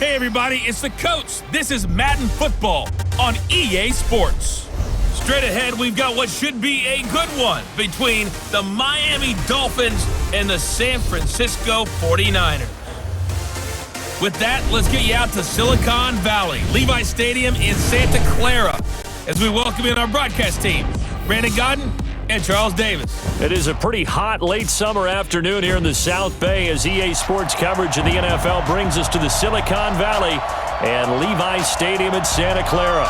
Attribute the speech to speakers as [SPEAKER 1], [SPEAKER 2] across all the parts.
[SPEAKER 1] Hey everybody, it's the coach. This is Madden Football on EA Sports. Straight ahead, we've got what should be a good one between the Miami Dolphins and the San Francisco 49ers. With that, let's get you out to Silicon Valley, Levi Stadium in Santa Clara, as we welcome in our broadcast team, Brandon Godden and Charles Davis.
[SPEAKER 2] It is a pretty hot late summer afternoon here in the South Bay as EA Sports coverage of the NFL brings us to the Silicon Valley and Levi Stadium in Santa Clara.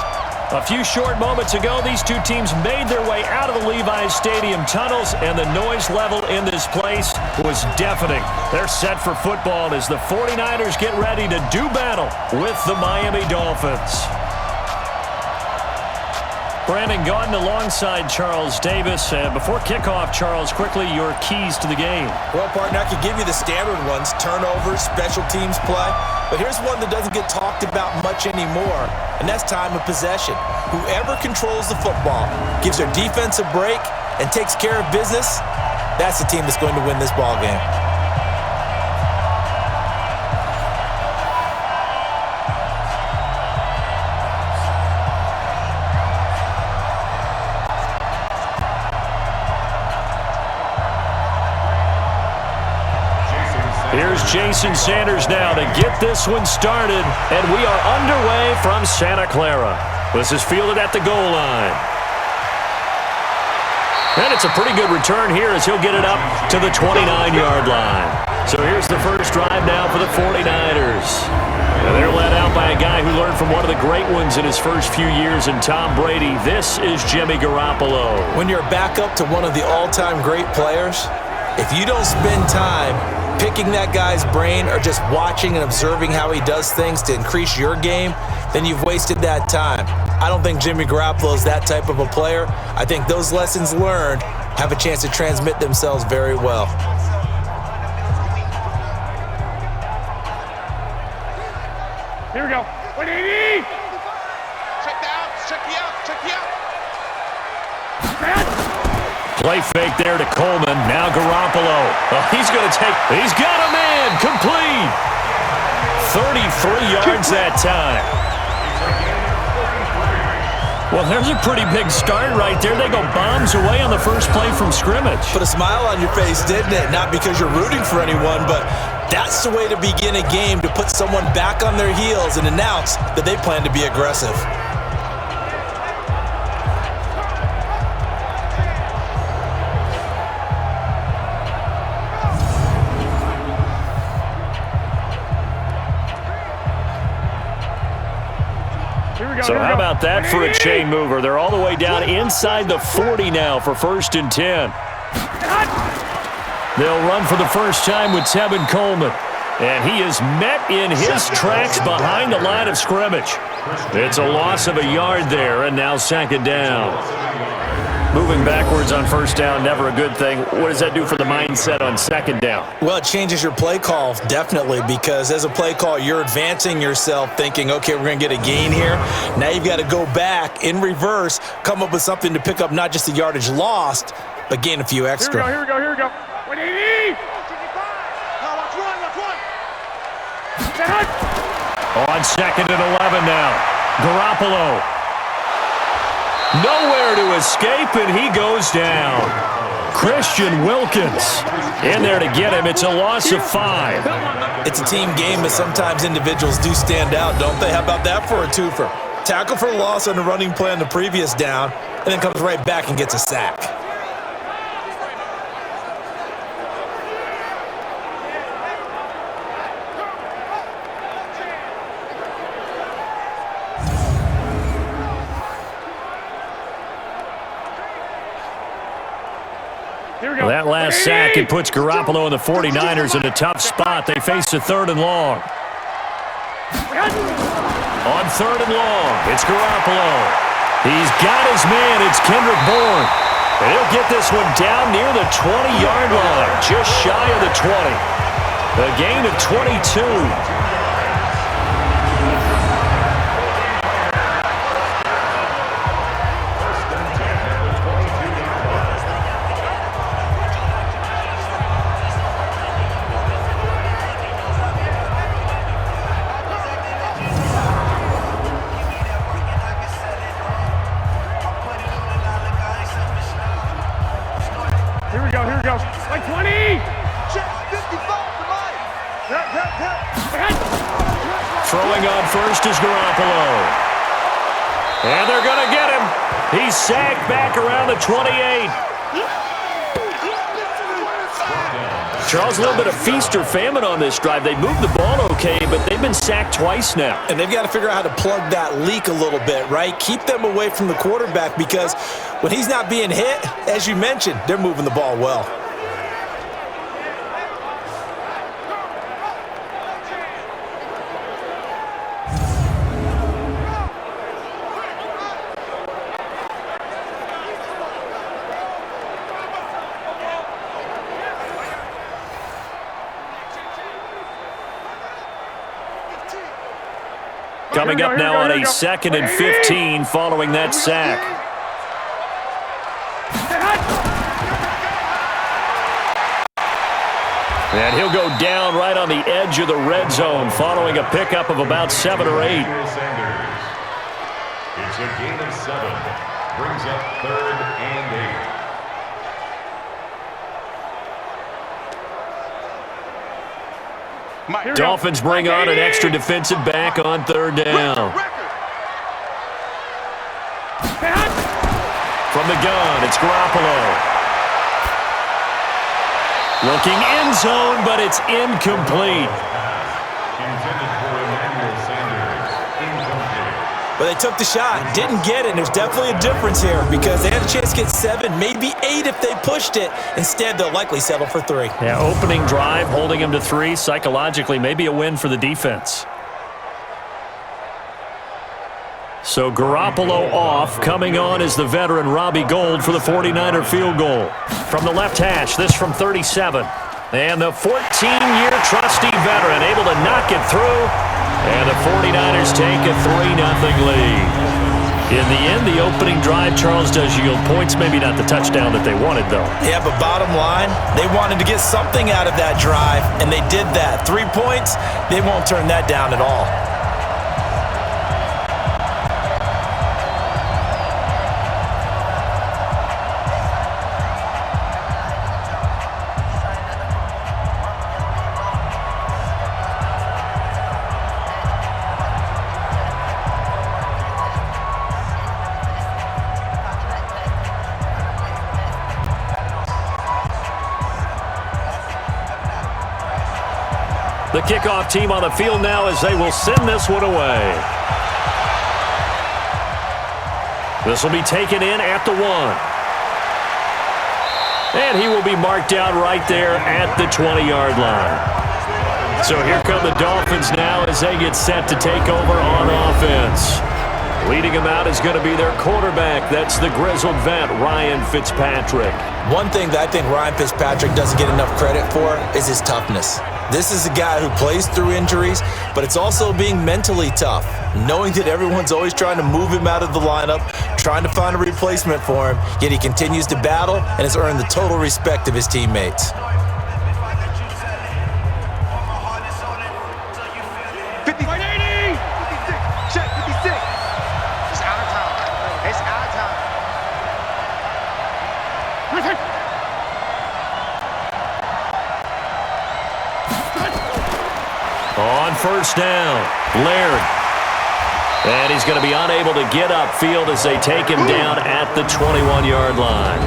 [SPEAKER 2] A few short moments ago, these two teams made their way out of the Levi Stadium tunnels, and the noise level in this place was deafening. They're set for football as the 49ers get ready to do battle with the Miami Dolphins. Brandon Gaudin alongside Charles Davis. Before kickoff, Charles, quickly your keys to the game.
[SPEAKER 3] Well, partner, I could give you the standard ones, turnovers, special teams play. But here's one that doesn't get talked about much anymore, and that's time of possession. Whoever controls the football, gives their defense a break, and takes care of business, that's the team that's going to win this ball game.
[SPEAKER 2] Here's Jason Sanders now to get this one started, and we are underway from Santa Clara. This is fielded at the goal line. And it's a pretty good return here as he'll get it up to the 29-yard line. So here's the first drive now for the 49ers. And they're led out by a guy who learned from one of the great ones in his first few years in Tom Brady. This is Jimmy Garoppolo.
[SPEAKER 3] When you're back up to one of the all-time great players, if you don't spend time picking that guy's brain or just watching and observing how he does things to increase your game, then you've wasted that time. I don't think Jimmy Garoppolo is that type of a player. I think those lessons learned have a chance to transmit themselves very well.
[SPEAKER 4] Here we go. What do you need?
[SPEAKER 5] Check the out. Check the out. Check the out.
[SPEAKER 2] Play fake there to Coleman. Now Garoppolo. Oh, he's going to take. He's got a man. Complete. 33 yards that time. Well, there's a pretty big start right there. They go bombs away on the first play from scrimmage.
[SPEAKER 3] Put a smile on your face, didn't it? Not because you're rooting for anyone, but that's the way to begin a game, to put someone back on their heels and announce that they plan to be aggressive.
[SPEAKER 2] So how about that for a chain mover? They're all the way down inside the 40 now for 1st and 10. They'll run for the first time with Tevin Coleman. And he is met in his tracks behind the line of scrimmage. It's a loss of a yard there, and now 2nd down. Moving backwards on 1st down, never a good thing. What does that do for the mindset on 2nd down?
[SPEAKER 3] Well, it changes your play call, definitely, because as a play call, you're advancing yourself thinking, okay, we're going to get a gain here. Now you've got to go back in reverse, come up with something to pick up not just the yardage lost, but gain a few extra.
[SPEAKER 4] Here we go. What do you need?
[SPEAKER 2] On 2nd and 11 now. Garoppolo. Nowhere to escape, and he goes down. Christian Wilkins in there to get him. It's a loss of 5.
[SPEAKER 3] It's a team game, but sometimes individuals do stand out, don't they? How about that for a twofer? Tackle for a loss on the running play on the previous down, and then comes right back and gets a sack.
[SPEAKER 2] Well, that last sack, it puts Garoppolo and the 49ers in a tough spot. They face a 3rd and long. On 3rd and long, it's Garoppolo. He's got his man. It's Kendrick Bourne. And he'll get this one down near the 20-yard line, just shy of the 20. A gain of 22. Throwing on first is Garoppolo. And they're going to get him. He's sacked back around the 28. Charles, a little bit of feast or famine on this drive. They moved the ball okay, but they've been sacked twice now.
[SPEAKER 3] And they've got to figure out how to plug that leak a little bit, right? Keep them away from the quarterback because when he's not being hit, as you mentioned, they're moving the ball well.
[SPEAKER 2] Coming up now on a 2nd and 15 following that sack. And he'll go down right on the edge of the red zone following a pickup of about 7 or 8.
[SPEAKER 6] It's a gain of 7. Brings up 3rd and 8.
[SPEAKER 2] Dolphins bring on an extra defensive back on 3rd down. From the gun, it's Garoppolo. Looking end zone, but it's incomplete.
[SPEAKER 3] But they took the shot, didn't get it, and there's definitely a difference here because they had a chance to get 7, maybe 8 if they pushed it. Instead, they'll likely settle for 3.
[SPEAKER 2] Yeah, opening drive, holding them to 3. Psychologically, maybe a win for the defense. So Garoppolo off. Coming on is the veteran Robbie Gould for the 49er field goal. From the left hash, this from 37. And the 14-year trusty veteran able to knock it through. And the 49ers take a 3-0 lead. In the end, the opening drive, Charles, does yield points. Maybe not the touchdown that they wanted, though.
[SPEAKER 3] Yeah, but bottom line, they wanted to get something out of that drive, and they did that. 3 points, they won't turn that down at all.
[SPEAKER 2] The kickoff team on the field now as they will send this one away. This will be taken in at the 1. And he will be marked down right there at the 20-yard line. So here come the Dolphins now as they get set to take over on offense. Leading them out is going to be their quarterback. That's the grizzled vet, Ryan Fitzpatrick.
[SPEAKER 3] One thing that I think Ryan Fitzpatrick doesn't get enough credit for is his toughness. This is a guy who plays through injuries, but it's also being mentally tough, knowing that everyone's always trying to move him out of the lineup, trying to find a replacement for him, yet he continues to battle and has earned the total respect of his teammates.
[SPEAKER 2] On first down, Laird. And he's going to be unable to get upfield as they take him down at the 21-yard line.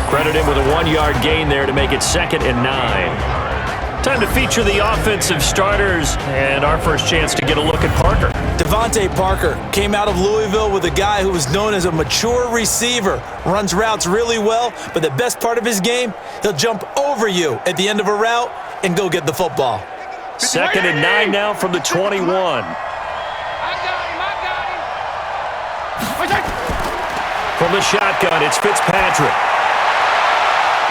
[SPEAKER 2] Credit him with a 1-yard gain there to make it 2nd and 9. Time to feature the offensive starters and our first chance to get a look at Parker.
[SPEAKER 3] Devontae Parker came out of Louisville with a guy who was known as a mature receiver. Runs routes really well, but the best part of his game, he'll jump over you at the end of a route and go get the football.
[SPEAKER 2] 2nd and 9 now from the 21. From the shotgun, it's Fitzpatrick.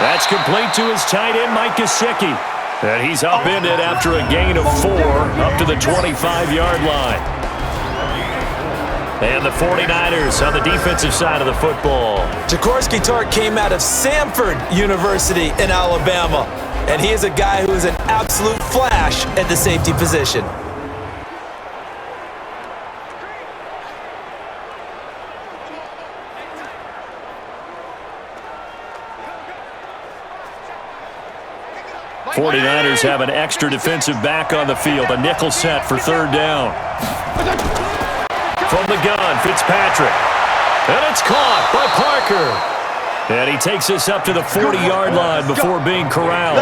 [SPEAKER 2] That's complete to his tight end, Mike Gesicki. And he's upended after a gain of 4 up to the 25-yard line. And the 49ers on the defensive side of the football.
[SPEAKER 3] Jaworski Tartt came out of Samford University in Alabama. And he is a guy who is an absolute flash at the safety position.
[SPEAKER 2] 49ers have an extra defensive back on the field. A nickel set for third down. From the gun, Fitzpatrick. And it's caught by Parker. And he takes us up to the 40-yard line before being corralled.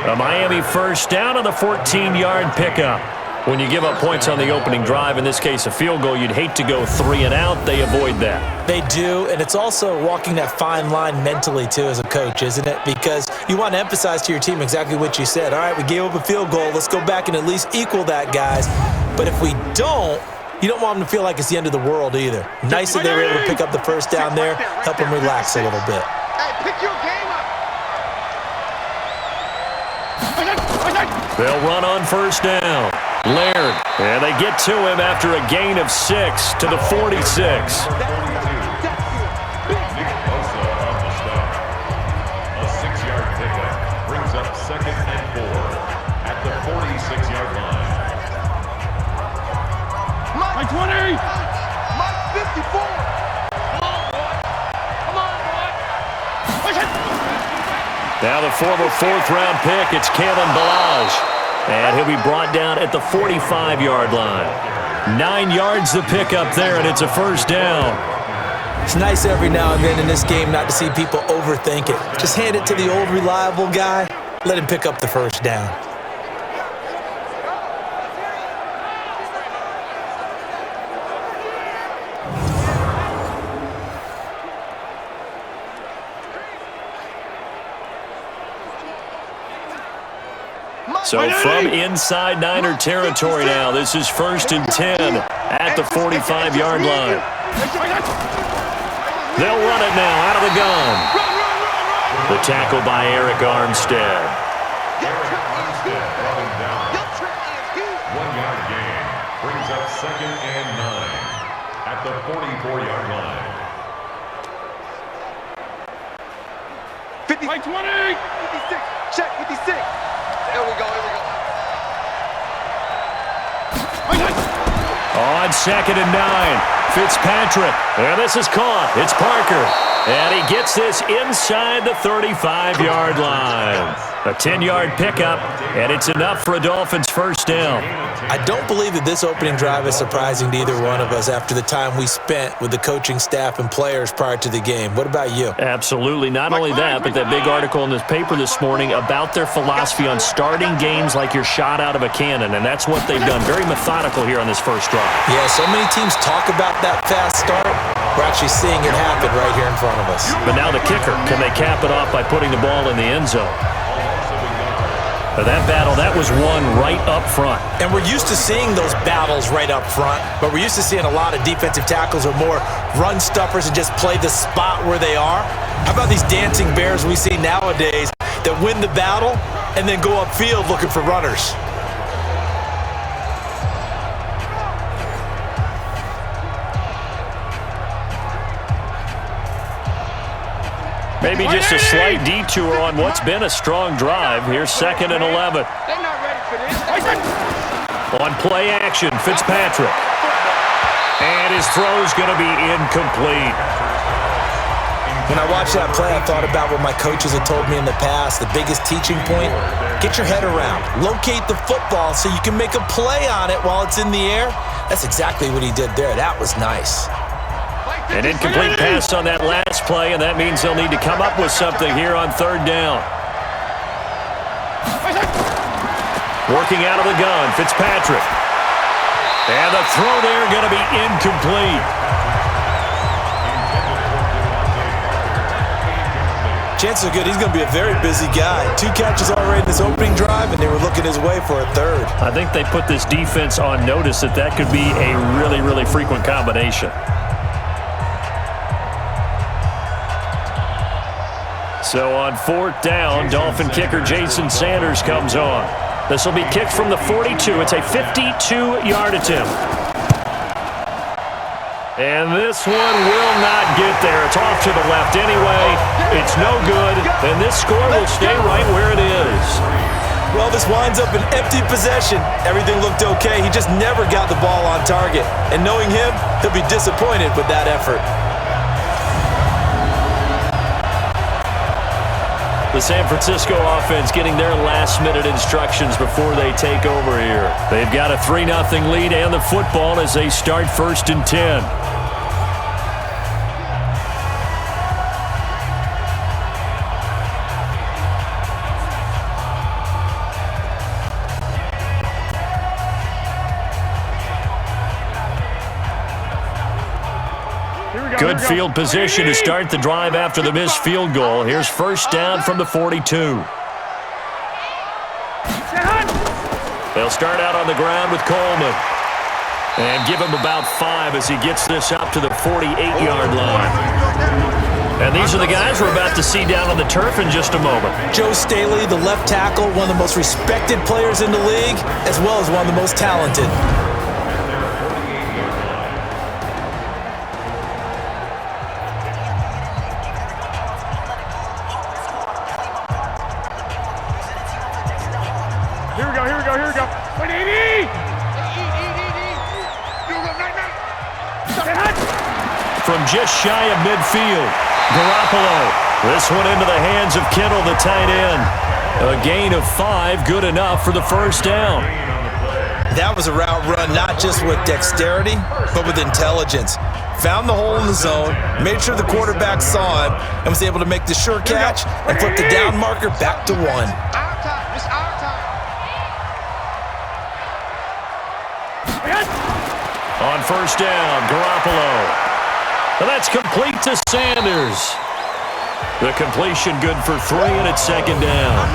[SPEAKER 2] A Miami first down on the 14-yard pickup. When you give up points on the opening drive, in this case a field goal, you'd hate to go 3 and out. They avoid that.
[SPEAKER 3] They do, and it's also walking that fine line mentally, too, as a coach, isn't it? Because you want to emphasize to your team exactly what you said. All right, we gave up a field goal. Let's go back and at least equal that, guys. But if we don't, you don't want them to feel like it's the end of the world either. Nice that they were able to pick up the first down there, help them relax a little bit.
[SPEAKER 5] Hey, pick your game up.
[SPEAKER 2] They'll run on first down. Laird, and they get to him after a gain of 6 to the 46.
[SPEAKER 6] A 6-yard pickup brings up 2nd and 4 at the 46-yard line.
[SPEAKER 4] Mike 20!
[SPEAKER 5] Mike 54. Come on, boy.
[SPEAKER 2] Now the former 4th-round pick, it's Kalen Ballage. And he'll be brought down at the 45-yard line. 9 yards to pick up there, and it's a first down.
[SPEAKER 3] It's nice every now and then in this game not to see people overthink it. Just hand it to the old reliable guy. Let him pick up the first down.
[SPEAKER 2] So from inside Niner territory now, this is 1st and 10 at the 45-yard line. They'll run it now out of the gun. The tackle by Eric Armstead.
[SPEAKER 6] 1-yard gain brings up 2nd and 9 at the 44-yard line.
[SPEAKER 5] 50.
[SPEAKER 4] Mike 20!
[SPEAKER 5] 56. Check 56. Here we go.
[SPEAKER 2] On 2nd and 9, Fitzpatrick. And this is caught. It's Parker. And he gets this inside the 35-yard line. A 10-yard pickup, and it's enough for a Dolphins first down.
[SPEAKER 3] I don't believe that this opening drive is surprising to either one of us after the time we spent with the coaching staff and players prior to the game. What about you?
[SPEAKER 2] Absolutely. Not only that, but that big article in this paper this morning about their philosophy on starting games like you're shot out of a cannon, and that's what they've done. Very methodical here on this first drive.
[SPEAKER 3] Yeah, so many teams talk about that fast start. We're actually seeing it happen right here in front of us.
[SPEAKER 2] But now the kicker. Can they cap it off by putting the ball in the end zone? That battle, that was won right up front.
[SPEAKER 3] And we're used to seeing those battles right up front, but we're used to seeing a lot of defensive tackles or more run stuffers and just play the spot where they are. How about these dancing bears we see nowadays that win the battle and then go upfield looking for runners?
[SPEAKER 2] Maybe just a slight detour on what's been a strong drive. Here's 2nd and 11.
[SPEAKER 5] They're not ready for this.
[SPEAKER 2] On play action, Fitzpatrick. And his throw's going to be incomplete.
[SPEAKER 3] When I watched that play, I thought about what my coaches had told me in the past. The biggest teaching point, get your head around. Locate the football so you can make a play on it while it's in the air. That's exactly what he did there. That was nice.
[SPEAKER 2] An incomplete pass on that last play, and that means they'll need to come up with something here on 3rd down. Working out of the gun, Fitzpatrick. And the throw there going to be incomplete.
[SPEAKER 3] Chances are good he's going to be a very busy guy. 2 catches already in this opening drive, and they were looking his way for a 3rd.
[SPEAKER 2] I think they put this defense on notice that could be a really, really frequent combination. So on 4th down, Dolphin kicker Jason Sanders comes on. This will be kicked from the 42. It's a 52-yard attempt. And this one will not get there. It's off to the left anyway. It's no good. And this score will stay right where it is.
[SPEAKER 3] Well, this winds up an empty possession. Everything looked okay. He just never got the ball on target. And knowing him, he'll be disappointed with that effort.
[SPEAKER 2] The San Francisco offense getting their last-minute instructions before they take over here. They've got a 3-0 lead and the football as they start 1st and 10. Good field position to start the drive after the missed field goal. Here's 1st down from the 42. They'll start out on the ground with Coleman. And give him about 5 as he gets this up to the 48-yard line. And these are the guys we're about to see down on the turf in just a moment.
[SPEAKER 3] Joe Staley, the left tackle, one of the most respected players in the league, as well as one of the most talented.
[SPEAKER 2] From just shy of midfield, Garoppolo. This one into the hands of Kittle, the tight end. A gain of 5, good enough for the 1st down.
[SPEAKER 3] That was a route run not just with dexterity, but with intelligence. Found the hole in the zone, made sure the quarterback saw him, and was able to make the sure catch and flip the down marker back to 1.
[SPEAKER 2] On 1st down, Garoppolo. And that's complete to Sanders. The completion good for 3, and it's 2nd down.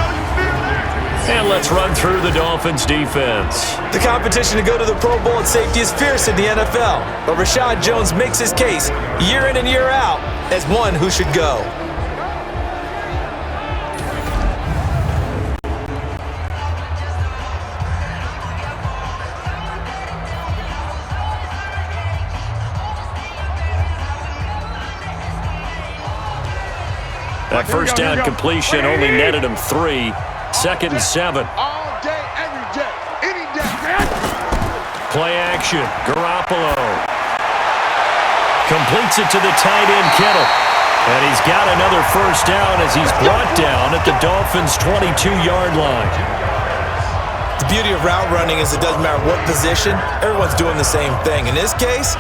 [SPEAKER 2] And let's run through the Dolphins defense.
[SPEAKER 3] The competition to go to the Pro Bowl at safety is fierce in the NFL, but Rashad Jones makes his case year in and year out as one who should go.
[SPEAKER 2] That 1st down completion only netted him 3. 2nd and 7.
[SPEAKER 5] All day, every day, any day.
[SPEAKER 2] Play action. Garoppolo completes it to the tight end, Kittle. And he's got another 1st down as he's brought down at the Dolphins' 22-yard line.
[SPEAKER 3] The beauty of route running is it doesn't matter what position, everyone's doing the same thing. In this case,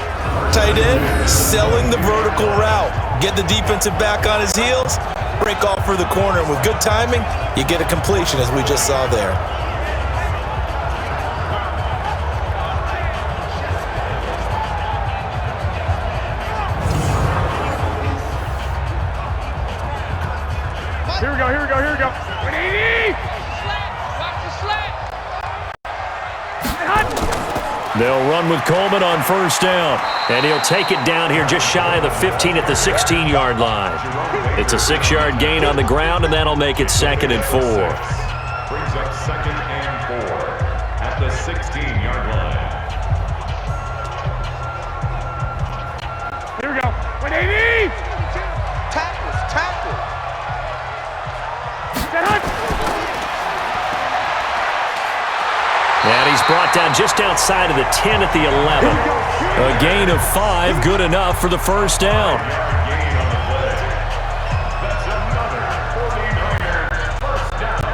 [SPEAKER 3] tight end selling the vertical route. Get the defensive back on his heels, break off for the corner. And with good timing, you get a completion as we just saw there.
[SPEAKER 4] Here we go, here we go, here we go. 180!
[SPEAKER 2] They'll run with Coleman on 1st down. And he'll take it down here just shy of the 15 at the 16-yard line. It's a 6-yard gain on the ground, and that'll make it 2nd and 4.
[SPEAKER 6] Brings up 2nd and 4 at the 16-yard line.
[SPEAKER 4] Here we go. 180!
[SPEAKER 5] Tackle.
[SPEAKER 2] And he's brought down just outside of the 10 at the 11. A gain of 5, good enough for the 1st down.
[SPEAKER 6] Gain on the play. That's another 49er 1st down.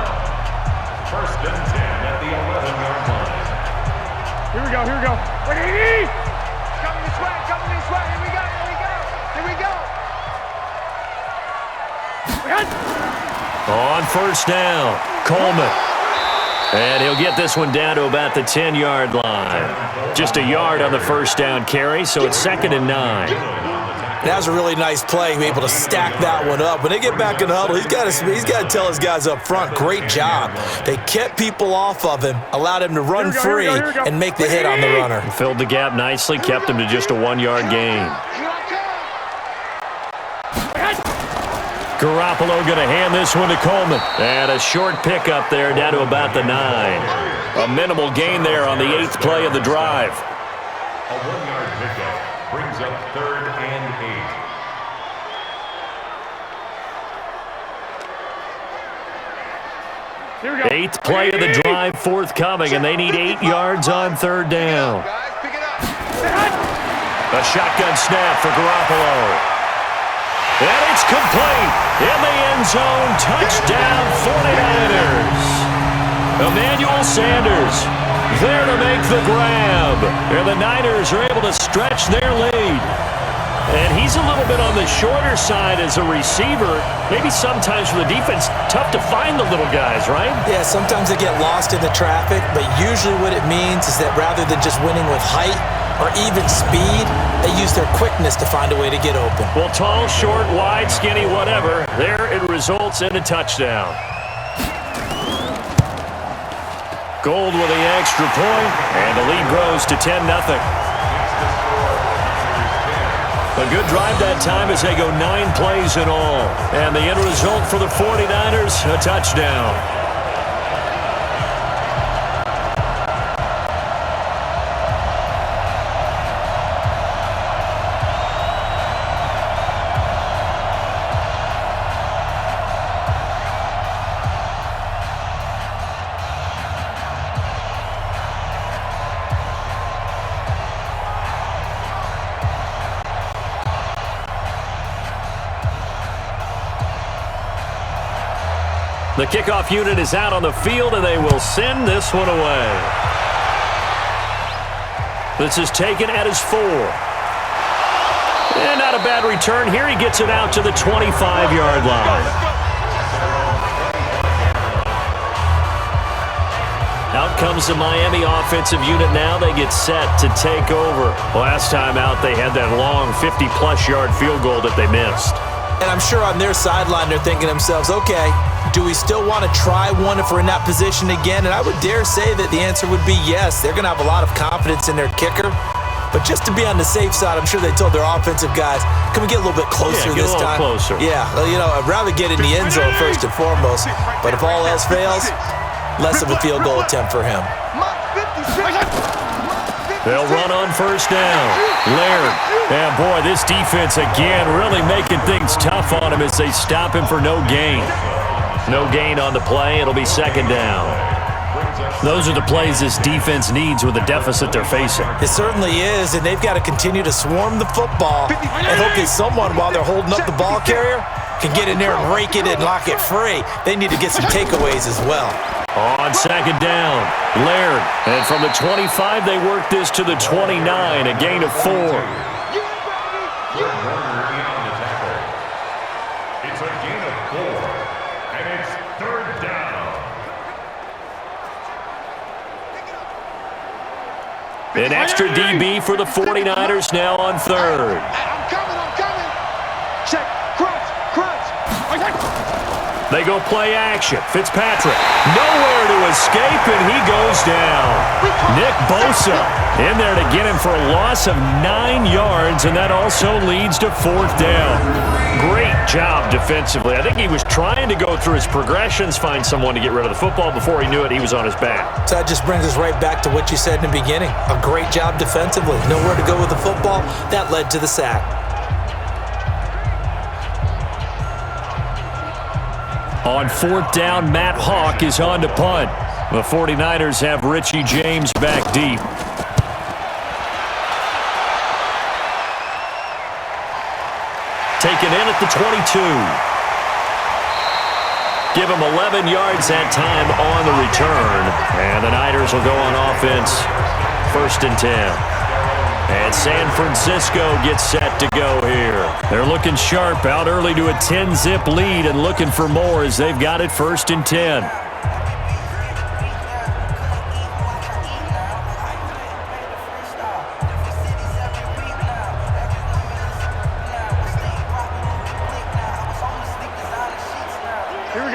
[SPEAKER 6] 1st and 10 at the 11-yard line.
[SPEAKER 4] Here we go, here we go. 180!
[SPEAKER 5] Coming this way. Here we go.
[SPEAKER 2] On 1st down, Coleman. And he'll get this one down to about the 10-yard line. Just a yard on the 1st down carry, so it's 2nd and 9.
[SPEAKER 3] That was a really nice play, able to stack that one up. When they get back in the huddle, he's got to tell his guys up front, great job. They kept people off of him, allowed him to run free and make the hit on the runner.
[SPEAKER 2] Filled the gap nicely, kept him to just a 1-yard gain. Garoppolo going to hand this one to Coleman. And a short pickup there down to about the 9. A minimal gain there on the 8th play of the drive.
[SPEAKER 6] A 1-yard pickup brings up 3rd and 8.
[SPEAKER 4] Here we go.
[SPEAKER 2] 8th play of the drive forthcoming, and they need 8 yards on 3rd down.
[SPEAKER 5] Guys, pick it up.
[SPEAKER 2] A shotgun snap for Garoppolo. And it's complete. In the end zone, touchdown 49ers. Emmanuel Sanders there to make the grab. And the Niners are able to stretch their lead. And he's a little bit on the shorter side as a receiver. Maybe sometimes for the defense, tough to find the little guys, right?
[SPEAKER 3] Yeah, sometimes they get lost in the traffic, but usually what it means is that rather than just winning with height or even speed, they use their quickness to find a way to get open.
[SPEAKER 2] Well, tall, short, wide, skinny, whatever, there it results in a touchdown. Gold with the extra point, and the lead grows to 10-0. A good drive that time as they go 9 plays in all. And the end result for the 49ers, a touchdown. The kickoff unit is out on the field, and they will send this one away. This is taken at his 4. And not a bad return here. He gets it out to the 25-yard line. Out comes the Miami offensive unit now. They get set to take over. Last time out, they had that long 50-plus yard field goal that they missed.
[SPEAKER 3] And I'm sure on their sideline, they're thinking to themselves, okay, do we still want to try one if we're in that position again? And I would dare say that the answer would be yes. They're going to have a lot of confidence in their kicker. But just to be on the safe side, I'm sure they told their offensive guys, can we get a little bit closer this time?
[SPEAKER 2] Closer.
[SPEAKER 3] Yeah, you know, I'd rather get in the end zone first and foremost. But if all else fails, less of a field goal attempt for him.
[SPEAKER 2] They'll run on first down. Laird. And boy, this defense again really making things tough on him as they stop him for no gain. No gain on the play. It'll be second down. Those are the plays this defense needs with the deficit they're facing.
[SPEAKER 3] It certainly is, and they've got to continue to swarm the football and hope that someone, while they're holding up the ball carrier, can get in there and rake it and lock it free. They need to get some takeaways as well.
[SPEAKER 2] On second down, Laird. And from the 25, they work this to the 29, a gain of 4.
[SPEAKER 6] It's a gain of 4, and it's third down.
[SPEAKER 2] An extra DB for the 49ers now on third.
[SPEAKER 5] I'm coming. Check, crunch.
[SPEAKER 2] They go play action. Fitzpatrick nowhere to escape, and he goes down. Nick Bosa in there to get him for a loss of 9 yards, and that also leads to fourth down. Great job defensively. I think he was trying to go through his progressions, find someone to get rid of the football. Before he knew it, he was on his back.
[SPEAKER 3] So that just brings us right back to what you said in the beginning. A great job defensively. Nowhere to go with the football. That led to the sack.
[SPEAKER 2] On fourth down, Matt Hawk is on to punt. The 49ers have Richie James back deep. Taken in at the 22. Give him 11 yards that time on the return. And the Niners will go on offense. First and 10. And San Francisco gets set to go here. They're looking sharp, out early to a 10-zip lead and looking for more as they've got it first and 10.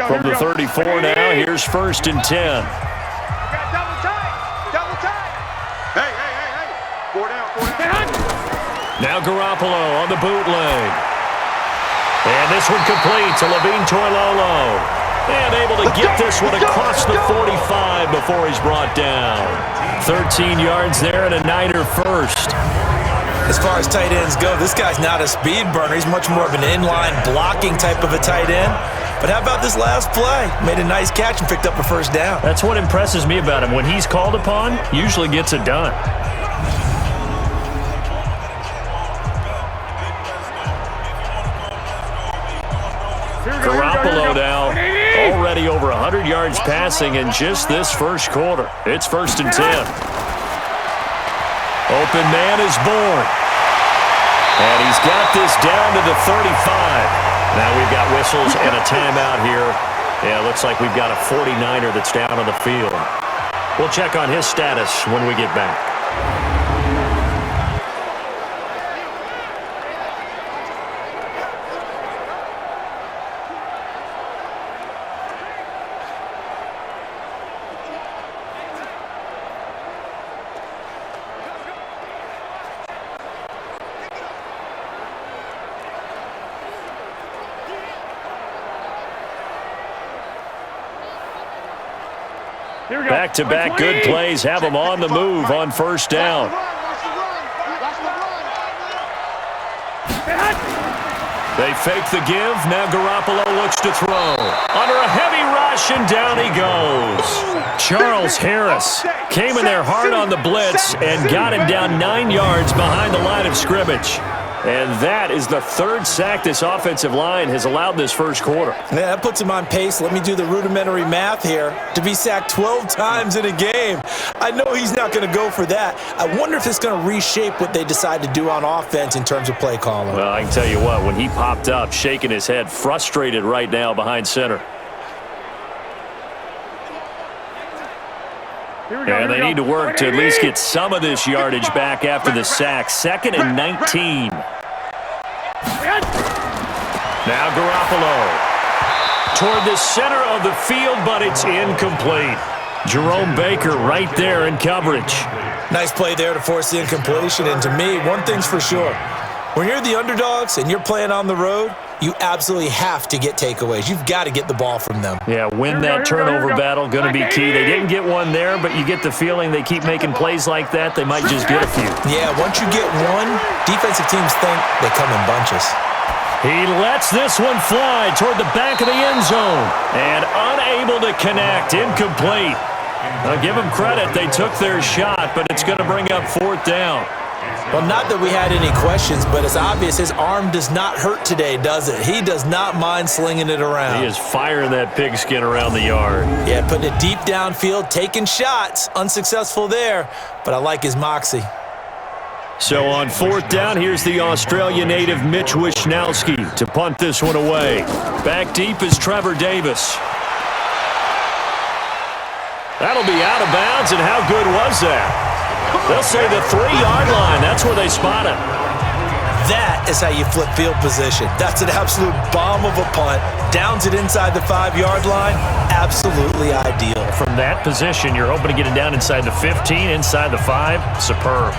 [SPEAKER 2] From the 34 now, here's first and 10.
[SPEAKER 5] Double tight. Hey. 4 down.
[SPEAKER 2] Now Garoppolo on the bootleg. And this one complete to Levine Toilolo. And able to get this one across the 45 before he's brought down. 13 yards there and a Niner first.
[SPEAKER 3] As far as tight ends go, this guy's not a speed burner. He's much more of an inline blocking type of a tight end. But how about this last play? Made a nice catch and picked up a first down.
[SPEAKER 2] That's what impresses me about him. When he's called upon, usually gets it done. Garoppolo now already over 100 yards passing in just this first quarter. It's 1st and 10. Open man is born. And he's got this down to the 35. Now we've got whistles and a timeout here. Yeah, it looks like we've got a 49er that's down on the field. We'll check on his status when we get back. Back-to-back good plays have them on the move on 1st down. They fake the give. Now Garoppolo looks to throw. Under a heavy rush, and down he goes. Charles Harris came in there hard on the blitz and got him down 9 yards behind the line of scrimmage. And that is the 3rd sack this offensive line has allowed this first quarter.
[SPEAKER 3] Yeah, that puts him on pace. Let me do the rudimentary math here. To be sacked 12 times in a game. I know he's not going to go for that. I wonder if it's going to reshape what they decide to do on offense in terms of play calling.
[SPEAKER 2] Well, I can tell you what, when he popped up, shaking his head, frustrated right now behind center. And they need to work to at least get some of this yardage back after the sack. 2nd and 19. Now Garoppolo toward the center of the field, but it's incomplete. Jerome Baker right there in coverage.
[SPEAKER 3] Nice play there to force the incompletion. And to me, one thing's for sure. When you're the underdogs and you're playing on the road, you absolutely have to get takeaways. You've got to get the ball from them.
[SPEAKER 2] Yeah, win that turnover battle, going to be key. They didn't get one there, but you get the feeling they keep making plays like that, they might just get a few.
[SPEAKER 3] Yeah, once you get one, defensive teams think they come in bunches.
[SPEAKER 2] He lets this one fly toward the back of the end zone and unable to connect, incomplete. I'll give them credit. They took their shot, but it's going to bring up 4th down.
[SPEAKER 3] Well, not that we had any questions, but it's obvious his arm does not hurt today, does it? He does not mind slinging it around.
[SPEAKER 2] He is firing that pigskin around the yard.
[SPEAKER 3] Yeah, putting it deep downfield, taking shots. Unsuccessful there, but I like his moxie.
[SPEAKER 2] So on 4th down, here's the Australia native Mitch Wishnowsky to punt this one away. Back deep is Trevor Davis. That'll be out of bounds, and how good was that? They'll say the 3-yard line. That's where they spot it.
[SPEAKER 3] That is how you flip field position. That's an absolute bomb of a punt. Downs it inside the 5-yard line. Absolutely ideal.
[SPEAKER 2] From that position, you're hoping to get it down inside the 15, inside the 5. Superb.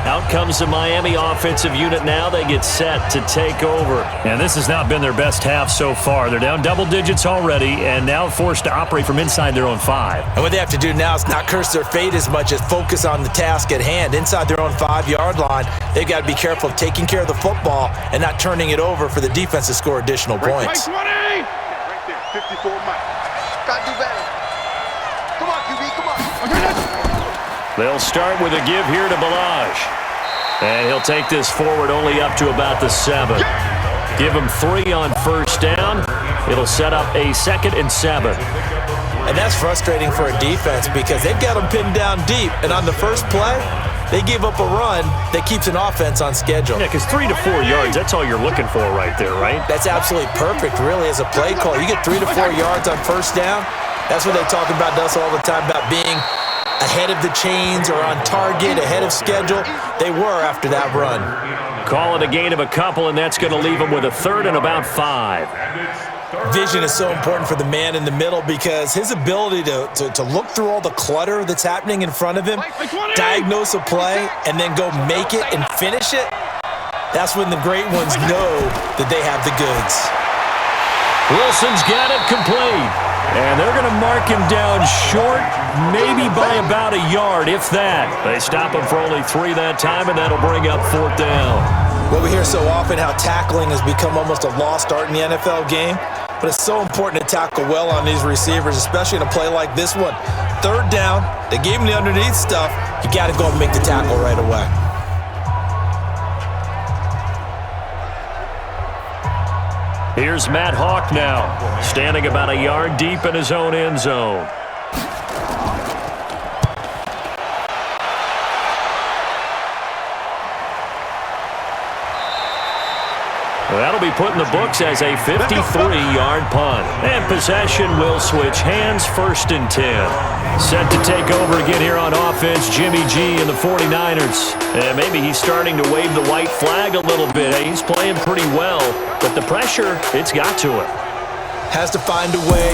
[SPEAKER 2] Out comes the Miami offensive unit now. They get set to take over. And this has not been their best half so far. They're down double digits already and now forced to operate from inside their own 5.
[SPEAKER 3] And what they have to do now is not curse their fate as much as focus on the task at hand. Inside their own 5-yard line, they've got to be careful of taking care of the football and not turning it over for the defense to score additional points.
[SPEAKER 5] Right there, 54 Mike. Got to do better. Come on, QB, come on.
[SPEAKER 2] They'll start with a give here to Balaj. And he'll take this forward only up to about the 7. Give him 3 on 1st down. It'll set up a 2nd and 7.
[SPEAKER 3] And that's frustrating for a defense because they've got them pinned down deep. And on the first play, they give up a run that keeps an offense on schedule.
[SPEAKER 2] Yeah, because 3 to 4 yards, that's all you're looking for right there, right?
[SPEAKER 3] That's absolutely perfect, really, as a play call. You get 3 to 4 yards on 1st down. That's what they talk about us all the time, about being ahead of the chains or on target, ahead of schedule. They were after that run.
[SPEAKER 2] Call it a gain of a couple, and that's going to leave them with a 3rd and about 5.
[SPEAKER 3] Vision is so important for the man in the middle because his ability to look through all the clutter that's happening in front of him, diagnose a play, and then go make it and finish it, that's when the great ones know that they have the goods.
[SPEAKER 2] Wilson's got it complete. And they're going to mark him down short, maybe by about a yard, if that. They stop him for only 3 that time, and that'll bring up 4th down.
[SPEAKER 3] Well, we hear so often how tackling has become almost a lost art in the NFL game, but it's so important to tackle well on these receivers, especially in a play like this one. 3rd down, they gave him the underneath stuff. You got to go and make the tackle right away.
[SPEAKER 2] Here's Matt Hawk now, standing about a yard deep in his own end zone. That'll be put in the books as a 53-yard punt. And possession will switch hands, 1st and 10. Set to take over again here on offense, Jimmy G and the 49ers. And maybe he's starting to wave the white flag a little bit. He's playing pretty well, but the pressure, it's got to him.
[SPEAKER 3] Has to find a way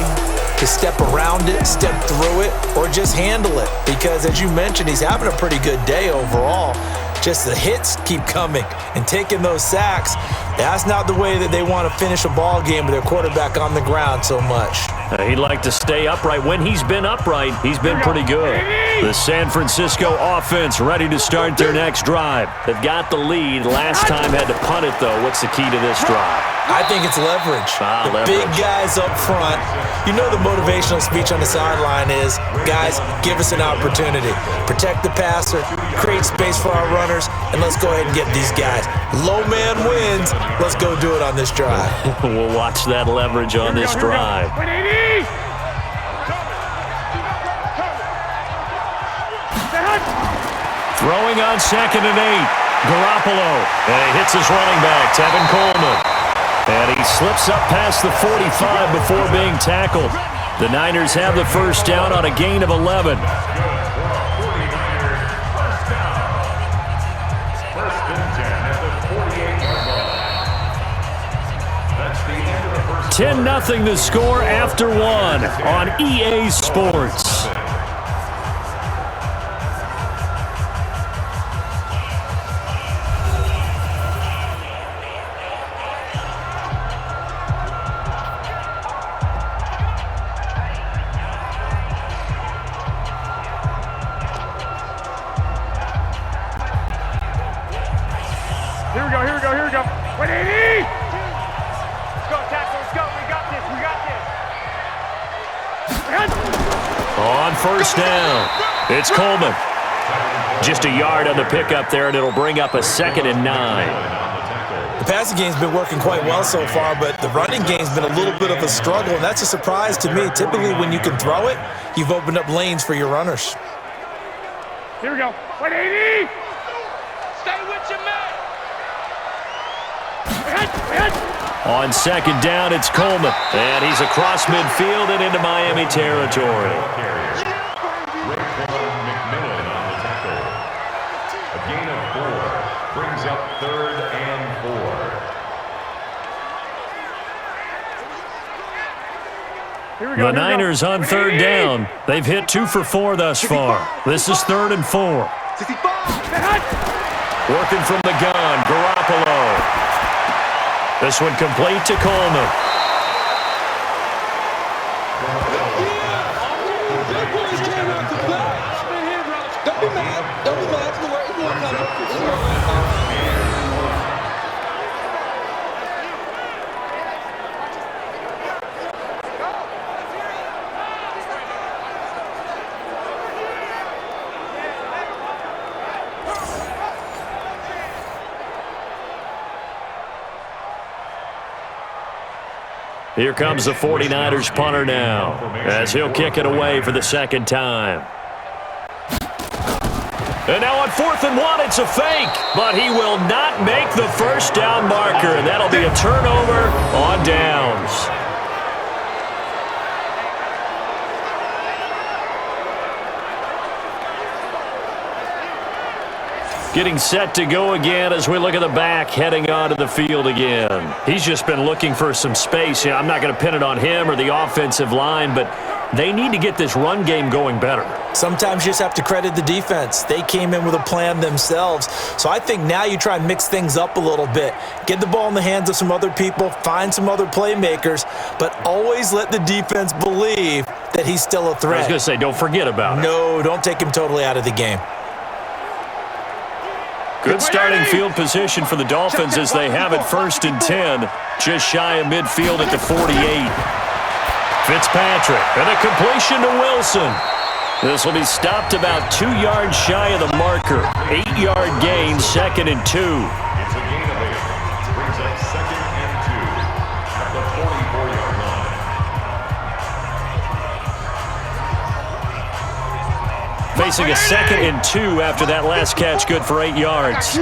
[SPEAKER 3] to step around it, step through it, or just handle it. Because as you mentioned, he's having a pretty good day overall. Just the hits keep coming and taking those sacks. That's not the way that they want to finish a ball game with their quarterback on the ground so much.
[SPEAKER 2] He'd like to stay upright. When he's been upright, he's been pretty good. The San Francisco offense ready to start their next drive. They've got the lead. Last time had to punt it, though. What's the key to this drive?
[SPEAKER 3] I think it's leverage. The big guys up front. You know the motivational speech on the sideline is, guys, give us an opportunity. Protect the passer, create space for our runners, and let's go ahead and get these guys. Low man wins. Let's go do it on this drive.
[SPEAKER 2] We'll watch that leverage on this drive. Throwing on 2nd and 8. Garoppolo. And he hits his running back, Tevin Coleman. And he slips up past the 45 before being tackled. The Niners have the first down on a gain of 11. 10-0 the score after 1 on EA Sports.
[SPEAKER 4] Here we go. 180! Let's go, tackle, let's go. We got this.
[SPEAKER 2] On first down, it's Coleman. Just a yard on the pickup there, and it'll bring up a 2nd and 9.
[SPEAKER 3] The passing game's been working quite well so far, but the running game's been a little bit of a struggle, and that's a surprise to me. Typically, when you can throw it, you've opened up lanes for your runners.
[SPEAKER 4] Here we go. 180! Stay with your man!
[SPEAKER 2] On 2nd down, it's Coleman. And he's across midfield and into Miami territory.
[SPEAKER 6] McMillan on the tackle. A gain of 4 brings up 3rd and 4.
[SPEAKER 2] The Niners on 3rd down. They've hit 2 for 4 thus far. This is 3rd and 4. Working from the gun, Garoppolo. This one complete to Coleman. Here comes the 49ers punter now, as he'll kick it away for the 2nd time. And now on 4th and 1, it's a fake, but he will not make the first down marker. That'll be a turnover on downs. Getting set to go again as we look at the back heading onto the field again. He's just been looking for some space. I'm not going to pin it on him or the offensive line, but they need to get this run game going better.
[SPEAKER 3] Sometimes you just have to credit the defense. They came in with a plan themselves. So I think now you try and mix things up a little bit. Get the ball in the hands of some other people, find some other playmakers, but always let the defense believe that he's still a threat.
[SPEAKER 2] I was going to say, don't forget about it.
[SPEAKER 3] No, don't take him totally out of the game.
[SPEAKER 2] Good starting field position for the Dolphins as they have it 1st and 10, just shy of midfield at the 48. Fitzpatrick, and a completion to Wilson. This will be stopped about 2 yards shy of the marker. 8-yard gain, 2nd and 2.
[SPEAKER 6] It's a gain of 8. Brings up 2nd and 2 at the
[SPEAKER 2] Facing a 2nd and 2 after that last catch, good for 8 yards.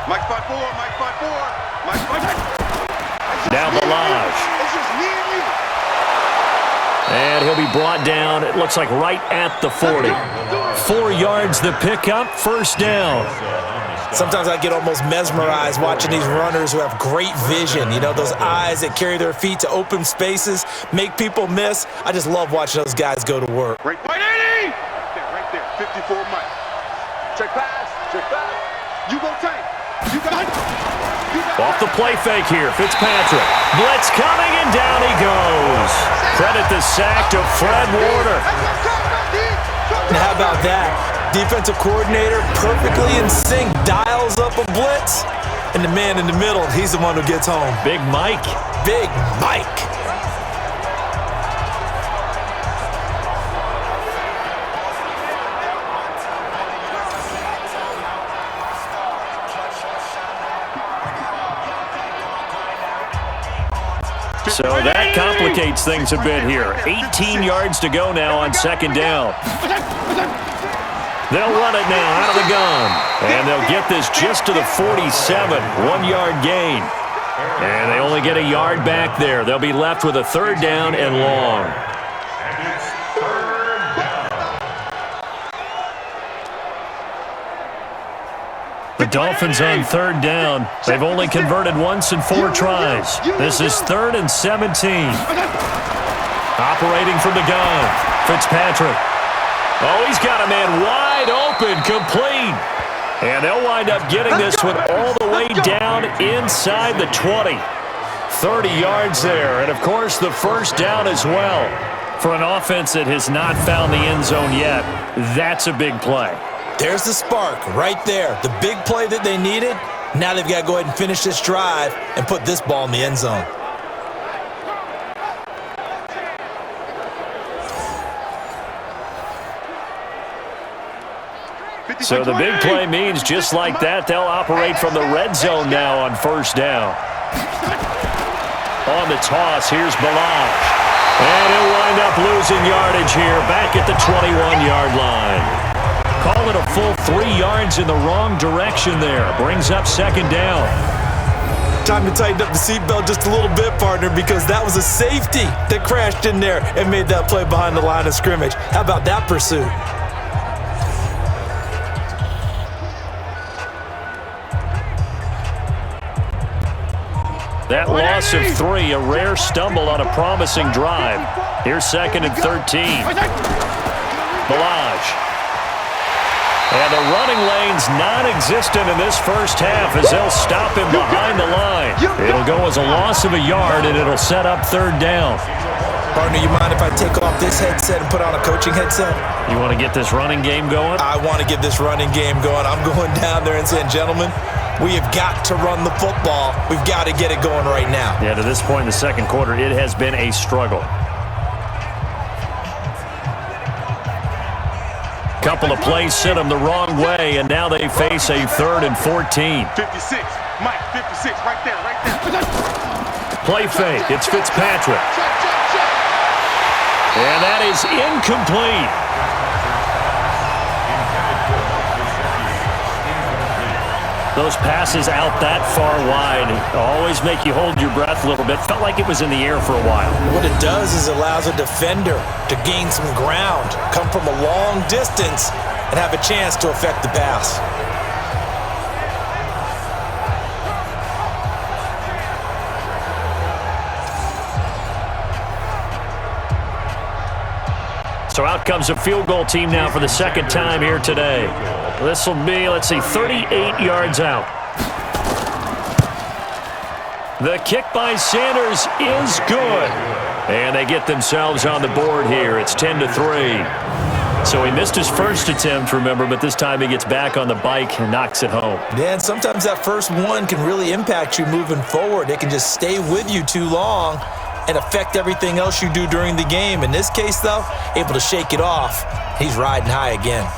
[SPEAKER 5] Mike 5-4, Mike 5-4, Mike 5-4.
[SPEAKER 2] Now Balaj.
[SPEAKER 5] It's just me and you.
[SPEAKER 2] And he'll be brought down, it looks like right at the 40. 4 yards the pickup, first down.
[SPEAKER 3] Sometimes I get almost mesmerized watching these runners who have great vision. You know, those eyes that carry their feet to open spaces, make people miss. I just love watching those guys go to work.
[SPEAKER 5] Right there, 54 Mike. Check pass. You go tank. You got
[SPEAKER 2] Off the play fake here, Fitzpatrick. Blitz coming, and down he goes. Credit the sack to Fred Warner.
[SPEAKER 3] And how about that? Defensive coordinator perfectly in sync, dials up a blitz, and the man in the middle, he's the one who gets home.
[SPEAKER 2] Big Mike.
[SPEAKER 3] Big Mike.
[SPEAKER 2] So that complicates things a bit here. 18 yards to go now on 2nd down. They'll run it now out of the gun. And they'll get this just to the 47, 1-yard gain. And they only get a yard back there. They'll be left with a 3rd down and long. The Dolphins on 3rd down. They've only converted once in 4 tries. This is 3rd and 17. Operating from the gun. Fitzpatrick. Oh, he's got a man wide open, complete. And they'll wind up getting this one all the way down inside the 20. 30 yards there, and of course the first down as well. For an offense that has not found the end zone yet, that's a big play.
[SPEAKER 3] There's the spark right there. The big play that they needed. Now they've got to go ahead and finish this drive and put this ball in the end zone.
[SPEAKER 2] So the big play means just like that, they'll operate from the red zone now on 1st down. On the toss, here's Balaj. And he'll wind up losing yardage here back at the 21-yard line. Call it a full 3 yards in the wrong direction there. Brings up 2nd down.
[SPEAKER 3] Time to tighten up the seatbelt just a little bit, partner, because that was a safety that crashed in there and made that play behind the line of scrimmage. How about that pursuit?
[SPEAKER 2] That loss of 3, a rare stumble on a promising drive. Here's 2nd and 13. Balaj. And the running lane's non-existent in this first half as they'll stop him behind the line. It'll go as a loss of a yard, and it'll set up 3rd down.
[SPEAKER 3] Partner, you mind if I take off this headset and put on a coaching headset?
[SPEAKER 2] You want to get this running game going?
[SPEAKER 3] I want to get this running game going. I'm going down there and saying, gentlemen, we have got to run the football. We've got to get it going right now.
[SPEAKER 2] Yeah, to this point in the 2nd quarter, it has been a struggle. Couple of plays sent them the wrong way, and now they face a 3rd and 14.
[SPEAKER 5] 56, Mike, 56, right there.
[SPEAKER 2] Play fake, it's Fitzpatrick. And that is incomplete. Those passes out that far wide always make you hold your breath a little bit. Felt like it was in the air for a while.
[SPEAKER 3] What it does is allows a defender to gain some ground, come from a long distance, and have a chance to affect the pass.
[SPEAKER 2] So out comes a field goal team now for the 2nd time here today. This will be, 38 yards out. The kick by Sanders is good. And they get themselves on the board here. It's 10-3. So he missed his first attempt, remember, but this time he gets back on the bike and knocks it home.
[SPEAKER 3] Yeah, and sometimes that first one can really impact you moving forward. It can just stay with you too long and affect everything else you do during the game. In this case, though, able to shake it off. He's riding high again.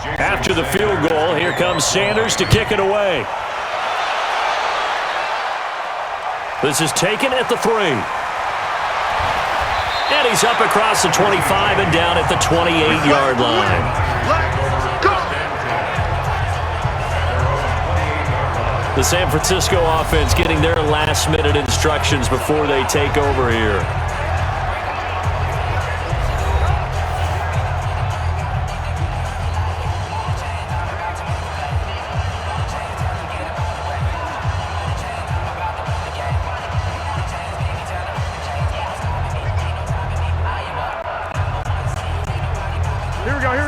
[SPEAKER 2] After the field goal, here comes Sanders to kick it away. This is taken at the 3. And he's up across the 25 and down at the 28-yard line. The San Francisco offense getting their last-minute instructions before they take over here.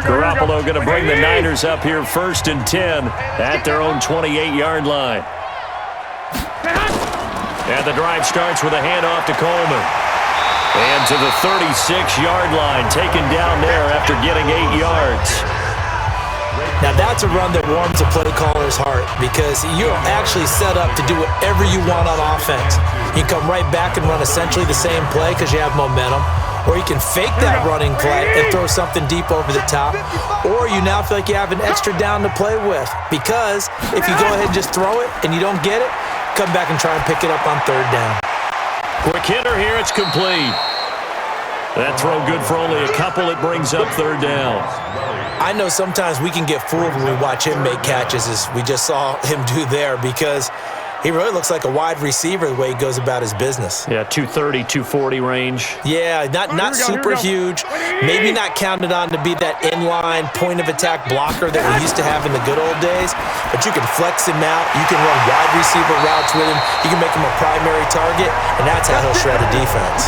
[SPEAKER 2] Garoppolo going to bring the Niners up here 1st and 10 at their own 28-yard line. And the drive starts with a handoff to Coleman. And to the 36-yard line, taken down there after getting 8 yards.
[SPEAKER 3] Now that's a run that warms the play caller's heart because you're actually set up to do whatever you want on offense. You can come right back and run essentially the same play because you have momentum. Or you can fake that running play and throw something deep over the top. Or you now feel like you have an extra down to play with. Because if you go ahead and just throw it and you don't get it, come back and try and pick it up on 3rd down.
[SPEAKER 2] Quick hitter here, it's complete. That throw good for only a couple. It brings up 3rd down.
[SPEAKER 3] I know sometimes we can get fooled when we watch him make catches as we just saw him do there because he really looks like a wide receiver the way he goes about his business.
[SPEAKER 2] Yeah, 230, 240 range.
[SPEAKER 3] Yeah, not super huge. Maybe not counted on to be that inline point-of-attack blocker that we used to have in the good old days. But you can flex him out. You can run wide receiver routes with him. You can make him a primary target, and that's how he'll shred a defense.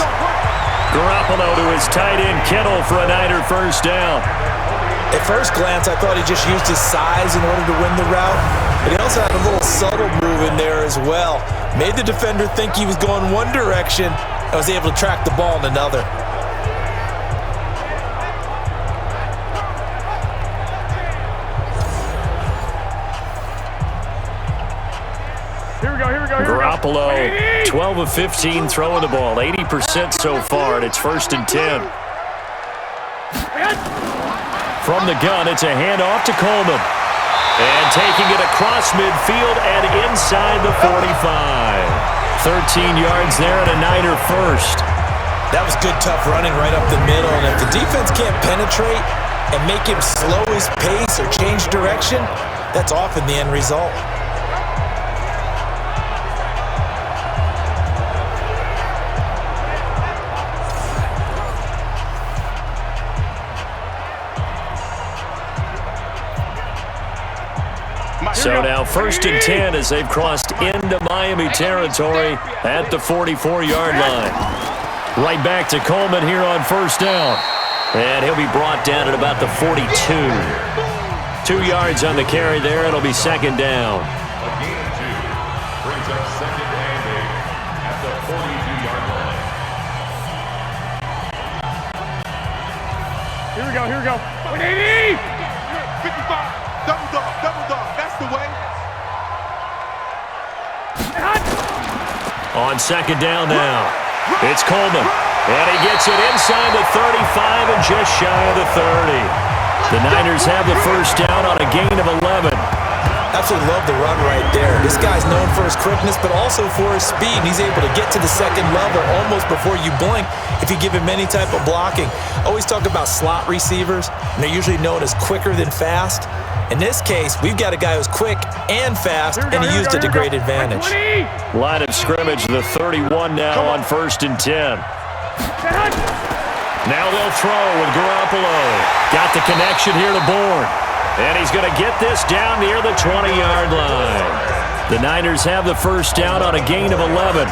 [SPEAKER 2] Garoppolo to his tight end, Kittle, for a Niner 1st down.
[SPEAKER 3] At first glance, I thought he just used his size in order to win the route, but he also had a little subtle move in there as well. Made the defender think he was going one direction and was able to track the ball in another.
[SPEAKER 2] Garoppolo, 12 of 15 throwing the ball, 80% so far, and it's 1st and 10. From the gun, it's a handoff to Coleman. And taking it across midfield and inside the 45. 13 yards there and a Niner 1st.
[SPEAKER 3] That was good, tough running right up the middle. And if the defense can't penetrate and make him slow his pace or change direction, that's often the end result.
[SPEAKER 2] So now 1st and 10 as they've crossed into Miami territory at the 44-yard line. Right back to Coleman here on 1st down. And he'll be brought down at about the 42. 2 yards on the carry there. It'll be 2nd down.
[SPEAKER 6] A gain of 2 brings up 2nd and 8 at the 42-yard line.
[SPEAKER 4] Here we go. 180!
[SPEAKER 5] 55, double dog. That's the way.
[SPEAKER 2] On 2nd down now. It's Coleman. And he gets it inside the 35 and just shy of the 30. The Niners have the 1st down on a gain of 11.
[SPEAKER 3] Absolutely love the run right there. This guy's known for his quickness, but also for his speed. He's able to get to the 2nd level almost before you blink if you give him any type of blocking. Always talk about slot receivers, and they're usually known as quicker than fast. In this case, we've got a guy who's quick and fast, and he used it to great advantage.
[SPEAKER 2] Line of scrimmage, the 31 now on 1st and 10. Now they'll throw with Garoppolo. Got the connection here to Bourne. And he's going to get this down near the 20-yard line. The Niners have the 1st down on a gain of 11.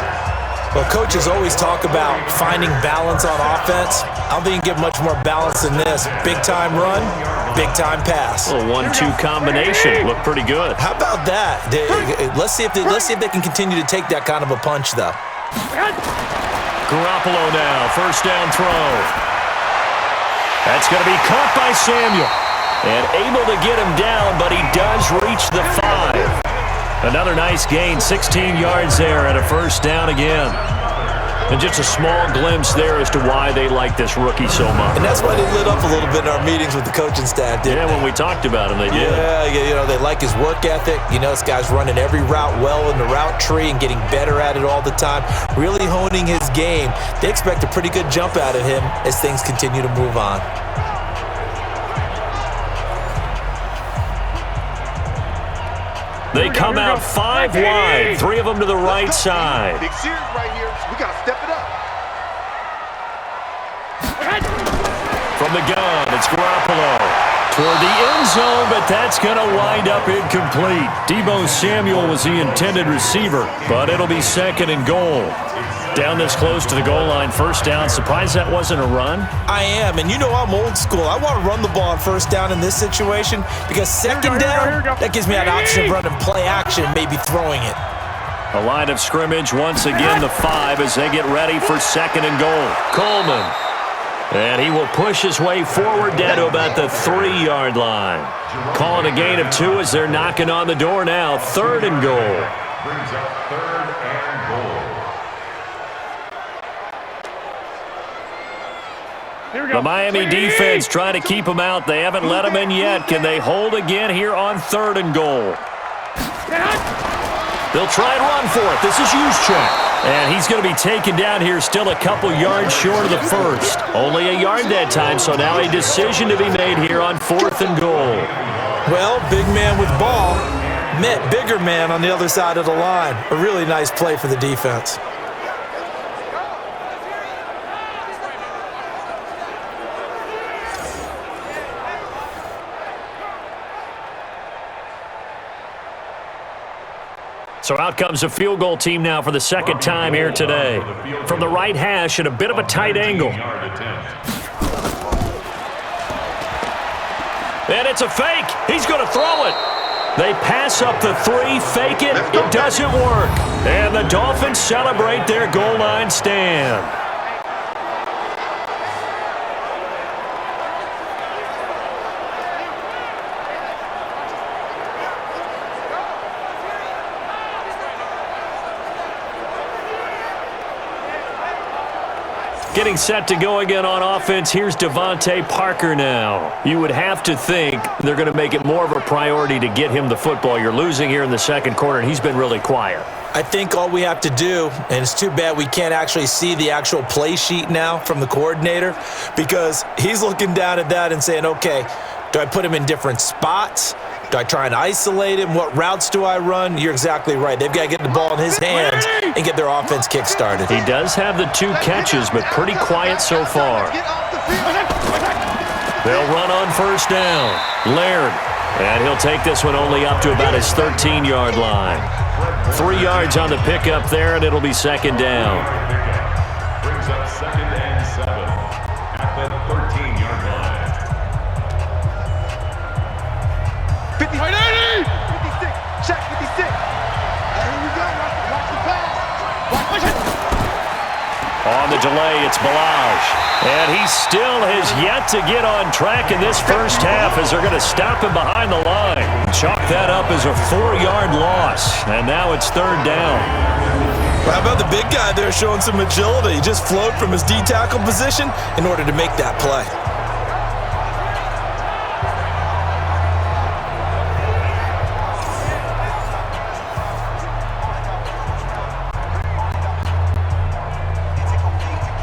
[SPEAKER 3] Well, coaches always talk about finding balance on offense. I don't think you can get much more balance than this. Big-time run, big-time pass.
[SPEAKER 2] A 1-2 combination. Looked pretty good.
[SPEAKER 3] How about that? Let's see if they can continue to take that kind of a punch, though.
[SPEAKER 2] Garoppolo now, 1st down throw. That's going to be caught by Samuel. And able to get him down, but he does reach the 5. Another nice gain, 16 yards there, and a 1st down again. And just a small glimpse there as to why they like this rookie so much.
[SPEAKER 3] And that's why they lit up a little bit in our meetings with the coaching staff, didn't they?
[SPEAKER 2] When we talked about him, they did.
[SPEAKER 3] Yeah, they like his work ethic. This guy's running every route well in the route tree and getting better at it all the time, really honing his game. They expect a pretty good jump out of him as things continue to move on.
[SPEAKER 2] They come out 5 wide, 3 of them to the right side.
[SPEAKER 5] Big series right here. We got to step it up.
[SPEAKER 2] From the gun, it's Garoppolo. Toward the end zone, but that's going to wind up incomplete. Deebo Samuel was the intended receiver, but it'll be 2nd and goal. Down this close to the goal line, 1st down. Surprised that wasn't a run?
[SPEAKER 3] I am, and I'm old school. I want to run the ball on 1st down in this situation because 2nd down, that gives me an option of running play action, maybe throwing it.
[SPEAKER 2] A line of scrimmage, once again the 5 as they get ready for 2nd and goal. Coleman. And he will push his way forward down to about the 3-yard line. Calling a gain of 2 as they're knocking on the door now. 3rd and goal.
[SPEAKER 6] Brings up 3rd and goal.
[SPEAKER 2] The Miami defense trying to keep them out. They haven't let them in yet. Can they hold again here on 3rd and goal? They'll try and run for it. This is Juszczyk. And he's going to be taken down here still a couple yards short of the 1st. Only a yard that time, so now a decision to be made here on 4th and goal.
[SPEAKER 3] Well, big man with ball met bigger man on the other side of the line. A really nice play for the defense.
[SPEAKER 2] So out comes a field goal team now for the 2nd time here today. From the right hash at a bit of a tight angle. And it's a fake. He's going to throw it. They pass up the 3, fake it. It doesn't work. And the Dolphins celebrate their goal line stand. Getting set to go again on offense. Here's Devontae Parker now. You would have to think they're going to make it more of a priority to get him the football. You're losing here in the 2nd quarter, and he's been really quiet.
[SPEAKER 3] I think all we have to do, and it's too bad we can't actually see the actual play sheet now from the coordinator, because he's looking down at that and saying, okay, do I put him in different spots? Do I try and isolate him? What routes do I run? You're exactly right. They've got to get the ball in his hands and get their offense kick-started.
[SPEAKER 2] He does have the 2 catches, but pretty quiet so far. They'll run on 1st down. Laird. And he'll take this one only up to about his 13-yard line. 3 yards on the pickup there, and it'll be 2nd down.
[SPEAKER 6] Brings up 2nd and 7 at the 13-yard line.
[SPEAKER 5] 50, 56, check 56. Here we go. Watch the pass. Watch it.
[SPEAKER 2] On the delay, it's Balaj. And he still has yet to get on track in this 1st half as they're going to stop him behind the line. Chalk that up as a 4-yard loss. And now it's 3rd down.
[SPEAKER 3] How about the big guy there showing some agility? He just flowed from his D-tackle position in order to make that play.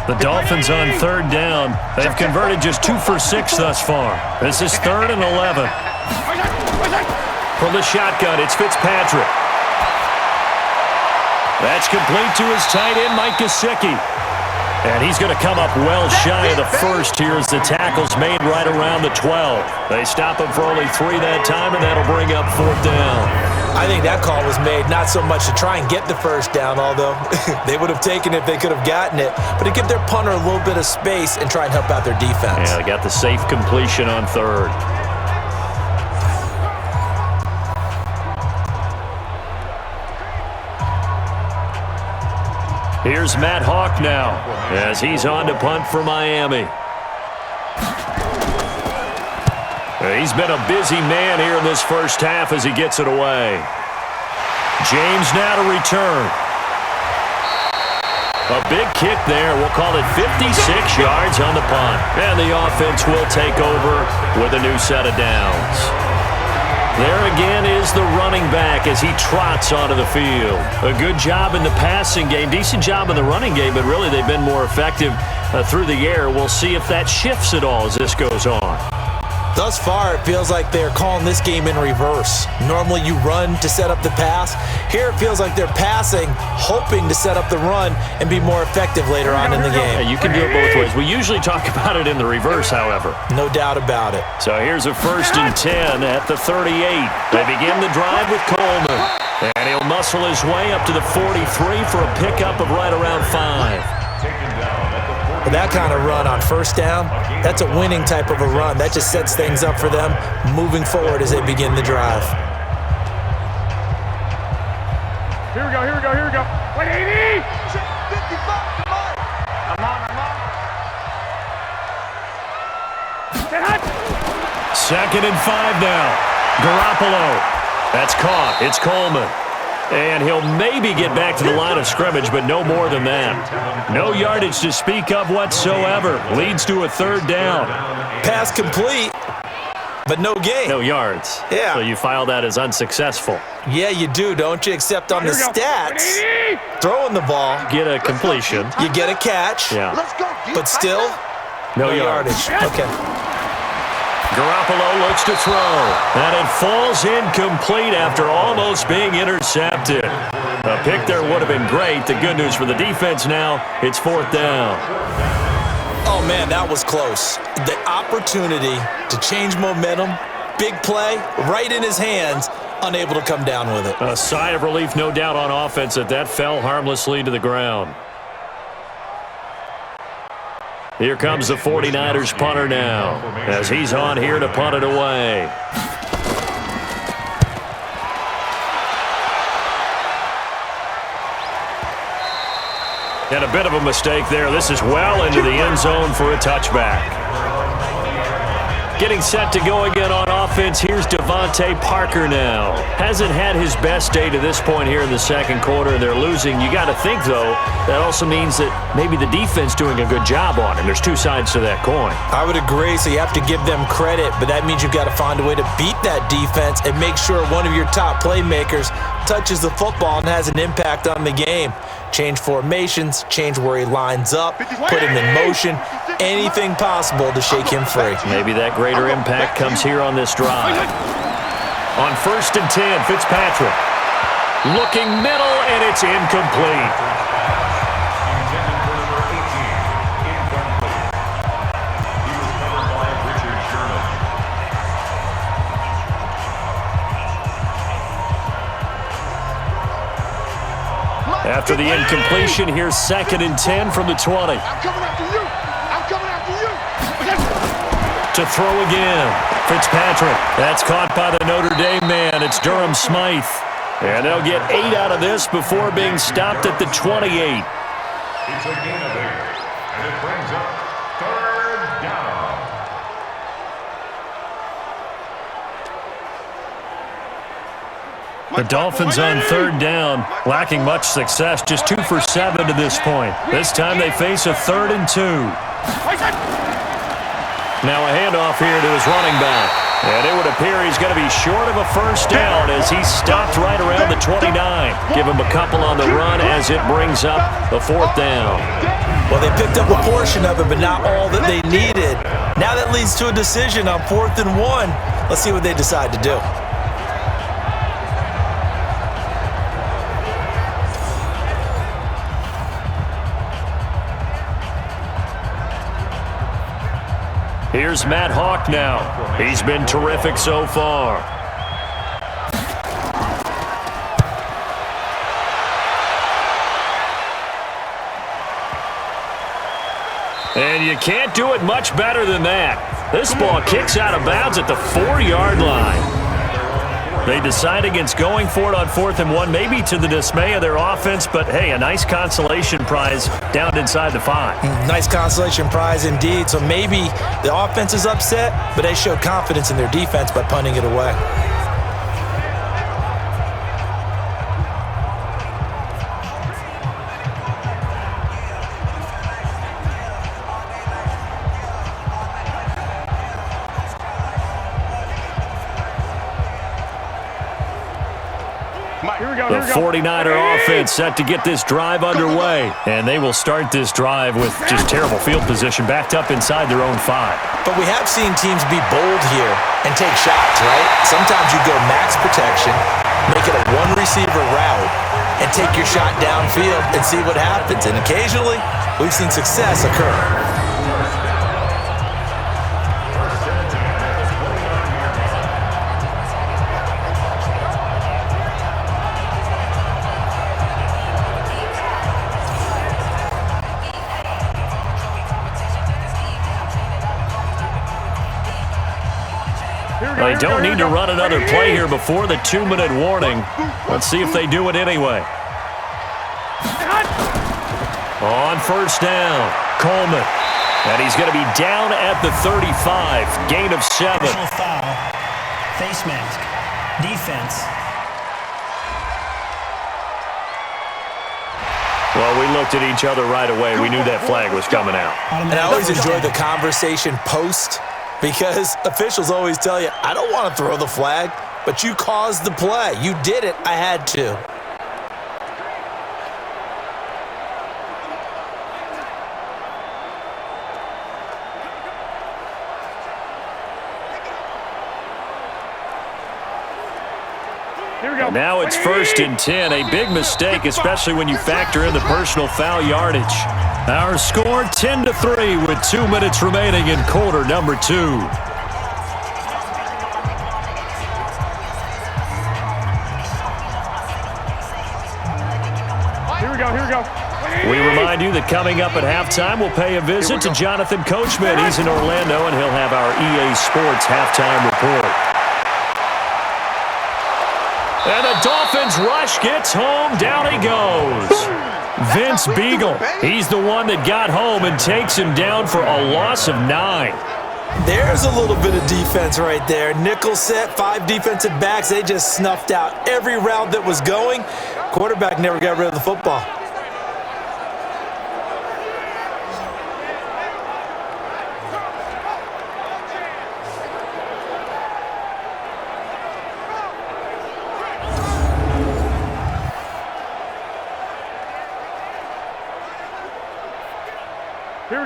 [SPEAKER 2] The Dolphins on 3rd down. They've converted just 2 for 6 thus far. This is 3rd and 11. From the shotgun, it's Fitzpatrick. That's complete to his tight end, Mike Gesicki. And he's going to come up well shy of the 1st here as the tackle's made right around the 12. They stop him for only 3 that time, and that'll bring up 4th down.
[SPEAKER 3] I think that call was made not so much to try and get the 1st down, although they would have taken it if they could have gotten it, but to give their punter a little bit of space and try and help out their defense.
[SPEAKER 2] Yeah, they got the safe completion on 3rd. Here's Matt Hawk now as he's on to punt for Miami. He's been a busy man here in this 1st half as he gets it away. James now to return. A big kick there. We'll call it 56 yards on the punt. And the offense will take over with a new set of downs. There again is the running back as he trots onto the field. A good job in the passing game, decent job in the running game, but really they've been more effective through the air. We'll see if that shifts at all as this goes on.
[SPEAKER 3] Thus far, it feels like they're calling this game in reverse. Normally you run to set up the pass. Here it feels like they're passing, hoping to set up the run and be more effective later on in the game.
[SPEAKER 2] Yeah, you can do it both ways. We usually talk about it in the reverse, however.
[SPEAKER 3] No doubt about it.
[SPEAKER 2] So here's a 1st and 10 at the 38. They begin the drive with Coleman. And he'll muscle his way up to the 43 for a pickup of right around 5.
[SPEAKER 3] That kind of run on 1st down, that's a winning type of a run. That just sets things up for them moving forward as they begin the drive.
[SPEAKER 4] Here we go, here we go, here we go. 180!
[SPEAKER 5] 55, come on.
[SPEAKER 4] I'm on.
[SPEAKER 2] 2nd and 5 now. Garoppolo. That's caught. It's Coleman. And he'll maybe get back to the line of scrimmage, but no more than that. No yardage to speak of whatsoever. Leads to a 3rd down.
[SPEAKER 3] Pass complete, but no gain.
[SPEAKER 2] No yards.
[SPEAKER 3] Yeah.
[SPEAKER 2] So you file that as unsuccessful.
[SPEAKER 3] Yeah, you do, don't you? Except on the stats, throwing the ball,
[SPEAKER 2] Get a completion.
[SPEAKER 3] you get a catch,
[SPEAKER 2] Yeah.
[SPEAKER 5] Let's go.
[SPEAKER 3] but still,
[SPEAKER 2] No
[SPEAKER 3] yardage. Okay.
[SPEAKER 2] Garoppolo looks to throw, and it falls incomplete after almost being intercepted. A pick there would have been great. The good news for the defense now, it's 4th down.
[SPEAKER 3] Oh, man, that was close. The opportunity to change momentum, big play, right in his hands, unable to come down with it.
[SPEAKER 2] A sigh of relief, no doubt, on offense that fell harmlessly to the ground. Here comes the 49ers punter now as he's on here to punt it away. And a bit of a mistake there. This is well into the end zone for a touchback. Getting set to go again on offense, here's Devontae Parker now. Hasn't had his best day to this point here in the 2nd quarter, and they're losing. You got to think, though, that also means that maybe the defense doing a good job on him. There's two sides to that coin.
[SPEAKER 3] I would agree, so you have to give them credit, but that means you've got to find a way to beat that defense and make sure one of your top playmakers touches the football and has an impact on the game. Change formations, change where he lines up, put him in motion, anything possible to shake him free.
[SPEAKER 2] Maybe that greater impact comes here on this drive. On 1st and 10, Fitzpatrick. Looking middle, and it's incomplete. After the incompletion, here's 2nd and 10 from the 20.
[SPEAKER 5] I'm coming after you. I'm coming after you.
[SPEAKER 2] To throw again. Fitzpatrick. That's caught by the Notre Dame man. It's Durham Smythe. And they'll get 8 out of this before being stopped at the 28.
[SPEAKER 6] It's a gain of 8, and it brings up 3rd down.
[SPEAKER 2] The Dolphins on 3rd down, lacking much success, just 2 for 7 to this point. This time they face a 3rd and 2. Now a handoff here to his running back. And it would appear he's going to be short of a 1st down as he's stopped right around the 29. Give him a couple on the run as it brings up the 4th down.
[SPEAKER 3] Well, they picked up a portion of it, but not all that they needed. Now that leads to a decision on 4th and 1. Let's see what they decide to do.
[SPEAKER 2] Here's Matt Hawk now. He's been terrific so far. And you can't do it much better than that. This ball kicks out of bounds at the 4-yard line. They decide against going for it on 4th and 1, maybe to the dismay of their offense, but hey, a nice consolation prize down inside the 5.
[SPEAKER 3] Nice consolation prize indeed. So maybe the offense is upset, but they showed confidence in their defense by punting it away.
[SPEAKER 2] The 49er offense set to get this drive underway. And they will start this drive with just terrible field position backed up inside their own 5.
[SPEAKER 3] But we have seen teams be bold here and take shots, right? Sometimes you go max protection, make it a one-receiver route, and take your shot downfield and see what happens. And occasionally, we've seen success occur.
[SPEAKER 2] They don't need to run another play here before the 2-minute warning. Let's see if they do it anyway. On first down, Coleman. And he's going to be down at the 35. Gain of 7.
[SPEAKER 7] Personal foul. Face mask. Defense.
[SPEAKER 2] Well, we looked at each other right away. We knew that flag was coming out.
[SPEAKER 3] And I always enjoy the conversation post, because officials always tell you, I don't want to throw the flag, but you caused the play. You did it. I had to.
[SPEAKER 2] Now it's 1st and 10, a big mistake, especially when you factor in the personal foul yardage. Our score 10-3 with 2 minutes remaining in quarter number 2.
[SPEAKER 4] Here we go.
[SPEAKER 2] We remind you that coming up at halftime, we'll pay a visit to Jonathan Coachman. He's in Orlando, and he'll have our EA Sports halftime report. And the Dolphins rush gets home. Down he goes. Vince Beagle. He's the one that got home and takes him down for a loss of 9.
[SPEAKER 3] There's a little bit of defense right there. Nickel set, 5 defensive backs. They just snuffed out every route that was going. Quarterback never got rid of the football.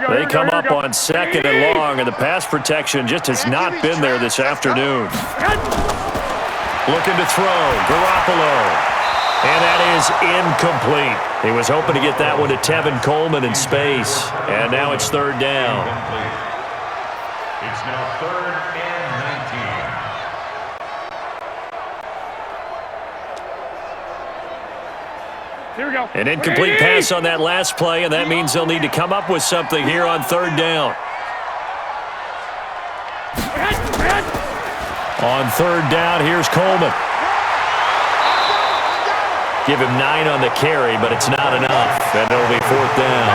[SPEAKER 2] They come up on 2nd and long, and the pass protection just has not been there this afternoon. Looking to throw, Garoppolo. And that is incomplete. He was hoping to get that one to Tevin Coleman in space. And now it's 3rd down.
[SPEAKER 6] It's now 3rd and 19.
[SPEAKER 4] Here we go.
[SPEAKER 2] An incomplete pass on that last play, and that means they'll need to come up with something here on 3rd down. On 3rd down, here's Coleman. Give him 9 on the carry, but it's not enough, and it'll be 4th down.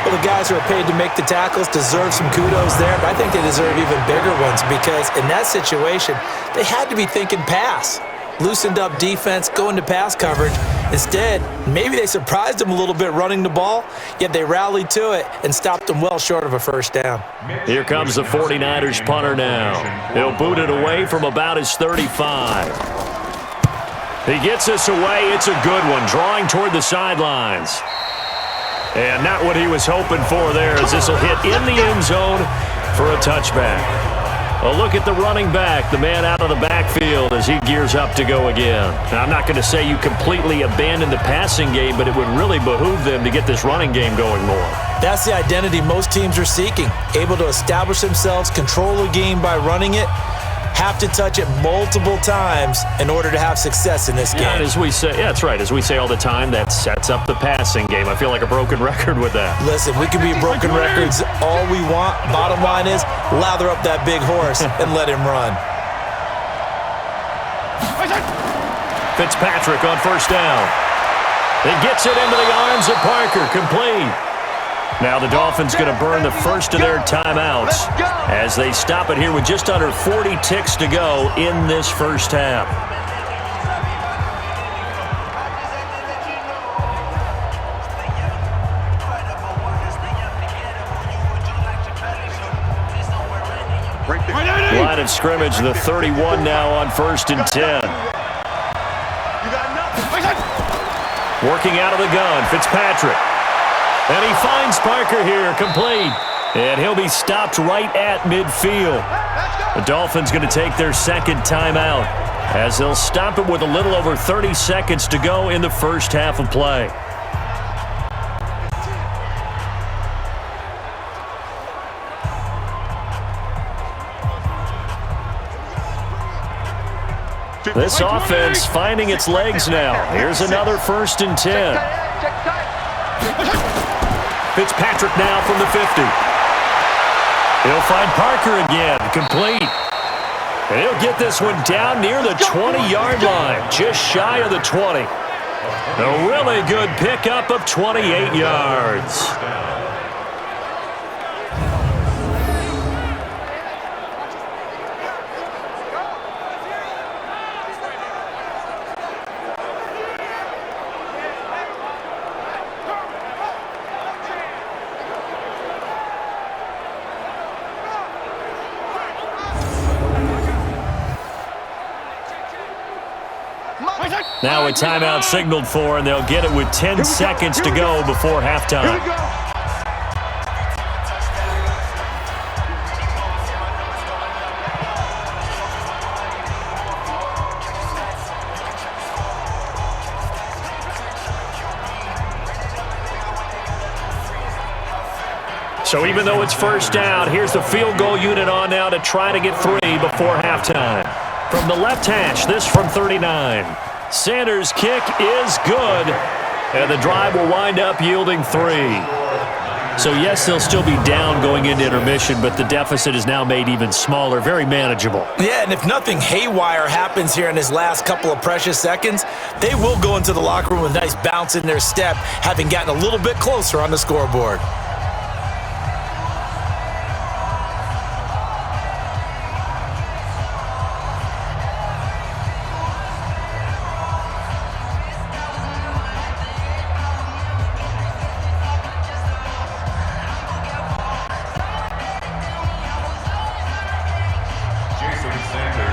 [SPEAKER 3] Well, the guys who are paid to make the tackles deserve some kudos there, but I think they deserve even bigger ones, because in that situation, they had to be thinking pass. Loosened up defense, going to pass coverage. Instead, maybe they surprised them a little bit running the ball, yet they rallied to it and stopped them well short of a 1st down.
[SPEAKER 2] Here comes the 49ers punter now. He'll boot it away from about his 35. He gets this away. It's a good one, drawing toward the sidelines. And not what he was hoping for there, as this will hit in the end zone for a touchback. A look at the running back, the man out of the backfield as he gears up to go again. Now, I'm not going to say you completely abandon the passing game, but it would really behoove them to get this running game going more.
[SPEAKER 3] That's the identity most teams are seeking. Able to establish themselves, control the game by running it, have to touch it multiple times in order to have success in this game.
[SPEAKER 2] And as we say, yeah, that's right. As we say all the time, that sets up the passing game. I feel like a broken record with that.
[SPEAKER 3] Listen, we can be broken records all we want. Bottom line is, lather up that big horse and let him run.
[SPEAKER 2] Fitzpatrick on 1st down. He gets it into the arms of Parker, complete. Now the Dolphins going to burn the first of their timeouts as they stop it here with just under 40 ticks to go in this first half. Line of of scrimmage, the 31 now on 1st and 10. Working out of the gun, Fitzpatrick. And he finds Parker here, complete. And he'll be stopped right at midfield. The Dolphins going to take their second timeout as they'll stop it with a little over 30 seconds to go in the first half of play. This offense finding its legs now. Here's another 1st and 10. Fitzpatrick now from the 50. He'll find Parker again, complete. And he'll get this one down near the 20-yard line, just shy of the 20. A really good pickup of 28 yards. Now a timeout signaled for, and they'll get it with 10 seconds to go before halftime. So even though it's 1st down, here's the field goal unit on now to try to get 3 before halftime. From the left hash, this from 39. Sanders' kick is good, and the drive will wind up yielding 3. So, yes, they'll still be down going into intermission, but the deficit is now made even smaller, very manageable.
[SPEAKER 3] Yeah, and if nothing haywire happens here in his last couple of precious seconds, they will go into the locker room with a nice bounce in their step, having gotten a little bit closer on the scoreboard.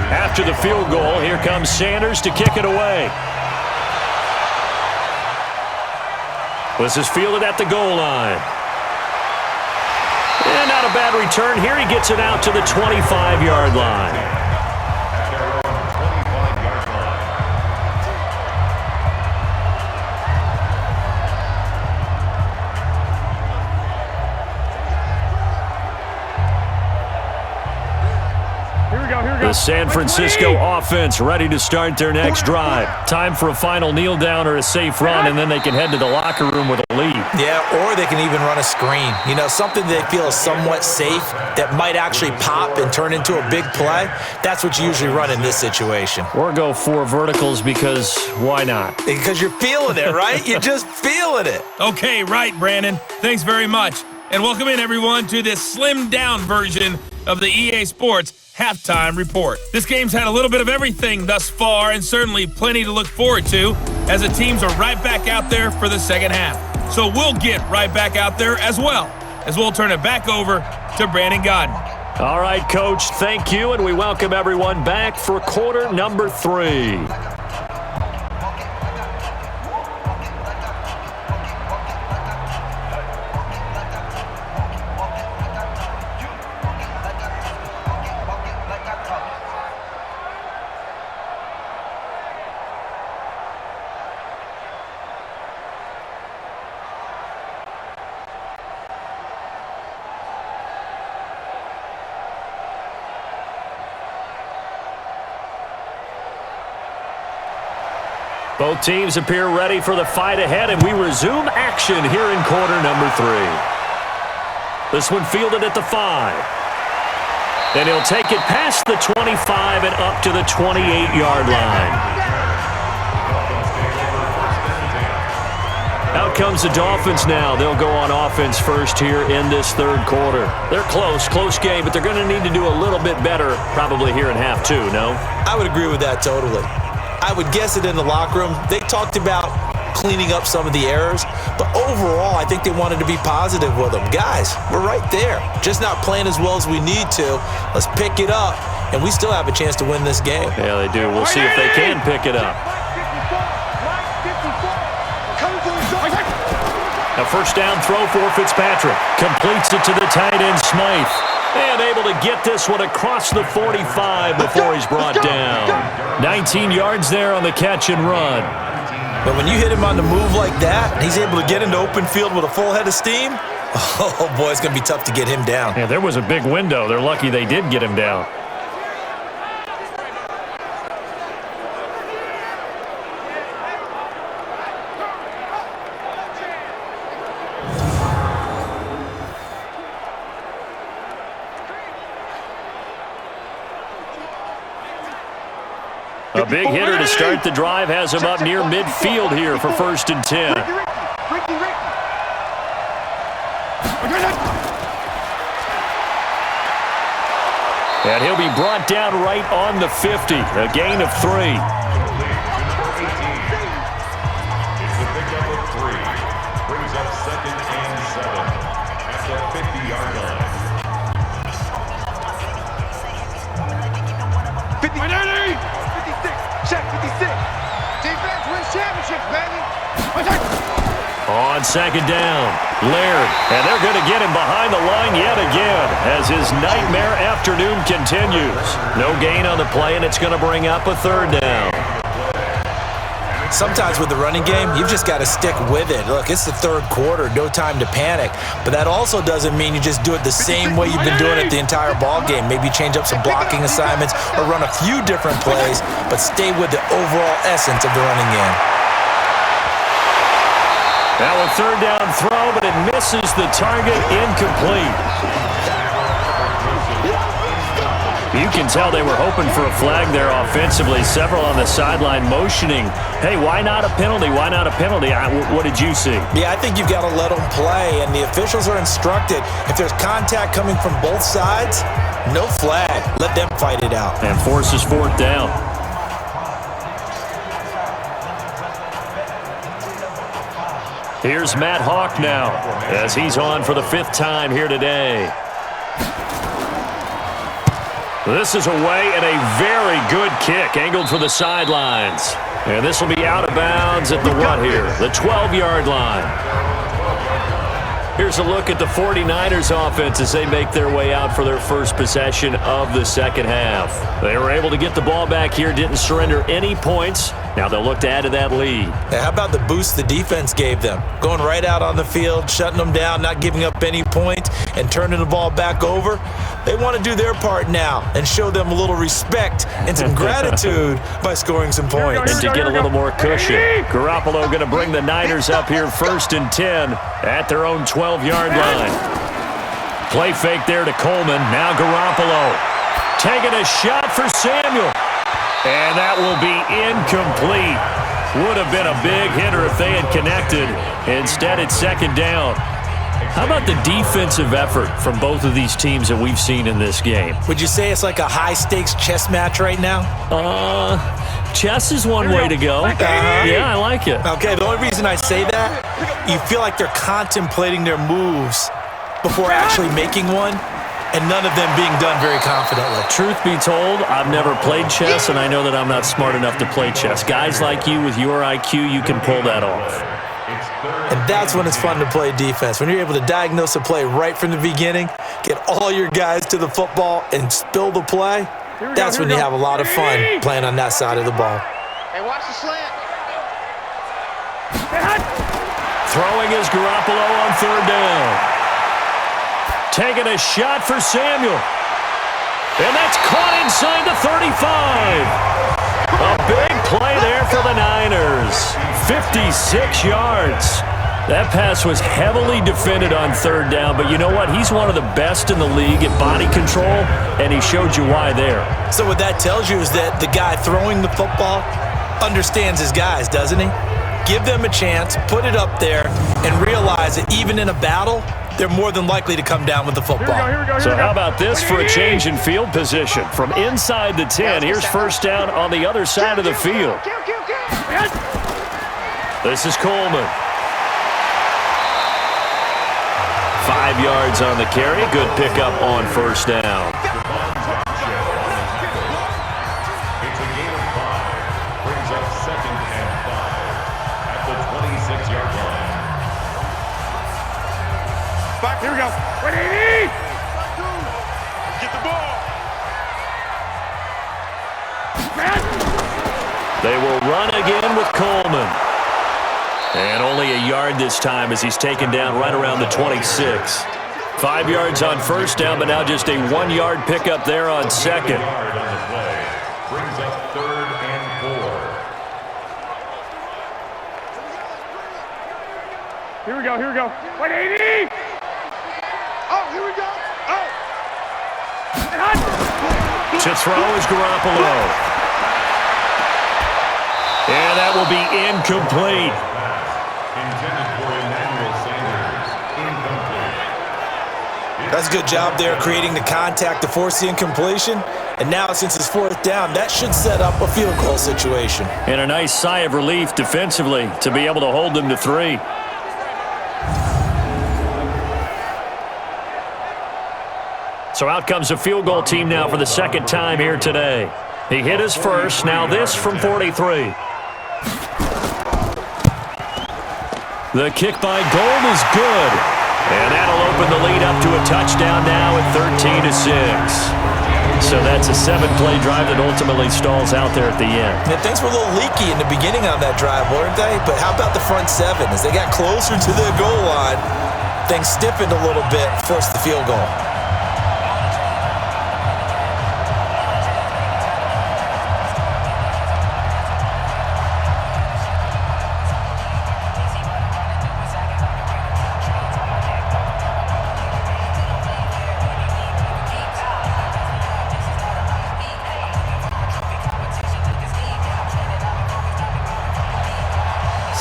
[SPEAKER 2] After the field goal, here comes Sanders to kick it away. This is fielded at the goal line. And not a bad return here. He gets it out to the 25-yard line. The San Francisco offense ready to start their next drive. Time for a final kneel down or a safe run, and then they can head to the locker room with a lead.
[SPEAKER 3] Yeah, or they can even run a screen. You know, something they feel is somewhat safe that might actually pop and turn into a big play. That's what you usually run in this situation.
[SPEAKER 2] Or go 4 verticals because why not?
[SPEAKER 3] Because you're feeling it, right? You're just feeling it.
[SPEAKER 1] Okay, right, Brandon. Thanks very much. And welcome in, everyone, to this slimmed-down version of the EA Sports Halftime Report. This game's had a little bit of everything thus far, and certainly plenty to look forward to, as the teams are right back out there for the second half. So we'll get right back out there as well, as we'll turn it back over to Brandon Godden.
[SPEAKER 2] All right, Coach, thank you, and we welcome everyone back for quarter number 3. Both teams appear ready for the fight ahead, and we resume action here in quarter number 3. This one fielded at the 5. And he'll take it past the 25 and up to the 28-yard line. Out comes the Dolphins now. They'll go on offense first here in this third quarter. They're close game, but they're going to need to do a little bit better probably here in half 2, no?
[SPEAKER 3] I would agree with that totally. I would guess it in the locker room. They talked about cleaning up some of the errors. But overall, I think they wanted to be positive with them. Guys, we're right there. Just not playing as well as we need to. Let's pick it up, and we still have a chance to win this game.
[SPEAKER 2] Yeah, they do. We'll see if they can pick it up. A first down throw for Fitzpatrick. Completes it to the tight end, Smythe. And able to get this one across the 45 before he's brought down. 19 yards there on the catch and run.
[SPEAKER 3] But when you hit him on the move like that, and he's able to get into open field with a full head of steam, oh boy, it's going to be tough to get him down.
[SPEAKER 2] Yeah, there was a big window. They're lucky they did get him down. A big hitter to start the drive has him up near midfield here for 1st and 10. And he'll be brought down right on the 50. A gain of 3.
[SPEAKER 6] It's a pickup of 3. Brings up 2nd and 7 at the 50-yard line.
[SPEAKER 5] 56, check 56. Defense wins championships, baby.
[SPEAKER 2] On 2nd down, Laird, and they're going to get him behind the line yet again as his nightmare afternoon continues. No gain on the play, and it's going to bring up a 3rd down.
[SPEAKER 3] Sometimes with the running game, you've just got to stick with it. Look, it's the 3rd quarter, no time to panic. But that also doesn't mean you just do it the same way you've been doing it the entire ball game. Maybe change up some blocking assignments or run a few different plays, but stay with the overall essence of the running game.
[SPEAKER 2] Now a 3rd down throw, but it misses the target, incomplete. You can tell they were hoping for a flag there offensively. Several on the sideline motioning, hey, why not a penalty? Why not a penalty? What did you see?
[SPEAKER 3] Yeah, I think you've got to let them play, and the officials are instructed. If there's contact coming from both sides, no flag. Let them fight it out.
[SPEAKER 2] And forces 4th down. Here's Matt Hawk now as he's on for the 5th time here today. This is away and a very good kick angled for the sidelines. And this will be out of bounds at the what here? The 12-yard line. Here's a look at the 49ers offense as they make their way out for their first possession of the 2nd half. They were able to get the ball back here, didn't surrender any points. Now they'll look to add to that lead.
[SPEAKER 3] Yeah, how about the boost the defense gave them? Going right out on the field, shutting them down, not giving up any points, and turning the ball back over. They want to do their part now and show them a little respect and some gratitude by scoring some points.
[SPEAKER 2] And to get a little more cushion, Garoppolo going to bring the Niners up here 1st and 10 at their own 12-yard line. Play fake there to Coleman. Now Garoppolo taking a shot for Samuel. And that will be incomplete. Would have been a big hitter if they had connected. Instead, it's 2nd down. How about the defensive effort from both of these teams that we've seen in this game?
[SPEAKER 3] Would you say it's like a high-stakes chess match right now?
[SPEAKER 2] Chess is one way to go. Yeah, I like it.
[SPEAKER 3] Okay, the only reason I say that, you feel like they're contemplating their moves before actually making one, and none of them being done very confidently.
[SPEAKER 2] Truth be told, I've never played chess, and I know that I'm not smart enough to play chess. Guys like you with your IQ, you can pull that off.
[SPEAKER 3] And that's when it's fun to play defense. When you're able to diagnose a play right from the beginning, get all your guys to the football, and spill the play, that's when you have a lot of fun playing on that side of the ball.
[SPEAKER 5] Hey, watch the slant.
[SPEAKER 2] Throwing is Garoppolo on 3rd down. Taking a shot for Samuel. And that's caught inside the 35. A big play there for the Niners. 56 yards. That pass was heavily defended on 3rd down, but you know what? He's one of the best in the league at body control, and he showed you why there.
[SPEAKER 3] So what that tells you is that the guy throwing the football understands his guys, doesn't he? Give them a chance, put it up there, and realize that even in a battle, they're more than likely to come down with the football.
[SPEAKER 2] So how about this for a change in field position? From inside the 10, here's 1st down on the other side of the field. This is Coleman. 5 yards on the carry. Good pickup on first down.
[SPEAKER 6] It's a gain of 5. Brings up 2nd and 5 at the 26-yard line.
[SPEAKER 4] Back, here we go. 180! Get the ball.
[SPEAKER 2] They will run again with Coleman. And only a yard this time as he's taken down right around the 26. 5 yards on first down, but now just a 1-yard pickup there on second.
[SPEAKER 6] Yard on the play. Brings up 3rd and 4.
[SPEAKER 4] Here we go, here we go. 180! Oh, here we go. Oh!
[SPEAKER 2] To throw is Garoppolo. And that will be incomplete.
[SPEAKER 6] Intended for Emmanuel Sanders. Incomplete.
[SPEAKER 3] That's a good job there creating the contact to force the incompletion. And now since it's 4th down, that should set up a field goal situation.
[SPEAKER 2] And a nice sigh of relief defensively to be able to hold them to 3. So out comes a field goal team now for the second time here today. He hit his first, now this from 43. The kick by Gold is good. And that'll open the lead up to a touchdown now at 13-6. So that's a 7-play drive that ultimately stalls out there at the end.
[SPEAKER 3] And things were a little leaky in the beginning on that drive, weren't they? But how about the front 7? As they got closer to the goal line, things stiffened a little bit, forced the field goal.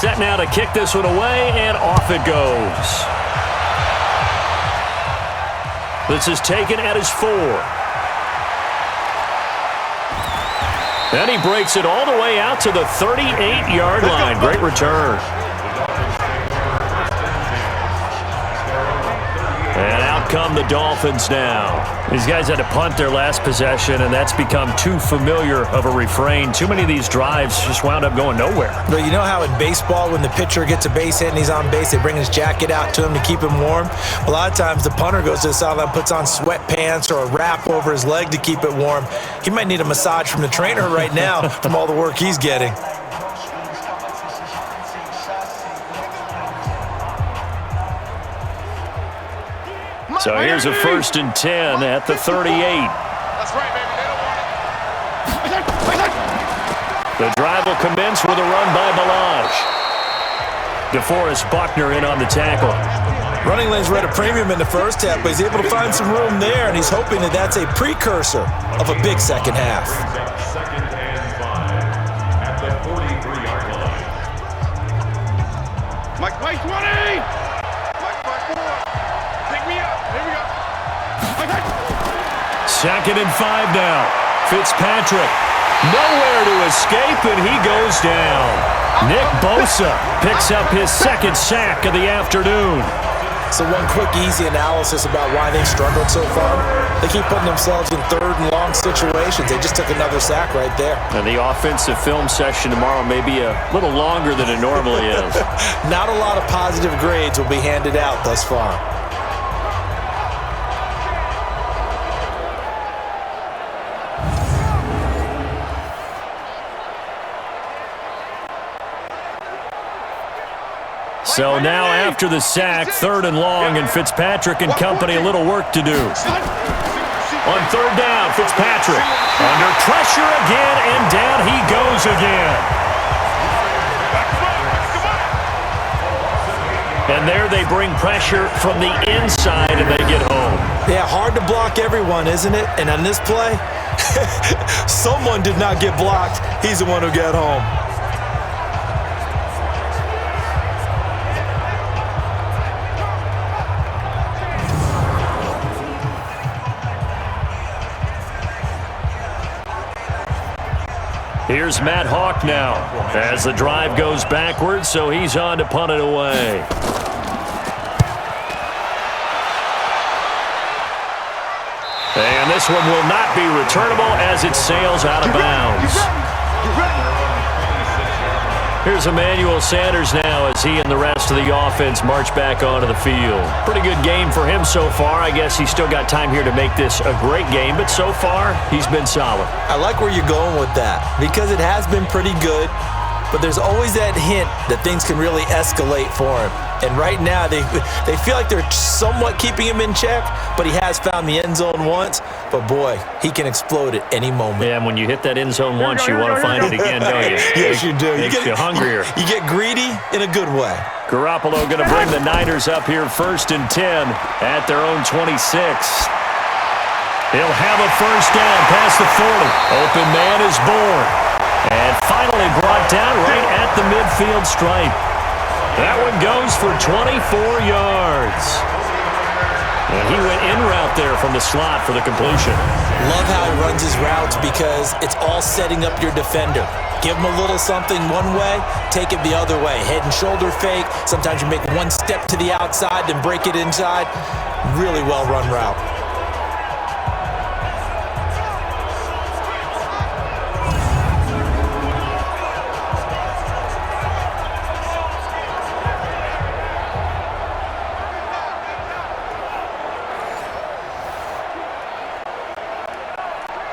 [SPEAKER 2] Set now to kick this one away, and off it goes. This is taken at his 4. Then he breaks it all the way out to the 38-yard line. Great return. And out come the Dolphins now. These guys had to punt their last possession, and that's become too familiar of a refrain. Too many of these drives just wound up going nowhere.
[SPEAKER 3] But you know how in baseball, when the pitcher gets a base hit and he's on base, they bring his jacket out to him to keep him warm? A lot of times the punter goes to the sideline, puts on sweatpants or a wrap over his leg to keep it warm. He might need a massage from the trainer right now from all the work he's getting.
[SPEAKER 2] So here's a 1st and 10 at the 38.
[SPEAKER 4] That's right, baby. They don't want it.
[SPEAKER 2] The drive will commence with a run by Balaj. DeForest Buckner in on the tackle.
[SPEAKER 3] Running lanes were at a premium in the first half, but he's able to find some room there, and he's hoping that that's a precursor of a big second half.
[SPEAKER 6] 2nd and 5 at the 43-yard line.
[SPEAKER 4] Mike, 20! Mike, 4. Pick me up. Here we go.
[SPEAKER 2] 2nd and 5 now. Fitzpatrick nowhere to escape, and he goes down. Nick Bosa picks up his 2nd sack of the afternoon.
[SPEAKER 3] So one quick, easy analysis about why they've struggled so far. They keep putting themselves in 3rd and long situations. They just took another sack right there.
[SPEAKER 2] And the offensive film session tomorrow may be a little longer than it normally is.
[SPEAKER 3] Not a lot of positive grades will be handed out thus far.
[SPEAKER 2] So now after the sack, 3rd and long, and Fitzpatrick and company a little work to do. On 3rd down, Fitzpatrick under pressure again, and down he goes again. And there they bring pressure from the inside, and they get home.
[SPEAKER 3] Yeah, hard to block everyone, isn't it? And on this play, someone did not get blocked. He's the one who got home.
[SPEAKER 2] Here's Matt Hawk now as the drive goes backwards, so he's on to punt it away. And this one will not be returnable as it sails out of bounds. Here's Emmanuel Sanders now as he and the rest of the offense march back onto the field. Pretty good game for him so far. I guess he's still got time here to make this a great game, but so far he's been solid.
[SPEAKER 3] I like where you're going with that because it has been pretty good, but there's always that hint that things can really escalate for him. And right now they feel like they're somewhat keeping him in check, but he has found the end zone once. But, boy, he can explode at any moment.
[SPEAKER 2] Yeah, and when you hit that end zone once, you want to find it again, don't you?
[SPEAKER 3] Yes, you do.
[SPEAKER 2] Makes you hungrier.
[SPEAKER 3] You get greedy in a good way.
[SPEAKER 2] Garoppolo going to bring the Niners up here 1st and 10 at their own 26. He'll have a first down past the 40. Open man is born. And finally brought down right at the midfield stripe. That one goes for 24 yards. And he went in route there from the slot for the completion.
[SPEAKER 3] Love how he runs his routes because it's all setting up your defender. Give him a little something one way, take it the other way. Head and shoulder fake. Sometimes you make one step to the outside, then break it inside. Really well run route.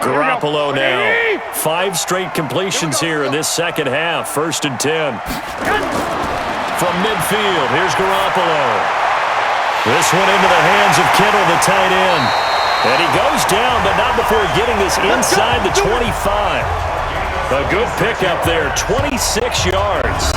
[SPEAKER 2] Garoppolo now. 5 straight completions here in this second half. 1st and 10. From midfield, here's Garoppolo. This one into the hands of Kittle, the tight end. And he goes down, but not before getting this inside the 25. A good pickup there, 26 yards.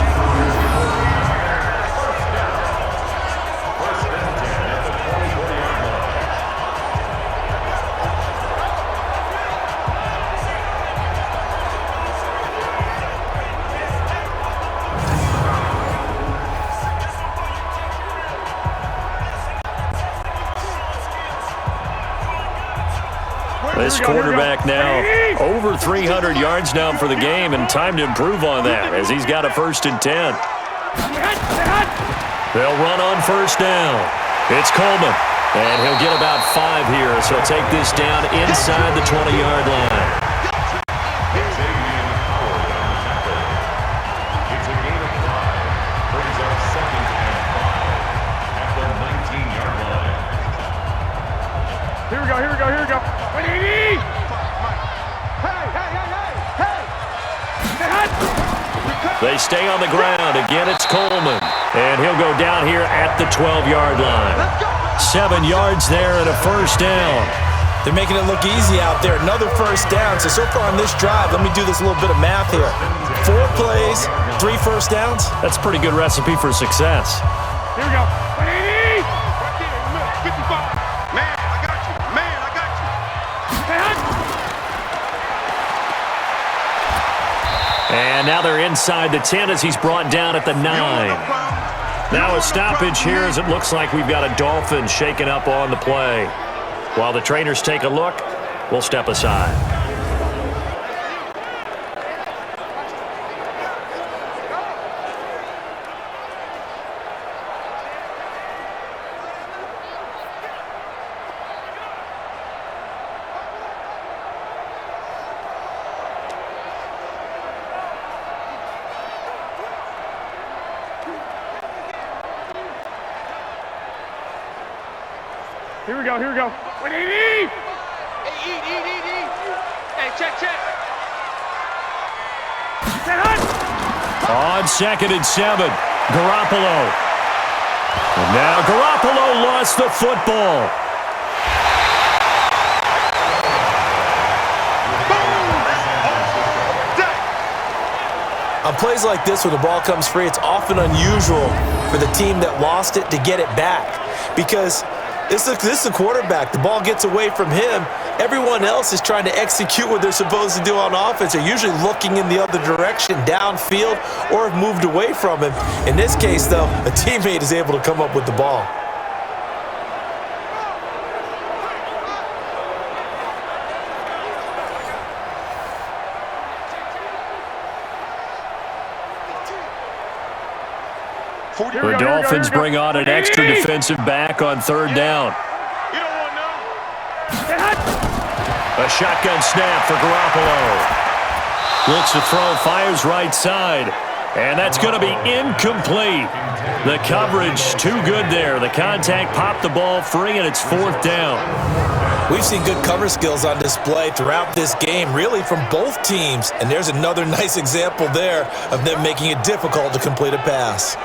[SPEAKER 2] This quarterback now over 300 yards now for the game, and time to improve on that as he's got a 1st and 10. They'll run on 1st down. It's Coleman, and he'll get about 5 here, so take this down inside the 20-yard line.
[SPEAKER 6] It's a gain of 5. Brings up 2nd and 5 at the 19-yard line.
[SPEAKER 4] Here we go, here we go, here we go.
[SPEAKER 5] Hey,
[SPEAKER 2] They stay on the ground. Again, it's Coleman. And he'll go down here at the 12-yard line. 7 yards there and a 1st down.
[SPEAKER 3] They're making it look easy out there. Another 1st down. So far on this drive, let me do this little bit of math here. 4 plays, 3 1st downs.
[SPEAKER 2] That's a pretty good recipe for success.
[SPEAKER 4] Here we go.
[SPEAKER 5] 55. Man, I got you. Man, I got you.
[SPEAKER 2] And now they're inside the 10 as he's brought down at the 9. Now a stoppage here as it looks like we've got a Dolphins shaken up on the play. While the trainers take a look, we'll step aside.
[SPEAKER 4] Here we go, here we go. Wait, eat!
[SPEAKER 5] Hey, eat. Hey, check.
[SPEAKER 2] On 2nd and 7, Garoppolo. And now Garoppolo lost the football.
[SPEAKER 3] On plays like this, when the ball comes free, it's often unusual for the team that lost it to get it back because this is the quarterback. The ball gets away from him. Everyone else is trying to execute what they're supposed to do on offense. They're usually looking in the other direction, downfield, or have moved away from him. In this case, though, a teammate is able to come up with the ball.
[SPEAKER 2] The Dolphins bring on an extra defensive back on third down. A shotgun snap for Garoppolo. Looks to throw, fires right side. And that's going to be incomplete. The coverage too good there. The contact popped the ball free, and it's fourth down.
[SPEAKER 3] We've seen good cover skills on display throughout this game, really from both teams. And there's another nice example there of them making it difficult to complete a pass.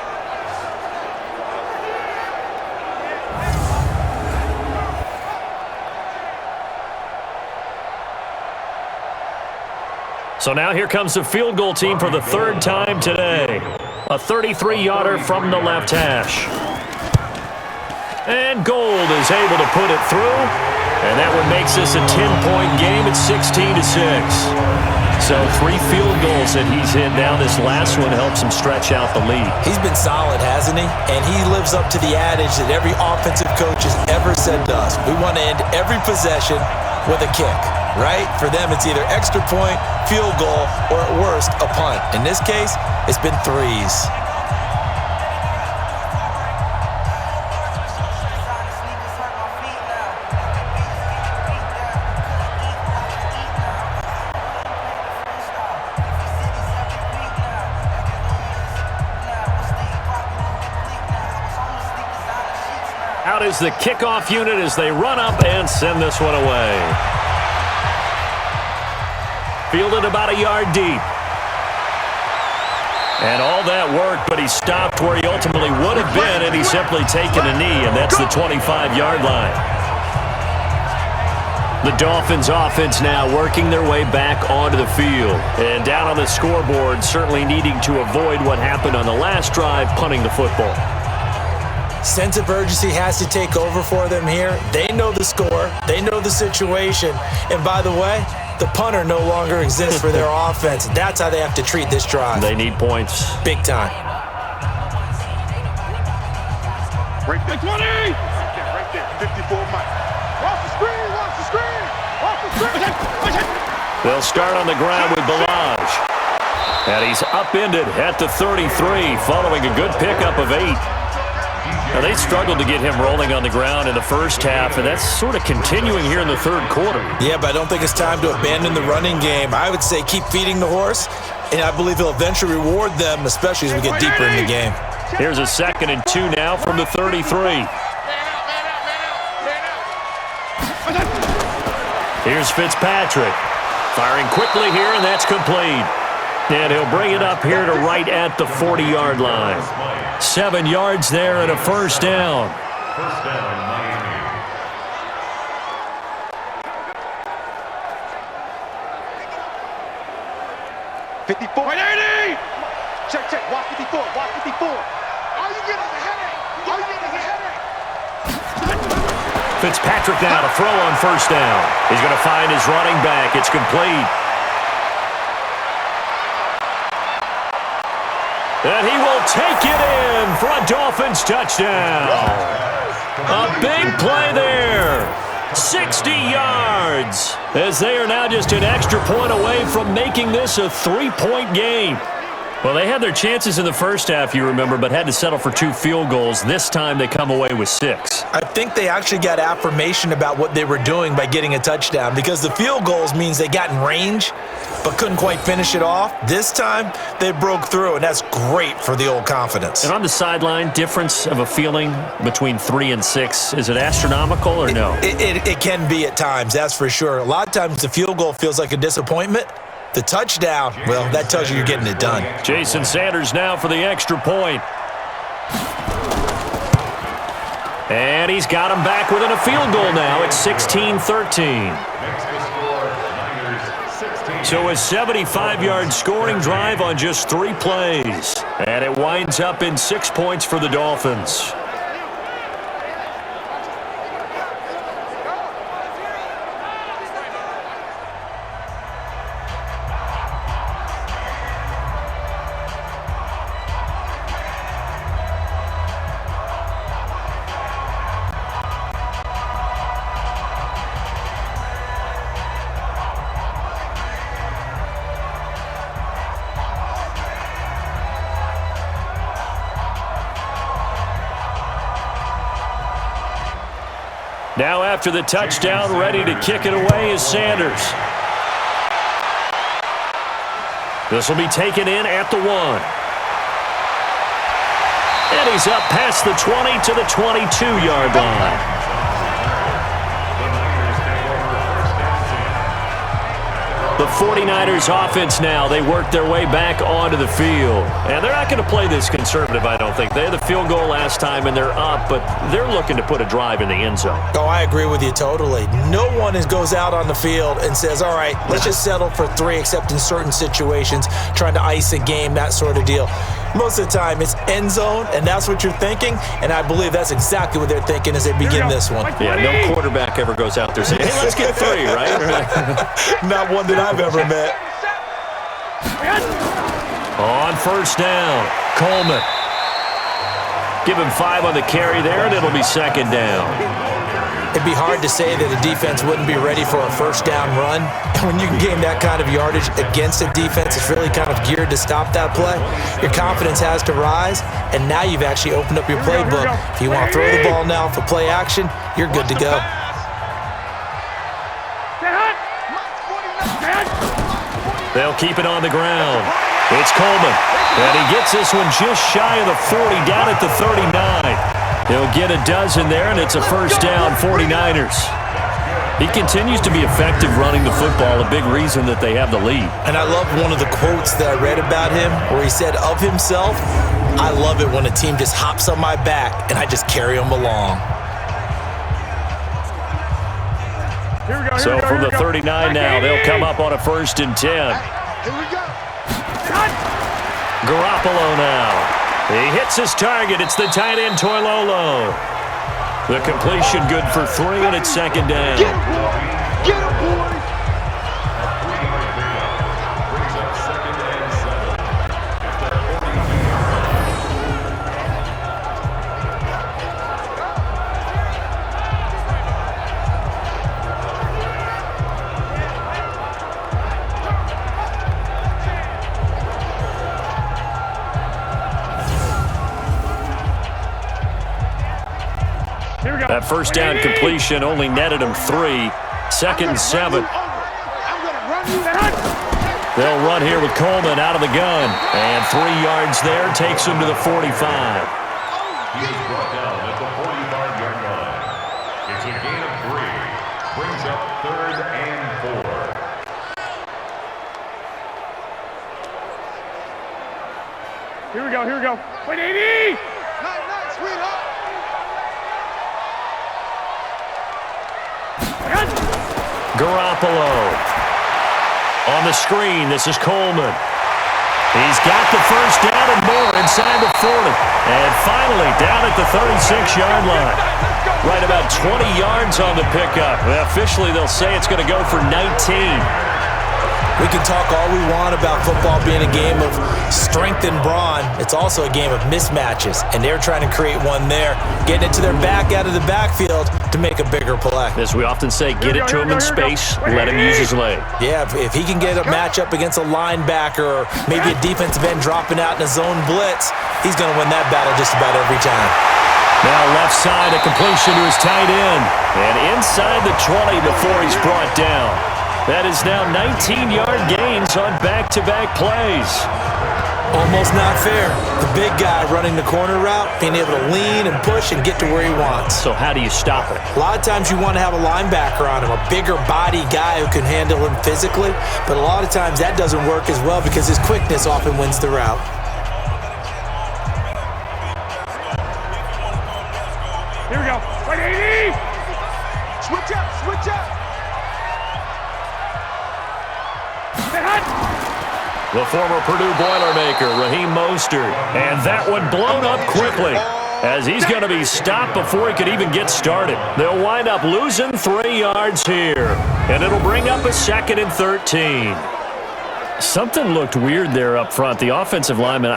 [SPEAKER 2] So now here comes the field goal team for the third time today. A 33-yarder from the left hash. And Gold is able to put it through. And that one makes this a 10-point game at 16-6. So 3 field goals that he's hit now. This last one helps him stretch out the lead.
[SPEAKER 3] He's been solid, hasn't he? And he lives up to the adage that every offensive coach has ever said to us. We want to end every possession with a kick, right? For them, it's either extra point, field goal, or at worst, a punt. In this case, it's been 3s.
[SPEAKER 2] Out is the kickoff unit as they run up and send this one away. Fielded about a yard deep. And all that work, but he stopped where he ultimately would have been, and he's simply taken a knee, and that's the 25-yard line. The Dolphins offense now working their way back onto the field. And down on the scoreboard, certainly needing to avoid what happened on the last drive, punting the football.
[SPEAKER 3] Sense of urgency has to take over for them here. They know the score. They know the situation. And by the way, the punter no longer exists for their offense. That's how they have to treat this drive.
[SPEAKER 2] They need points.
[SPEAKER 3] Big time.
[SPEAKER 4] Right there, 20!
[SPEAKER 5] Right there, 54 Mike. Watch the screen, watch the screen, watch the screen.
[SPEAKER 2] They'll start on the ground with Balaj. And he's upended at the 33 following a good pickup of 8. Now, they struggled to get him rolling on the ground in the first half, and that's sort of continuing here in the third quarter.
[SPEAKER 3] Yeah, but I don't think it's time to abandon the running game. I would say keep feeding the horse, and I believe he'll eventually reward them, especially as we get deeper in the game.
[SPEAKER 2] Here's a 2nd and 2 now from the 33. Here's Fitzpatrick. Firing quickly here, and that's complete. And he'll bring it up here to right at the 40-yard line. 7 yards there and a first down.
[SPEAKER 6] First down, Miami.
[SPEAKER 5] Check. Watch 54. Watch 54. All you get is a headache. All you get is a headache.
[SPEAKER 2] Fitzpatrick now to throw on first down. He's going to find his running back. It's complete. And he will take it in for a Dolphins touchdown. A big play there. 60 yards. As they are now just an extra point away from making this a 3-point game. Well, they had their chances in the first half, you remember, but had to settle for 2 field goals. This time they come away with 6.
[SPEAKER 3] I think they actually got affirmation about what they were doing by getting a touchdown, because the field goals means they got in range but couldn't quite finish it off. This time they broke through, and that's great for the old confidence.
[SPEAKER 2] And on the sideline, difference of a feeling between 3 and 6, is it astronomical or no?
[SPEAKER 3] It can be at times, that's for sure. A lot of times the field goal feels like a disappointment. The touchdown, well, that tells you you're getting it done.
[SPEAKER 2] Jason Sanders now for the extra point. And he's got him back within a field goal now at 16-13. So a 75-yard scoring drive on just 3 plays. And it winds up in 6 points for the Dolphins. Now after the touchdown, ready to kick it away is Sanders. This will be taken in at the 1. And he's up past the 20 to the 22-yard line. The 49ers offense now, they work their way back onto the field. And they're not going to play this conservative, I don't think. They had the field goal last time, and they're up, but they're looking to put a drive in the end zone.
[SPEAKER 3] Oh, I agree with you totally. No one goes out on the field and says, all right, let's just settle for 3, except in certain situations, trying to ice a game, that sort of deal. Most of the time, it's end zone, and that's what you're thinking, and I believe that's exactly what they're thinking as they begin this one.
[SPEAKER 2] Yeah, no quarterback ever goes out there saying, hey, let's get 3, right?
[SPEAKER 3] Not one that I've ever met.
[SPEAKER 2] On first down, Coleman. Give him 5 on the carry there, and it'll be second down.
[SPEAKER 3] It'd be hard to say that a defense wouldn't be ready for a first down run. And when you can gain that kind of yardage against a defense that's really kind of geared to stop that play, your confidence has to rise, and now you've actually opened up your playbook. If you want to throw the ball now for play action, you're good to go.
[SPEAKER 2] They'll keep it on the ground. It's Coleman, and he gets this one just shy of the 40, down at the 39. He'll get a dozen there, and it's a first down, 49ers. He continues to be effective running the football, a big reason that they have the lead.
[SPEAKER 3] And I love one of the quotes that I read about him where he said of himself, I love it when a team just hops on my back and I just carry them along.
[SPEAKER 2] So from the 39 now, they'll come up on a 1st and 10.
[SPEAKER 5] Here we go.
[SPEAKER 2] Garoppolo now. He hits his target. It's the tight end, Toilolo. The completion good for 3, and it's second down.
[SPEAKER 5] Get him, boy. Get him, boy.
[SPEAKER 6] Brings up second and
[SPEAKER 5] 7.
[SPEAKER 2] That first down completion only netted him 3. Second and 7. They'll run here with Coleman out of the gun. And 3 yards there takes him to the 45.
[SPEAKER 6] He is brought down at the 45-yard line. It's a gain of 3. Brings up 3rd and 4.
[SPEAKER 4] Here we go, here we go. Wait, 80!
[SPEAKER 5] Nice, sweetheart.
[SPEAKER 2] Garoppolo. On the screen, this is Coleman. He's got the first down and more inside the 40. And finally, down at the 36-yard line. Right about 20 yards on the pickup. Officially, they'll say it's going to go for 19.
[SPEAKER 3] We can talk all we want about football being a game of strength and brawn. It's also a game of mismatches, and they're trying to create one there, getting it to their back out of the backfield to make a bigger play.
[SPEAKER 2] As we often say, get it to him in space, let him use his leg.
[SPEAKER 3] Yeah, if he can get a matchup against a linebacker or maybe a defensive end dropping out in a zone blitz, he's going to win that battle just about every time.
[SPEAKER 2] Now left side, a completion to his tight end. And inside the 20 before he's brought down. That is now 19-yard gains on back-to-back plays.
[SPEAKER 3] Almost not fair. The big guy running the corner route, being able to lean and push and get to where he wants.
[SPEAKER 2] So how do you stop it?
[SPEAKER 3] A lot of times you want to have a linebacker on him, a bigger body guy who can handle him physically, but a lot of times that doesn't work as well because his quickness often wins the route.
[SPEAKER 4] Here we go. Wait, 80!
[SPEAKER 5] Switch up, switch up.
[SPEAKER 2] The former Purdue Boilermaker, Raheem Mostert. And that one blown up quickly as he's going to be stopped before he could even get started. They'll wind up losing 3 yards here. And it'll bring up a 2nd and 13. Something looked weird there up front. The offensive linemen,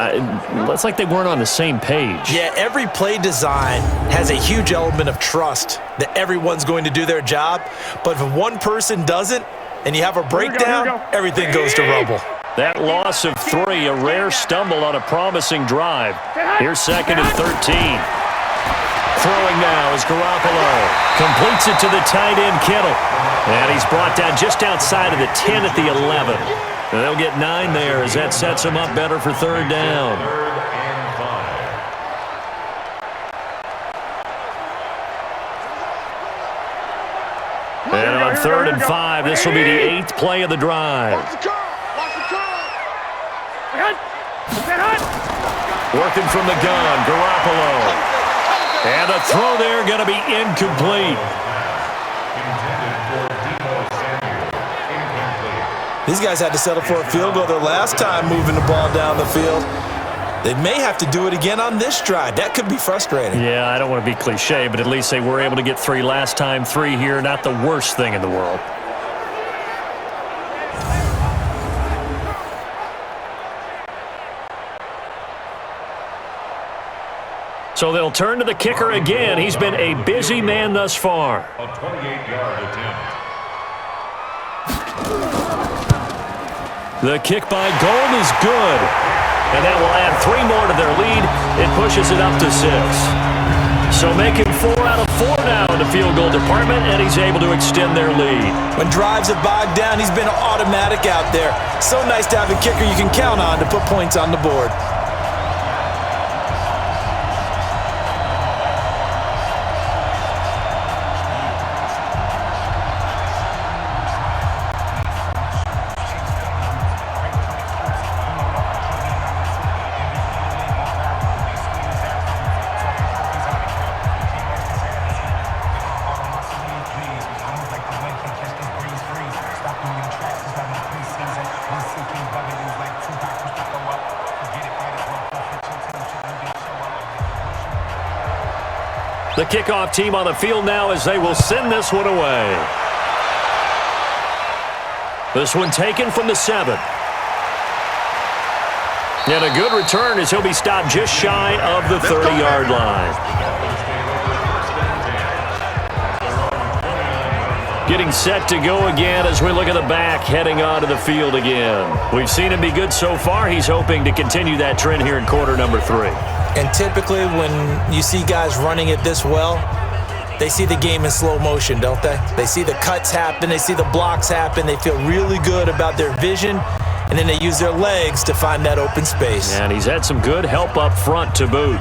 [SPEAKER 2] it's like they weren't on the same page.
[SPEAKER 3] Yeah, every play design has a huge element of trust that everyone's going to do their job. But if one person doesn't and you have a breakdown, everything goes to rubble.
[SPEAKER 2] That loss of 3, a rare stumble on a promising drive. Here's 2nd and 13. Throwing now is Garoppolo. Completes it to the tight end, Kittle. And he's brought down just outside of the 10 at the 11. And they'll get 9 there as that sets him up better for third down. And on 3rd and 5, this will be the 8th play of the drive. Working from the gun, Garoppolo. And the throw there going to be incomplete.
[SPEAKER 3] These guys had to settle for a field goal their last time moving the ball down the field. They may have to do it again on this drive. That could be frustrating.
[SPEAKER 2] Yeah, I don't want to be cliche, but at least they were able to get 3 last time. 3 here, not the worst thing in the world. So they'll turn to the kicker again. He's been a busy man thus far.
[SPEAKER 6] A 28-yard attempt.
[SPEAKER 2] The kick by Gold is good. And that will add 3 more to their lead. It pushes it up to 6. So making 4 out of 4 now in the field goal department, and he's able to extend their lead.
[SPEAKER 3] When drives have bogged down, he's been automatic out there. So nice to have a kicker you can count on to put points on the board.
[SPEAKER 2] The kickoff team on the field now as they will send this one away. This one taken from the 7. And a good return as he'll be stopped just shy of the 30-yard line. Getting set to go again as we look at the back heading onto the field again. We've seen him be good so far. He's hoping to continue that trend here in quarter number 3.
[SPEAKER 3] And typically when you see guys running it this well, they see the game in slow motion, don't they? They see the cuts happen, they see the blocks happen, they feel really good about their vision, and then they use their legs to find that open space.
[SPEAKER 2] And he's had some good help up front to boot.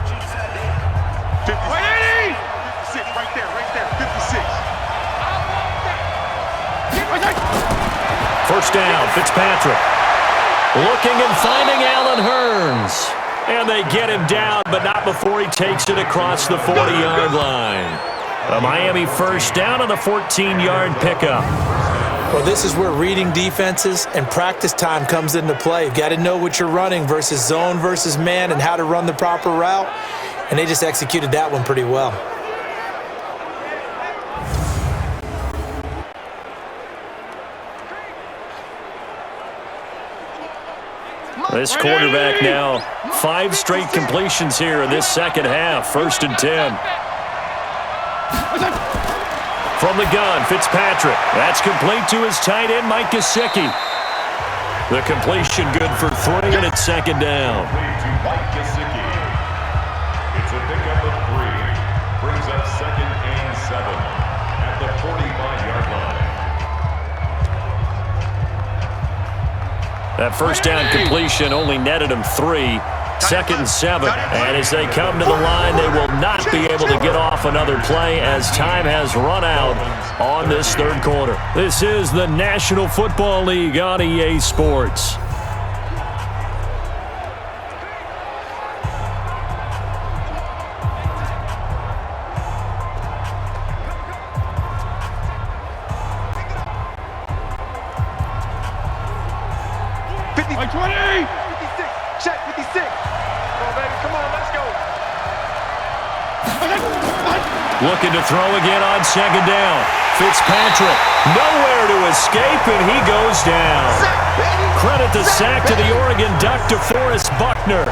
[SPEAKER 5] 56, right there, 56.
[SPEAKER 2] First down, Fitzpatrick. Looking and finding Allen Hurns. And they get him down, but not before he takes it across the 40-yard line. A Miami first down on the 14-yard pickup.
[SPEAKER 3] Well, this is where reading defenses and practice time comes into play. You've got to know what you're running versus zone versus man and how to run the proper route. And they just executed that one pretty well.
[SPEAKER 2] This quarterback now, 5 straight completions here in this second half. 1st and 10. From the gun, Fitzpatrick. That's complete to his tight end, Mike Gesicki. The completion good for 3, and it's 2nd down.
[SPEAKER 6] It's a pickup of 3. Brings up 2nd and 7 at the 45-yard line.
[SPEAKER 2] That first down completion only netted him 3. 2nd and 7. And as they come to the line, they will not be able to get off another play as time has run out on this 3rd quarter. This is the National Football League on EA Sports. Looking to throw again on 2nd down. Fitzpatrick, nowhere to escape, and he goes down. Credit the sack to the Oregon Duck, DeForest Buckner.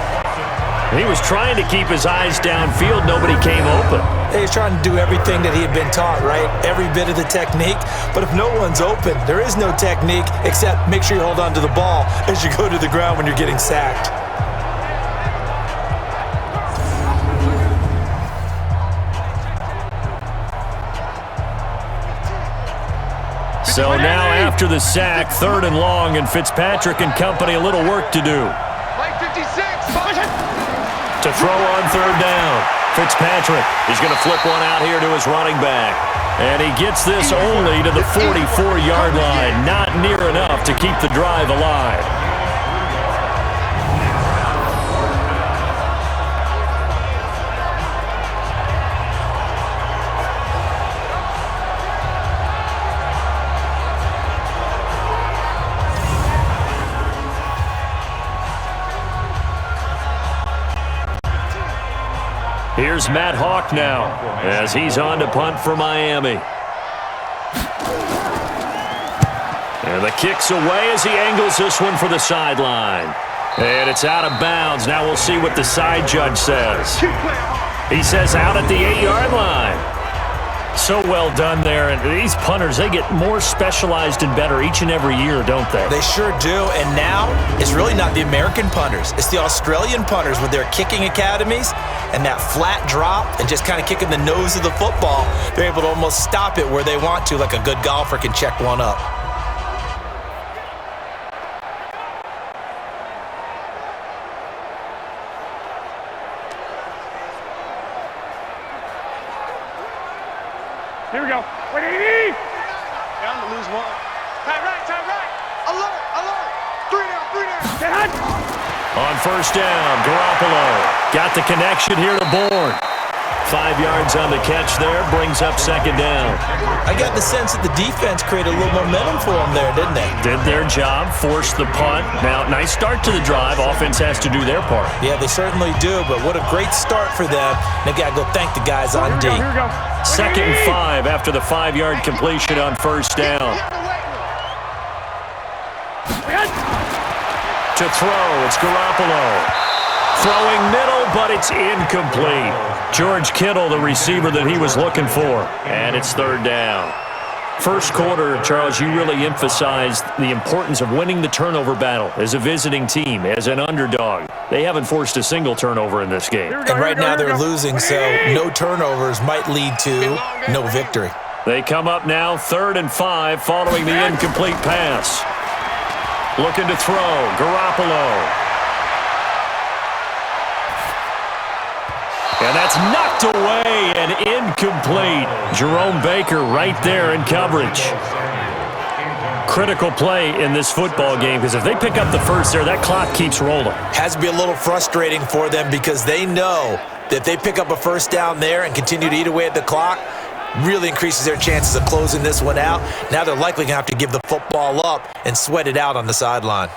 [SPEAKER 2] He was trying to keep his eyes downfield. Nobody came open.
[SPEAKER 3] He's trying to do everything that he had been taught, right? Every bit of the technique. But if no one's open, there is no technique except make sure you hold on to the ball as you go to the ground when you're getting sacked.
[SPEAKER 2] So now after the sack, 3rd and long, and Fitzpatrick and company a little work to do.
[SPEAKER 5] Play 56.
[SPEAKER 2] To throw on 3rd down. Fitzpatrick is going to flip one out here to his running back. And he gets this only to the 44-yard line. Not near enough to keep the drive alive. Here's Matt Hawk now as he's on to punt for Miami. And the kick's away as he angles this one for the sideline. And it's out of bounds. Now we'll see what the side judge says. He says out at the 8-yard line. So well done there. And these punters, they get more specialized and better each and every year, don't they?
[SPEAKER 3] They sure do. And now it's really not the American punters. It's the Australian punters with their kicking academies and that flat drop and just kind of kicking the nose of the football. They're able to almost stop it where they want to, like a good golfer can check one up.
[SPEAKER 4] Here we go. 180.
[SPEAKER 5] I'm going to lose one. Tight right. Alert. 3 down.
[SPEAKER 2] On 1st down, Garoppolo got the connection here to Bourne. 5 yards on the catch there, brings up 2nd down.
[SPEAKER 3] I got the sense that the defense created a little momentum for them there, didn't they?
[SPEAKER 2] Did their job, forced the punt. Now, nice start to the drive. Offense has to do their part.
[SPEAKER 3] Yeah, they certainly do, but what a great start for them. They've got to go thank the guys on D.
[SPEAKER 4] Here we go.
[SPEAKER 2] 2nd and 5 after the 5-yard completion on 1st down. To throw, it's Garoppolo. Throwing middle, but it's incomplete. George Kittle, the receiver that he was looking for. And it's 3rd down. First quarter, Charles, you really emphasized the importance of winning the turnover battle as a visiting team, as an underdog. They haven't forced a single turnover in this game.
[SPEAKER 3] And right now they're losing, so no turnovers might lead to no victory.
[SPEAKER 2] They come up now 3rd and 5 following the incomplete pass. Looking to throw, Garoppolo. And that's knocked away and incomplete. Jerome Baker right there in coverage. Critical play in this football game because if they pick up the first there, that clock keeps rolling.
[SPEAKER 3] Has to be a little frustrating for them because they know that if they pick up a 1st down there and continue to eat away at the clock, really increases their chances of closing this one out. Now they're likely going to have to give the football up and sweat it out on the sideline.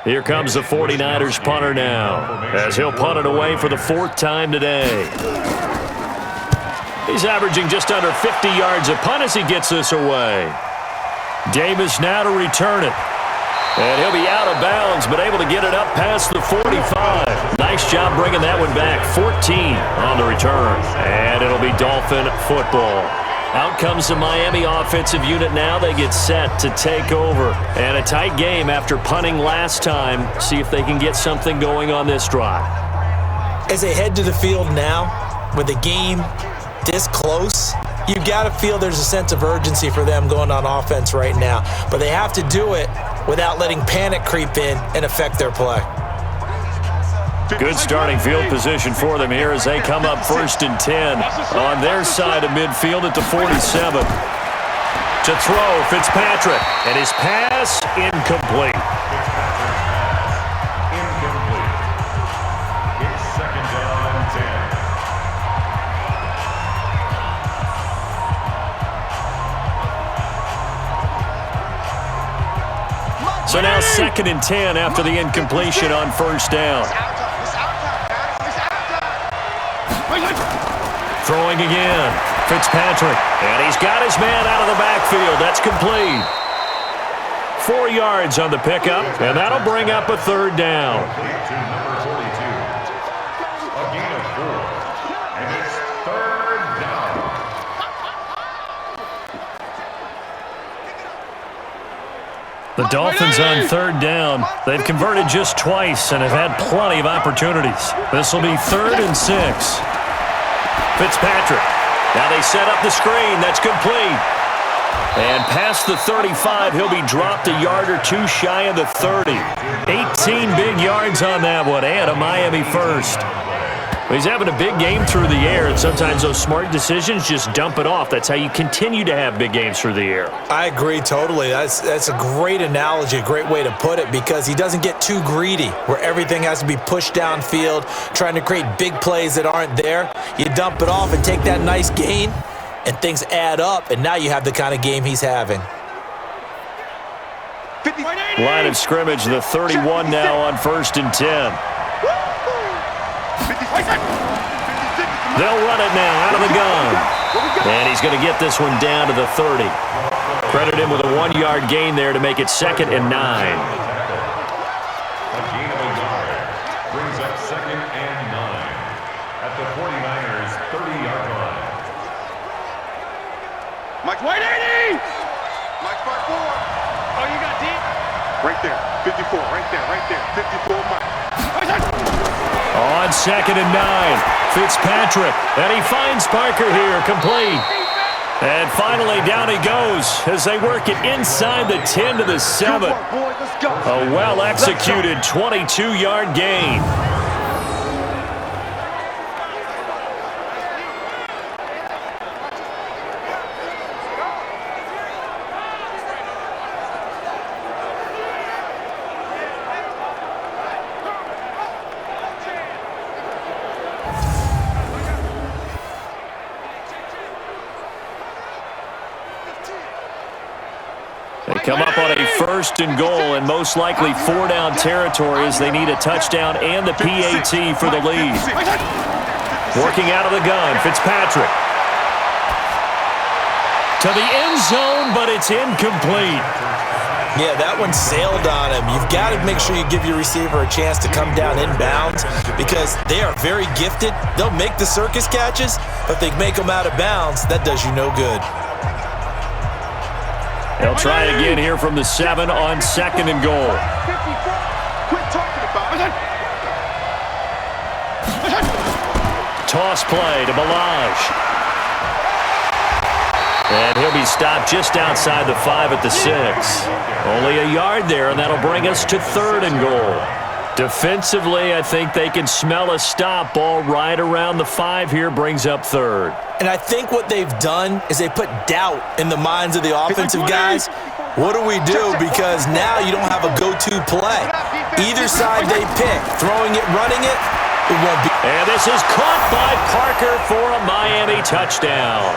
[SPEAKER 2] Here comes the 49ers punter now as he'll punt it away for the 4th time today. He's averaging just under 50 yards a punt as he gets this away. Davis now to return it. And he'll be out of bounds, but able to get it up past the 45. Nice job bringing that one back. 14 on the return. And it'll be Dolphin football. Out comes the Miami offensive unit now. They get set to take over. And a tight game after punting last time. See if they can get something going on this drive.
[SPEAKER 3] As they head to the field now, with the game this close, you've got to feel there's a sense of urgency for them going on offense right now. But they have to do it without letting panic creep in and affect their play.
[SPEAKER 2] Good starting field position for them here as they come up 1st and 10 on their side of midfield at the 47. To throw, Fitzpatrick, and his pass incomplete.
[SPEAKER 6] It's 2nd down and 10.
[SPEAKER 2] So now 2nd and 10 after the incompletion on 1st down. Throwing again. Fitzpatrick. And he's got his man out of the backfield. That's complete. 4 yards on the pickup, and that'll bring up a 3rd down.
[SPEAKER 6] To number 42. A gain of 4. And it's 3rd down.
[SPEAKER 2] The Dolphins on 3rd down. They've converted just twice and have had plenty of opportunities. This will be 3rd and 6. Fitzpatrick. Now they set up the screen. That's complete. And past the 35, he'll be dropped a yard or two shy of the 30. 18 big yards on that one, and a Miami first. He's having a big game through the air, and sometimes those smart decisions just dump it off. That's how you continue to have big games through the air.
[SPEAKER 3] I agree totally. That's a great analogy, a great way to put it, because he doesn't get too greedy where everything has to be pushed downfield, trying to create big plays that aren't there. You dump it off and take that nice gain, and things add up, and now you have the kind of game he's having.
[SPEAKER 2] Line of scrimmage, the 31 now on 1st and 10. They'll run it now out of the gun. And he's going to get this one down to the 30. Credit him with a 1-yard gain there to make it 2nd and 9.
[SPEAKER 6] A gain of a yard brings up 2nd and 9 at the 49ers' 30-yard line.
[SPEAKER 5] Mike, 180! Mike, 5-4. Oh, you got deep? Right there, 54, right there, 54, Mike.
[SPEAKER 2] On 2nd and 9, Fitzpatrick, and he finds Parker here, complete. And finally down he goes as they work it inside the 10 to the 7. A well-executed 22-yard gain. They come up on a 1st and goal and most likely 4-down territory as they need a touchdown and the PAT for the lead. Working out of the gun, Fitzpatrick. To the end zone, but it's incomplete.
[SPEAKER 3] Yeah, that one sailed on him. You've got to make sure you give your receiver a chance to come down inbounds because they are very gifted. They'll make the circus catches, but if they make them out of bounds, that does you no good.
[SPEAKER 2] They'll try again here from the 7 on 2nd and goal.
[SPEAKER 5] Quit talking about it.
[SPEAKER 2] Toss play to Balaj. And he'll be stopped just outside the 5 at the 6. Only a yard there, and that'll bring us to 3rd and goal. Defensively, I think they can smell a stop. Ball right around the 5 here brings up 3rd.
[SPEAKER 3] And I think what they've done is they put doubt in the minds of the offensive guys. What do we do? Because now you don't have a go-to play. Either side they pick, throwing it, running it, it won't be.
[SPEAKER 2] And this is caught by Parker for a Miami touchdown.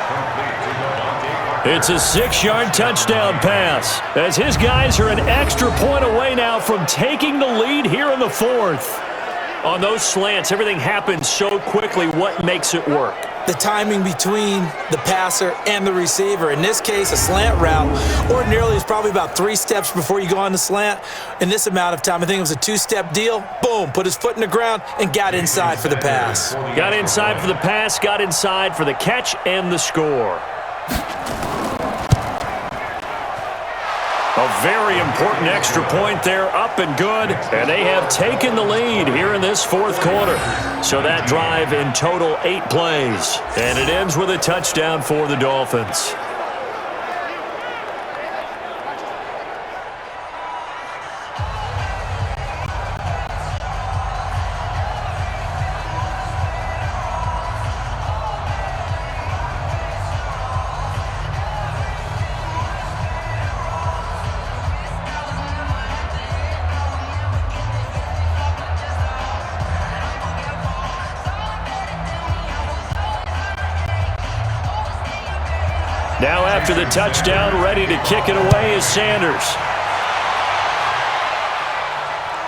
[SPEAKER 2] It's a 6-yard touchdown pass as his guys are an extra point away now from taking the lead here in the 4th. On those slants, everything happens so quickly. What makes it work?
[SPEAKER 3] The timing between the passer and the receiver. In this case, a slant route ordinarily is probably about 3 steps before you go on the slant. In this amount of time, I think it was a 2-step deal. Boom, put his foot in the ground and got inside for the pass.
[SPEAKER 2] Got inside for the pass, got inside for the catch and the score. A very important extra point there, up and good. And they have taken the lead here in this 4th quarter. So that drive in total 8 plays. And it ends with a touchdown for the Dolphins. Now after the touchdown, ready to kick it away is Sanders.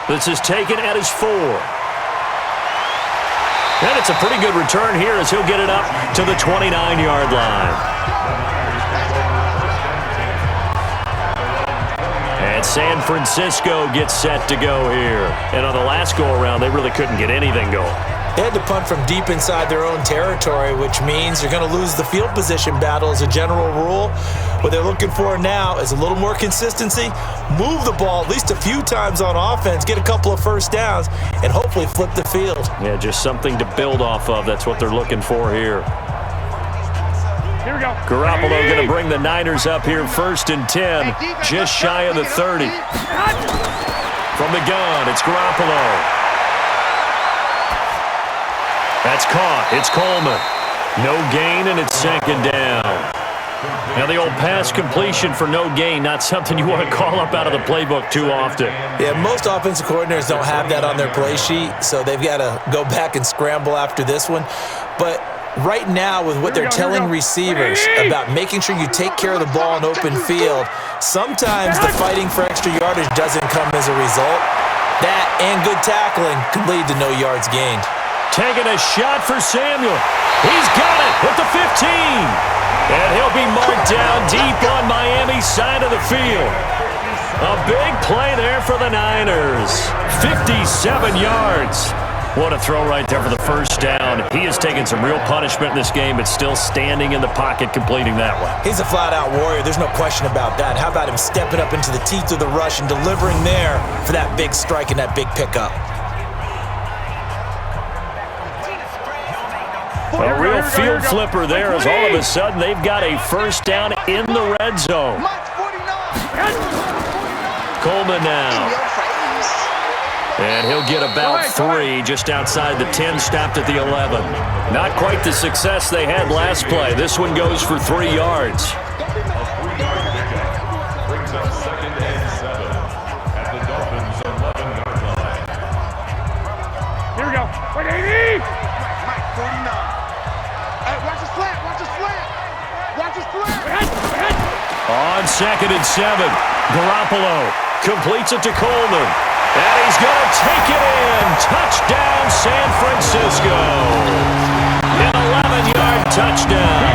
[SPEAKER 2] This is taken at his 4. And it's a pretty good return here as he'll get it up to the 29-yard line. And San Francisco gets set to go here. And on the last go-around, they really couldn't get anything going.
[SPEAKER 3] They had to punt from deep inside their own territory, which means you're going to lose the field position battle as a general rule. What they're looking for now is a little more consistency, move the ball at least a few times on offense, get a couple of first downs, and hopefully flip the field.
[SPEAKER 2] Yeah, just something to build off of. That's what they're looking for here.
[SPEAKER 4] Here we go.
[SPEAKER 2] Garoppolo going to bring the Niners up here 1st and 10, just shy of the 30. From the gun, it's Garoppolo. That's caught. It's Coleman. No gain, and it's 2nd down. Now the old pass completion for no gain, not something you want to call up out of the playbook too often.
[SPEAKER 3] Yeah, most offensive coordinators don't have that on their play sheet, so they've got to go back and scramble after this one. But right now, with what they're telling receivers about making sure you take care of the ball in open field, sometimes the fighting for extra yardage doesn't come as a result. That and good tackling could lead to no yards gained.
[SPEAKER 2] Taking a shot for Samuel. He's got it at the 15. And he'll be marked down deep on Miami's side of the field. A big play there for the Niners. 57 yards. What a throw right there for the 1st down. He has taken some real punishment in this game, but still standing in the pocket completing that one.
[SPEAKER 3] He's a flat-out warrior. There's no question about that. How about him stepping up into the teeth of the rush and delivering there for that big strike and that big pickup?
[SPEAKER 2] A real field flipper there as all of a sudden they've got a 1st down in the red zone. Coleman now. And he'll get about 3 just outside the 10, stopped at the 11. Not quite the success they had last play. This one goes for 3 yards.
[SPEAKER 6] A 3-yard pickup brings up 2nd and 7 at the Dolphins' 11-yard line.
[SPEAKER 4] Here we go. 180.
[SPEAKER 5] Mike, 49. Hey, watch the slant. Watch the slant. Watch the slant.
[SPEAKER 2] On 2nd and 7, Garoppolo completes it to Coleman. And he's going to take it in. Touchdown, San Francisco. An 11-yard touchdown.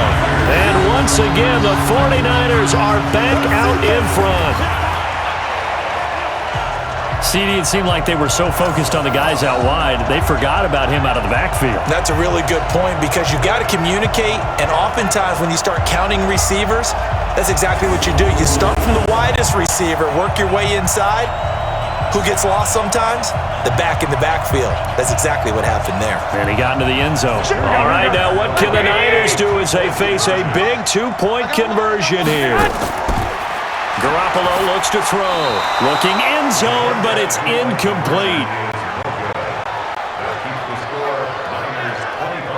[SPEAKER 2] And once again, the 49ers are back out in front. CD, it seemed like they were so focused on the guys out wide, they forgot about him out of the backfield.
[SPEAKER 3] That's a really good point because you got to communicate, and oftentimes when you start counting receivers, that's exactly what you do. You start from the widest receiver, work your way inside. Who gets lost sometimes? The back in the backfield. That's exactly what happened there.
[SPEAKER 2] And he got into the end zone. All right, now what can the Niners do as they face a big 2-point conversion here? Garoppolo looks to throw. Looking end zone, but it's incomplete.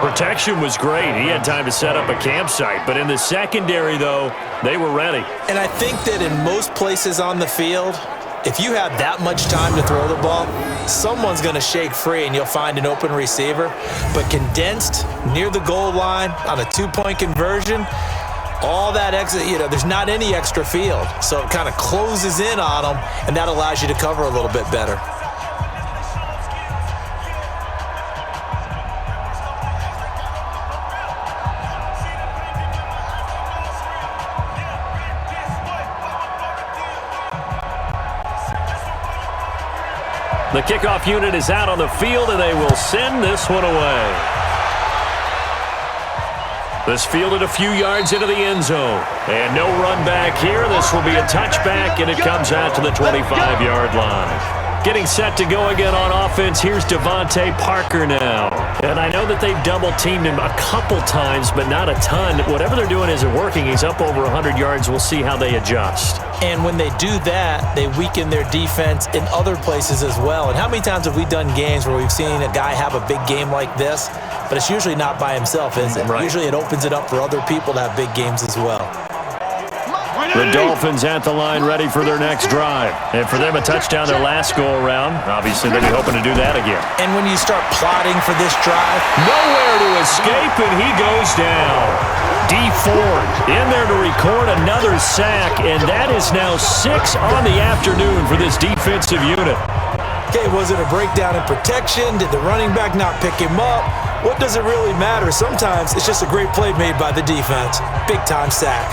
[SPEAKER 2] Protection was great. He had time to set up a campsite. But in the secondary, though, they were ready.
[SPEAKER 3] And I think that in most places on the field, if you have that much time to throw the ball, someone's going to shake free and you'll find an open receiver. But condensed near the goal line on a 2-point conversion, all that extra, there's not any extra field. So it kind of closes in on them, and that allows you to cover a little bit better.
[SPEAKER 2] The kickoff unit is out on the field, and they will send this one away. This fielded a few yards into the end zone. And no run back here. This will be a touchback, and it comes out to the 25-yard line. Getting set to go again on offense. Here's Devontae Parker now. And I know that they've double-teamed him a couple times, but not a ton. Whatever they're doing isn't working. He's up over 100 yards. We'll see how they adjust.
[SPEAKER 3] And when they do that, they weaken their defense in other places as well. And how many times have we done games where we've seen a guy have a big game like this, but it's usually not by himself, is it?
[SPEAKER 2] Right.
[SPEAKER 3] Usually it opens it up for other people to have big games as well.
[SPEAKER 2] The Dolphins at the line ready for their next drive. And for them, a touchdown their last go-around. Obviously, they'll be hoping to do that again.
[SPEAKER 3] And when you start plotting for this drive,
[SPEAKER 2] nowhere to escape, and he goes down. D Ford in there to record another sack, and that is now 6 on the afternoon for this defensive unit.
[SPEAKER 3] Okay, was it a breakdown in protection? Did the running back not pick him up? What does it really matter? Sometimes it's just a great play made by the defense. Big-time sack.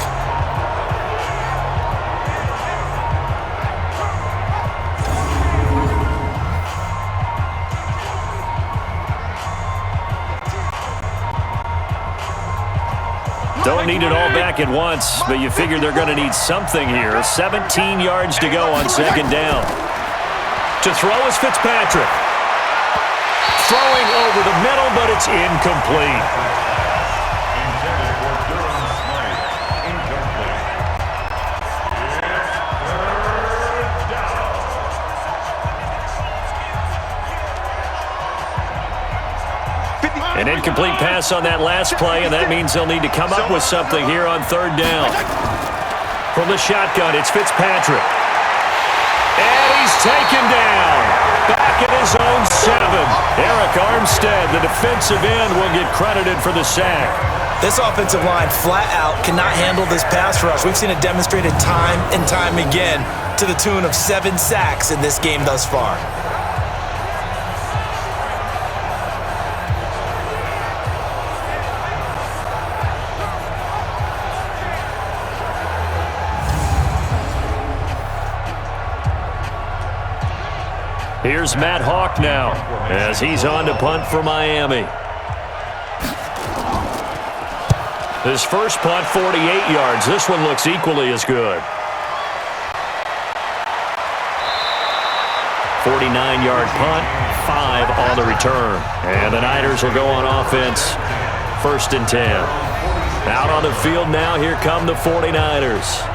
[SPEAKER 2] Don't need it all back at once, but you figure they're going to need something here. 17 yards to go on second down. To throw is Fitzpatrick. Throwing over the middle, but it's incomplete. An incomplete pass on that last play, and that means they'll need to come up with something here on third down. From the shotgun, it's Fitzpatrick. And he's taken down. Back at his own 7. Eric Armstead, the defensive end, will get credited for the sack.
[SPEAKER 3] This offensive line flat out cannot handle this pass rush. We've seen it demonstrated time and time again to the tune of 7 sacks in this game thus far.
[SPEAKER 2] Here's Matt Hawk now as he's on to punt for Miami. His first punt, 48 yards. This one looks equally as good. 49-yard punt, 5 on the return. And the Niners will go on offense, 1st and 10. Out on the field now, here come the 49ers.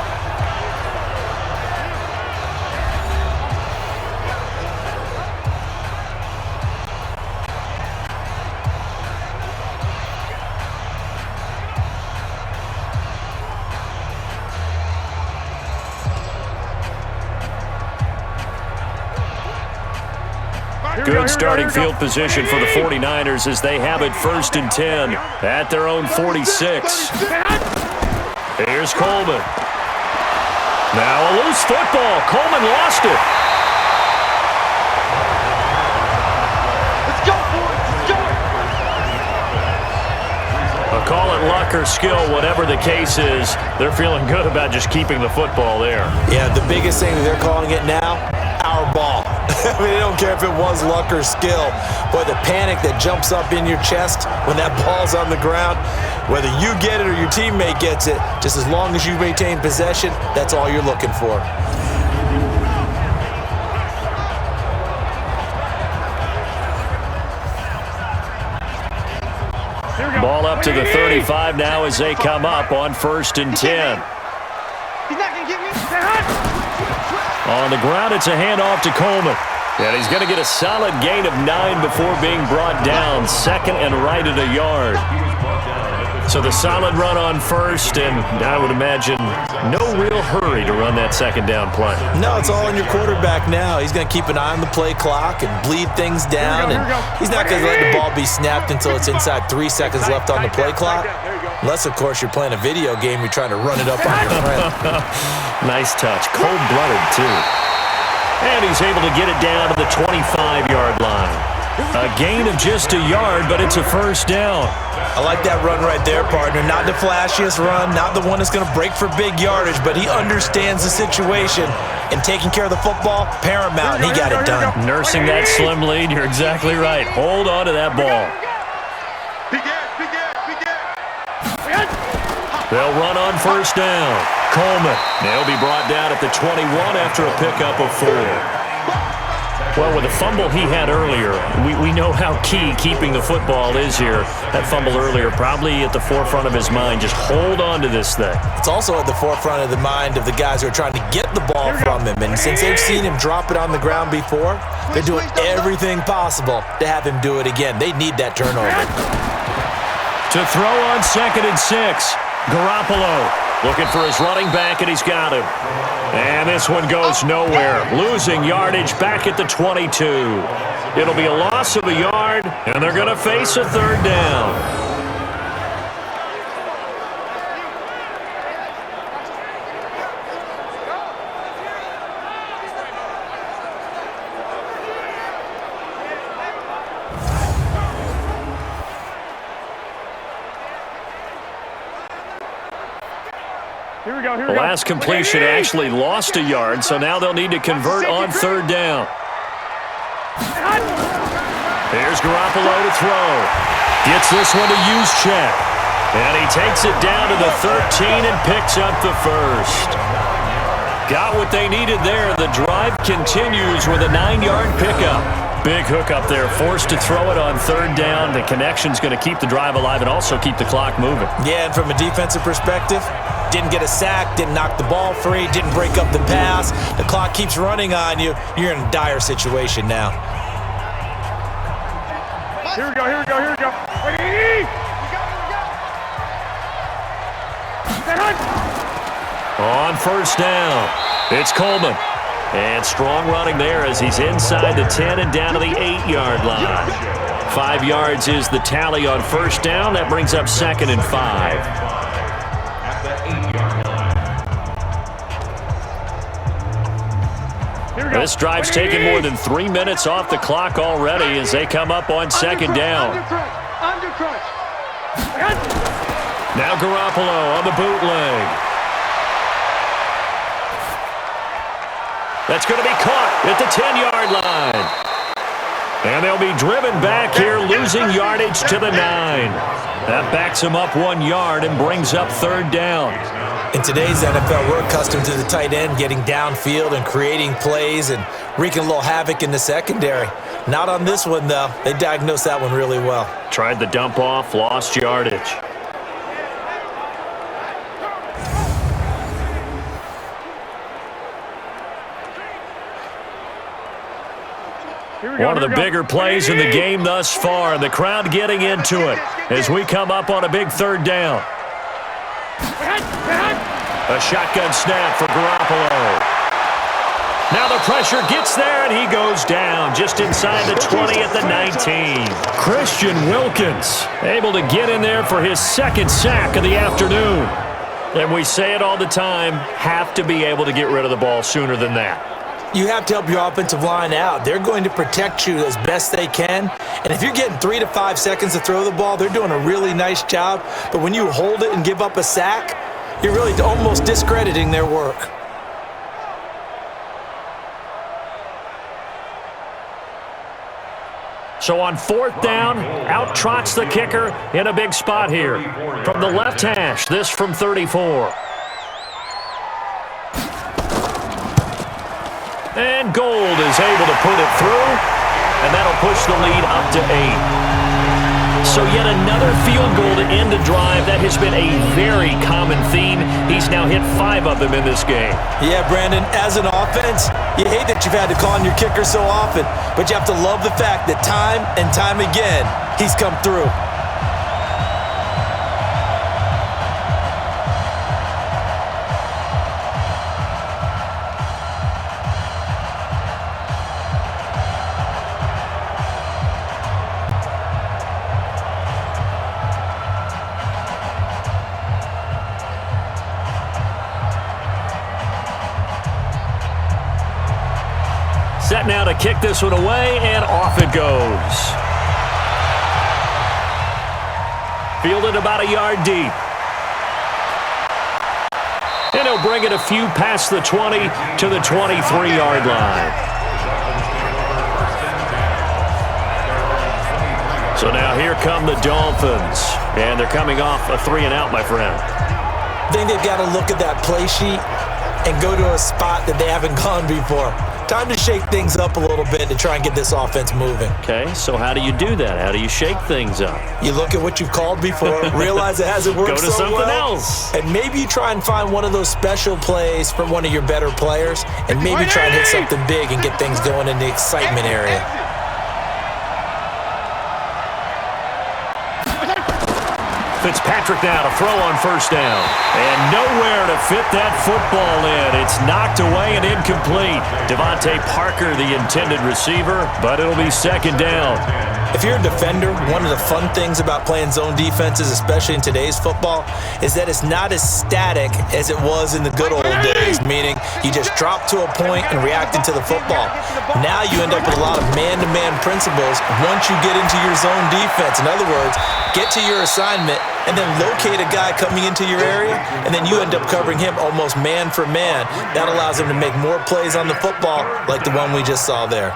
[SPEAKER 2] Good starting field position for the 49ers as they have it 1st and 10 at their own 46. Here's Coleman. Now a loose football. Coleman lost it.
[SPEAKER 5] Let's go, boys. Let's go.
[SPEAKER 2] I'll call it luck or skill, whatever the case is. They're feeling good about just keeping the football there.
[SPEAKER 3] Yeah, the biggest thing that they're calling it now, our ball. I mean, they don't care if it was luck or skill. Boy, the panic that jumps up in your chest when that ball's on the ground, whether you get it or your teammate gets it, just as long as you maintain possession, that's all you're looking for.
[SPEAKER 2] Ball up to the 35 now as they come up on 1st and 10.
[SPEAKER 5] He's not going to get me.
[SPEAKER 2] On the ground, it's a handoff to Coleman. And he's going to get a solid gain of 9 before being brought down. 2nd and right at a yard. So the solid run on 1st, and I would imagine no real hurry to run that 2nd down play.
[SPEAKER 3] No, it's all on your quarterback now. He's going to keep an eye on the play clock and bleed things down. And he's not going to let the ball be snapped until it's inside 3 seconds left on the play clock. Unless, of course, you're playing a video game, you're trying to run it up on your friend.
[SPEAKER 2] Nice touch. Cold-blooded, too. And he's able to get it down to the 25-yard line. A gain of just a yard, but it's a 1st down.
[SPEAKER 3] I like that run right there, partner. Not the flashiest run, not the one that's going to break for big yardage, but he understands the situation, and taking care of the football, paramount, and he got it done.
[SPEAKER 2] Nursing that slim lead, you're exactly right. Hold on to that ball. They'll run on 1st down. Coleman. They'll be brought down at the 21 after a pickup of 4. Well, with the fumble he had earlier, we know how key keeping the football is here. That fumble earlier probably at the forefront of his mind. Just hold on to this thing.
[SPEAKER 3] It's also at the forefront of the mind of the guys who are trying to get the ball from him. And since they've seen him drop it on the ground before, they're doing everything possible to have him do it again. They need that turnover.
[SPEAKER 2] To throw on 2nd and 6. Garoppolo looking for his running back, and he's got him. And this one goes nowhere. Losing yardage back at the 22. It'll be a loss of a yard, and they're going to face a 3rd down. The last completion actually lost a yard, so now they'll need to convert on 3rd down. There's Garoppolo to throw. Gets this one to use check. And he takes it down to the 13 and picks up the 1st. Got what they needed there. The drive continues with a 9-yard pickup. Big hook up there, forced to throw it on 3rd down. The connection's going to keep the drive alive and also keep the clock moving.
[SPEAKER 3] Yeah, and from a defensive perspective, didn't get a sack, didn't knock the ball free, didn't break up the pass. The clock keeps running on you. You're in a dire situation now.
[SPEAKER 4] Here we go, here we go, here we go.
[SPEAKER 2] On first down, it's Coleman. And strong running there as he's inside the 10 and down to the 8-yard line. 5 yards is the tally on first down. That brings up 2nd and 5.
[SPEAKER 6] At the 8-yard line.
[SPEAKER 2] This drive's taken more than 3 minutes off the clock already as they come up on 2nd down. Now Garoppolo on the bootleg. That's going to be caught at the 10-yard line. And they'll be driven back here, losing yardage to the 9. That backs them up 1 yard and brings up 3rd down.
[SPEAKER 3] In today's NFL, we're accustomed to the tight end getting downfield and creating plays and wreaking a little havoc in the secondary. Not on this one, though. They diagnosed that one really well.
[SPEAKER 2] Tried the dump off, lost yardage. One of the bigger plays in the game thus far, and the crowd getting into it as we come up on a big 3rd down. A shotgun snap for Garoppolo. Now the pressure gets there, and he goes down just inside the 20 at the 19. Christian Wilkins able to get in there for his 2nd sack of the afternoon. And we say it all the time, have to be able to get rid of the ball sooner than that.
[SPEAKER 3] You have to help your offensive line out. They're going to protect you as best they can. And if you're getting 3 to 5 seconds to throw the ball, they're doing a really nice job. But when you hold it and give up a sack, you're really almost discrediting their work.
[SPEAKER 2] So on 4th down, out trots the kicker in a big spot here. From the left hash, this from 34. And Gold is able to put it through, and that'll push the lead up to 8. So yet another field goal to end the drive. That has been a very common theme. He's now hit 5 of them in this game.
[SPEAKER 3] Yeah, Brandon, as an offense, you hate that you've had to call on your kicker so often, but you have to love the fact that time and time again, he's come through.
[SPEAKER 2] Set now to kick this one away, and off it goes. Fielded about a yard deep. And he'll bring it a few past the 20 to the 23-yard line. So now here come the Dolphins. And they're coming off a 3-and-out, my friend.
[SPEAKER 3] I think they've got to look at that play sheet and go to a spot that they haven't gone before. Time to shake things up a little bit to try and get this offense moving.
[SPEAKER 2] Okay, so how do you do that? How do you shake things up?
[SPEAKER 3] You look at what you've called before, realize it hasn't worked so well.
[SPEAKER 2] Go to something else.
[SPEAKER 3] And maybe you try and find one of those special plays from one of your better players, and maybe try and hit something big and get things going in the excitement area.
[SPEAKER 2] Fitzpatrick now to throw on first down. And nowhere to fit that football in. It's knocked away and incomplete. Devontae Parker, the intended receiver, but it'll be 2nd down.
[SPEAKER 3] If you're a defender, one of the fun things about playing zone defenses, especially in today's football, is that it's not as static as it was in the good old days, meaning you just drop to a point and react into the football. Now you end up with a lot of man-to-man principles once you get into your zone defense. In other words, get to your assignment and then locate a guy coming into your area, and then you end up covering him almost man for man. That allows him to make more plays on the football like the one we just saw there.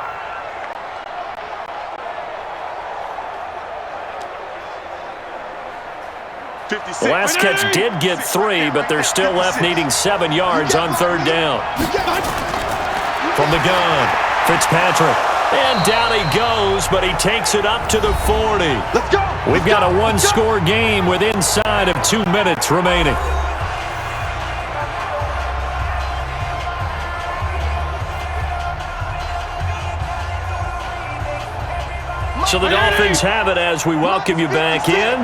[SPEAKER 2] The last catch did get 3, but they're still left needing 7 yards on 3rd down. From the gun, Fitzpatrick. And down he goes, but he takes it up to the 40.
[SPEAKER 5] Let's go.
[SPEAKER 2] We've got a one-score game with inside of 2 minutes remaining. So the Dolphins have it as we welcome you back in.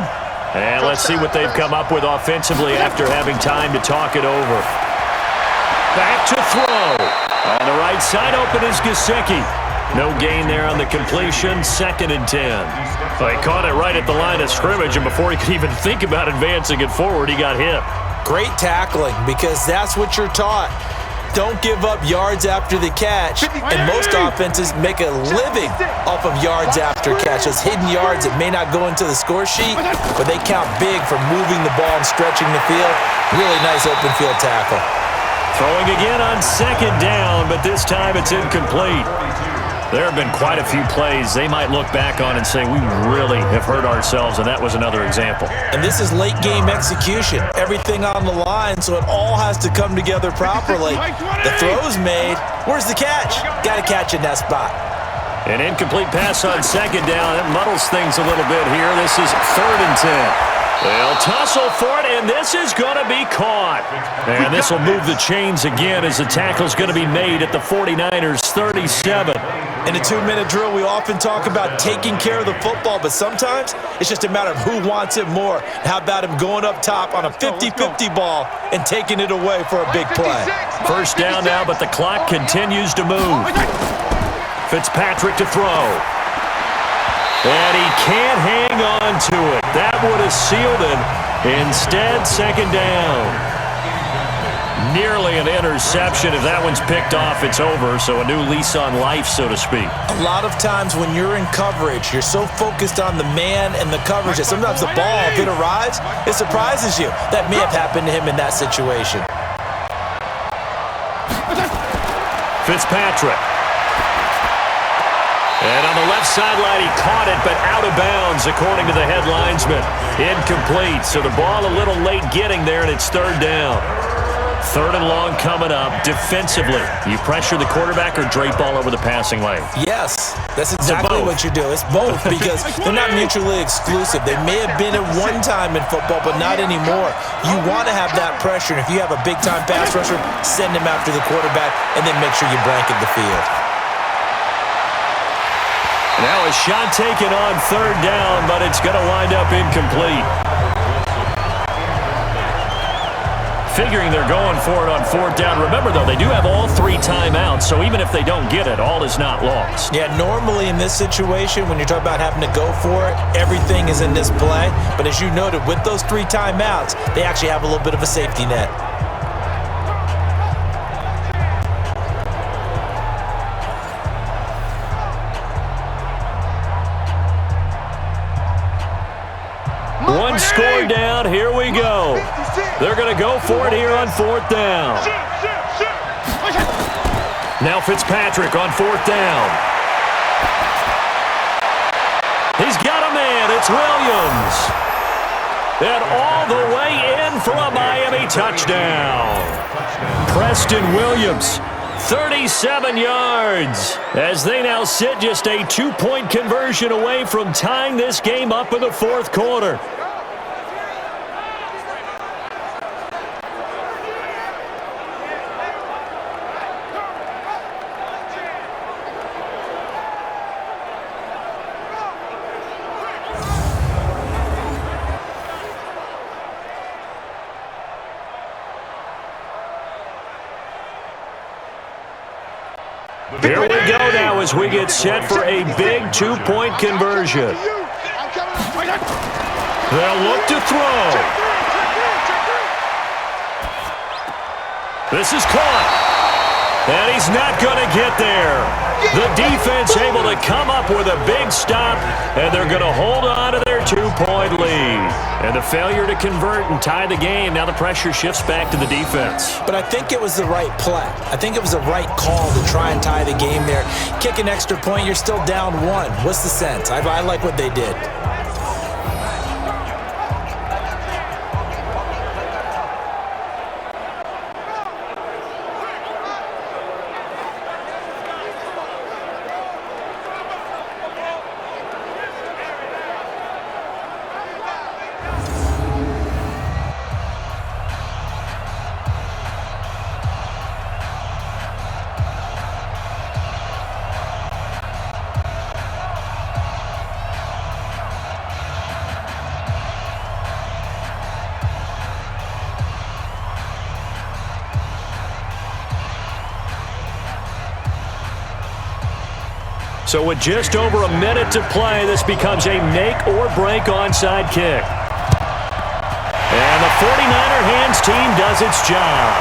[SPEAKER 2] And let's see what they've come up with offensively after having time to talk it over. Back to throw. On the right side open is Gesicki. No gain there on the completion. 2nd and 10. He caught it right at the line of scrimmage, and before he could even think about advancing it forward, he got hit.
[SPEAKER 3] Great tackling, because that's what you're taught. Don't give up yards after the catch, and most offenses make a living off of yards after catch. Those hidden yards that may not go into the score sheet, but they count big for moving the ball and stretching the field. Really nice open field tackle.
[SPEAKER 2] Throwing again on 2nd down, but this time it's incomplete. There have been quite a few plays they might look back on and say, we really have hurt ourselves, and that was another example.
[SPEAKER 3] And this is late game execution. Everything on the line, so it all has to come together properly. The throw's made. Where's the catch? Got to catch in that spot.
[SPEAKER 2] An incomplete pass on 2nd down. It muddles things a little bit here. This is 3rd and 10. They'll tussle for it, and this is going to be caught. And this will move the chains again as the tackle's going to be made at the 49ers' 37.
[SPEAKER 3] In a 2-minute drill, we often talk about taking care of the football, but sometimes it's just a matter of who wants it more. How about him going up top on a 50-50 ball and taking it away for a big play?
[SPEAKER 2] 1st down now, but the clock continues to move. Fitzpatrick to throw. And he can't hang on to it. That would have sealed it. Instead, 2nd down. Nearly an interception. If that one's picked off, it's over. So a new lease on life, so to speak.
[SPEAKER 3] A lot of times when you're in coverage, you're so focused on the man and the coverage that sometimes the ball, if it arrives, it surprises you. That may have happened to him in that situation.
[SPEAKER 2] Fitzpatrick. And on the left sideline, he caught it, but out of bounds, according to the head linesman. Incomplete. So the ball a little late getting there, and it's 3rd down. 3rd and long coming up. Defensively, you pressure the quarterback or drape all over the passing lane?
[SPEAKER 3] Yes, that's exactly what you do. It's both, because they're not mutually exclusive. They may have been at one time in football, but not anymore. You want to have that pressure, and if you have a big-time pass rusher, send him after the quarterback, and then make sure you blanket the field.
[SPEAKER 2] Now a shot taken on 3rd down, but it's going to wind up incomplete. Figuring they're going for it on 4th down. Remember, though, they do have all 3 timeouts, so even if they don't get it, all is not lost.
[SPEAKER 3] Yeah, normally in this situation, when you're talking about having to go for it, everything is in this play. But as you noted, with those 3 timeouts, they actually have a little bit of a safety net.
[SPEAKER 2] One score down. Here we go. They're going to go for it here on 4th down. Now Fitzpatrick on 4th down. He's got a man. It's Williams. And all the way in for a Miami touchdown. Preston Williams, 37 yards, as they now sit just a 2-point conversion away from tying this game up in the 4th quarter. Here we go now as we get set for a big 2-point conversion. They'll look to throw. This is caught. And he's not going to get there. The defense able to come up with a big stop, and they're going to hold on to their 2-point lead. And the failure to convert and tie the game, now the pressure shifts back to the defense.
[SPEAKER 3] But I think it was the right play. I think it was the right call to try and tie the game there. Kick an extra point, you're still down 1. What's the sense? I like what they did.
[SPEAKER 2] So with just over a minute to play, this becomes a make-or-break onside kick. And the 49er hands team does its job.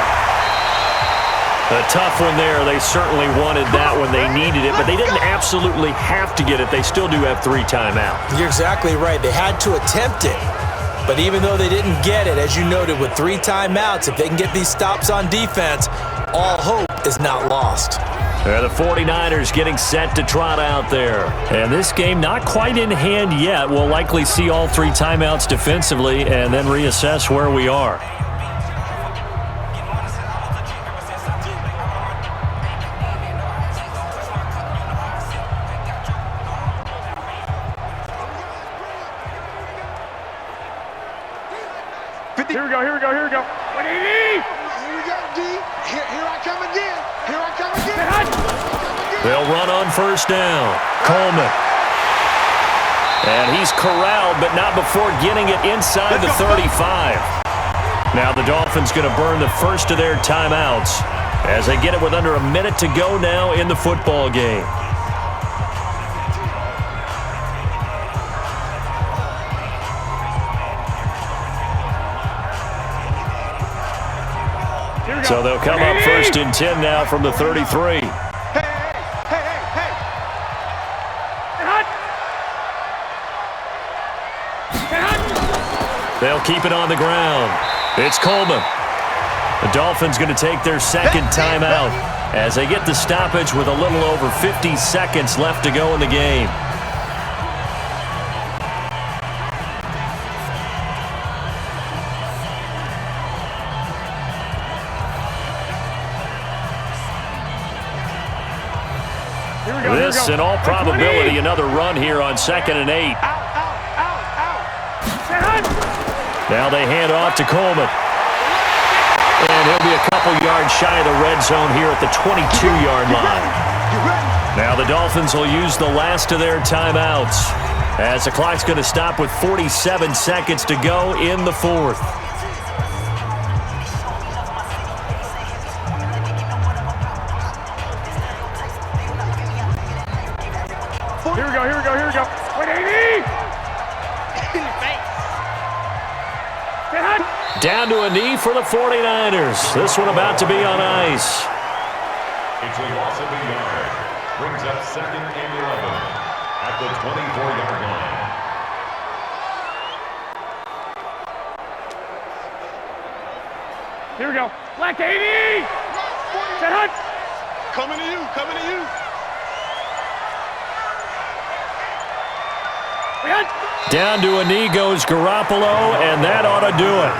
[SPEAKER 2] A tough one there. They certainly wanted that when they needed it, but they didn't absolutely have to get it. They still do have 3 timeouts.
[SPEAKER 3] You're exactly right. They had to attempt it. But even though they didn't get it, as you noted, with 3 timeouts, if they can get these stops on defense, all hope is not lost.
[SPEAKER 2] The 49ers getting set to trot out there. And this game not quite in hand yet. We'll likely see all 3 timeouts defensively and then reassess where we are.
[SPEAKER 4] Here we go, here we go, here we go. 180!
[SPEAKER 5] Here we go, D. Here I come again. Here I come again.
[SPEAKER 2] They'll run on first down. Coleman. And he's corralled, but not before getting it inside the 35. Now the Dolphins going to burn the first of their timeouts as they get it with under a minute to go now in the football game. So they'll come up first and 10 now from the 33. They'll keep it on the ground. It's Coleman. The Dolphins going to take their second timeout as they get the stoppage with a little over 50 seconds left to go in the game. This, in all probability, another run here on 2nd and 8. Now they hand off to Coleman. And he'll be a couple yards shy of the red zone here at the 22-yard line. Now the Dolphins will use the last of their timeouts as the clock's going to stop with 47 seconds to go in the 4th.
[SPEAKER 4] Here we go, here we go, here we go. 180!
[SPEAKER 2] Down to a knee for the 49ers. This one about to be on ice.
[SPEAKER 6] It's a loss of a yard. Brings up 2nd and 11 at the 24-yard line.
[SPEAKER 4] Here we go. Black 80! Set hunt!
[SPEAKER 5] Coming to you, coming to you.
[SPEAKER 2] Down to a knee goes Garoppolo, and that ought to do it.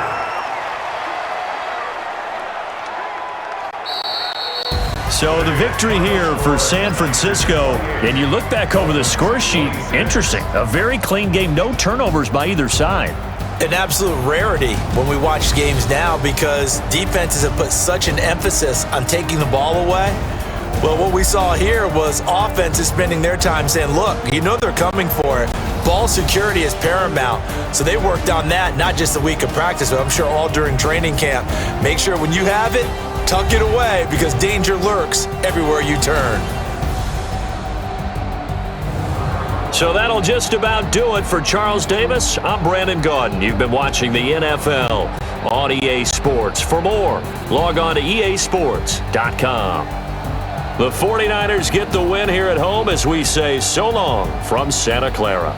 [SPEAKER 2] So the victory here for San Francisco, and you look back over the score sheet, interesting. A very clean game, no turnovers by either side.
[SPEAKER 3] An absolute rarity when we watch games now because defenses have put such an emphasis on taking the ball away. Well, what we saw here was offenses spending their time saying, look, you know they're coming for it. Ball security is paramount. So they worked on that, not just a week of practice, but I'm sure all during training camp. Make sure when you have it, tuck it away because danger lurks everywhere you turn.
[SPEAKER 2] So that'll just about do it for Charles Davis. I'm Brandon Gaudin. You've been watching the NFL on EA Sports. For more, log on to easports.com. The 49ers get the win here at home as we say so long from Santa Clara.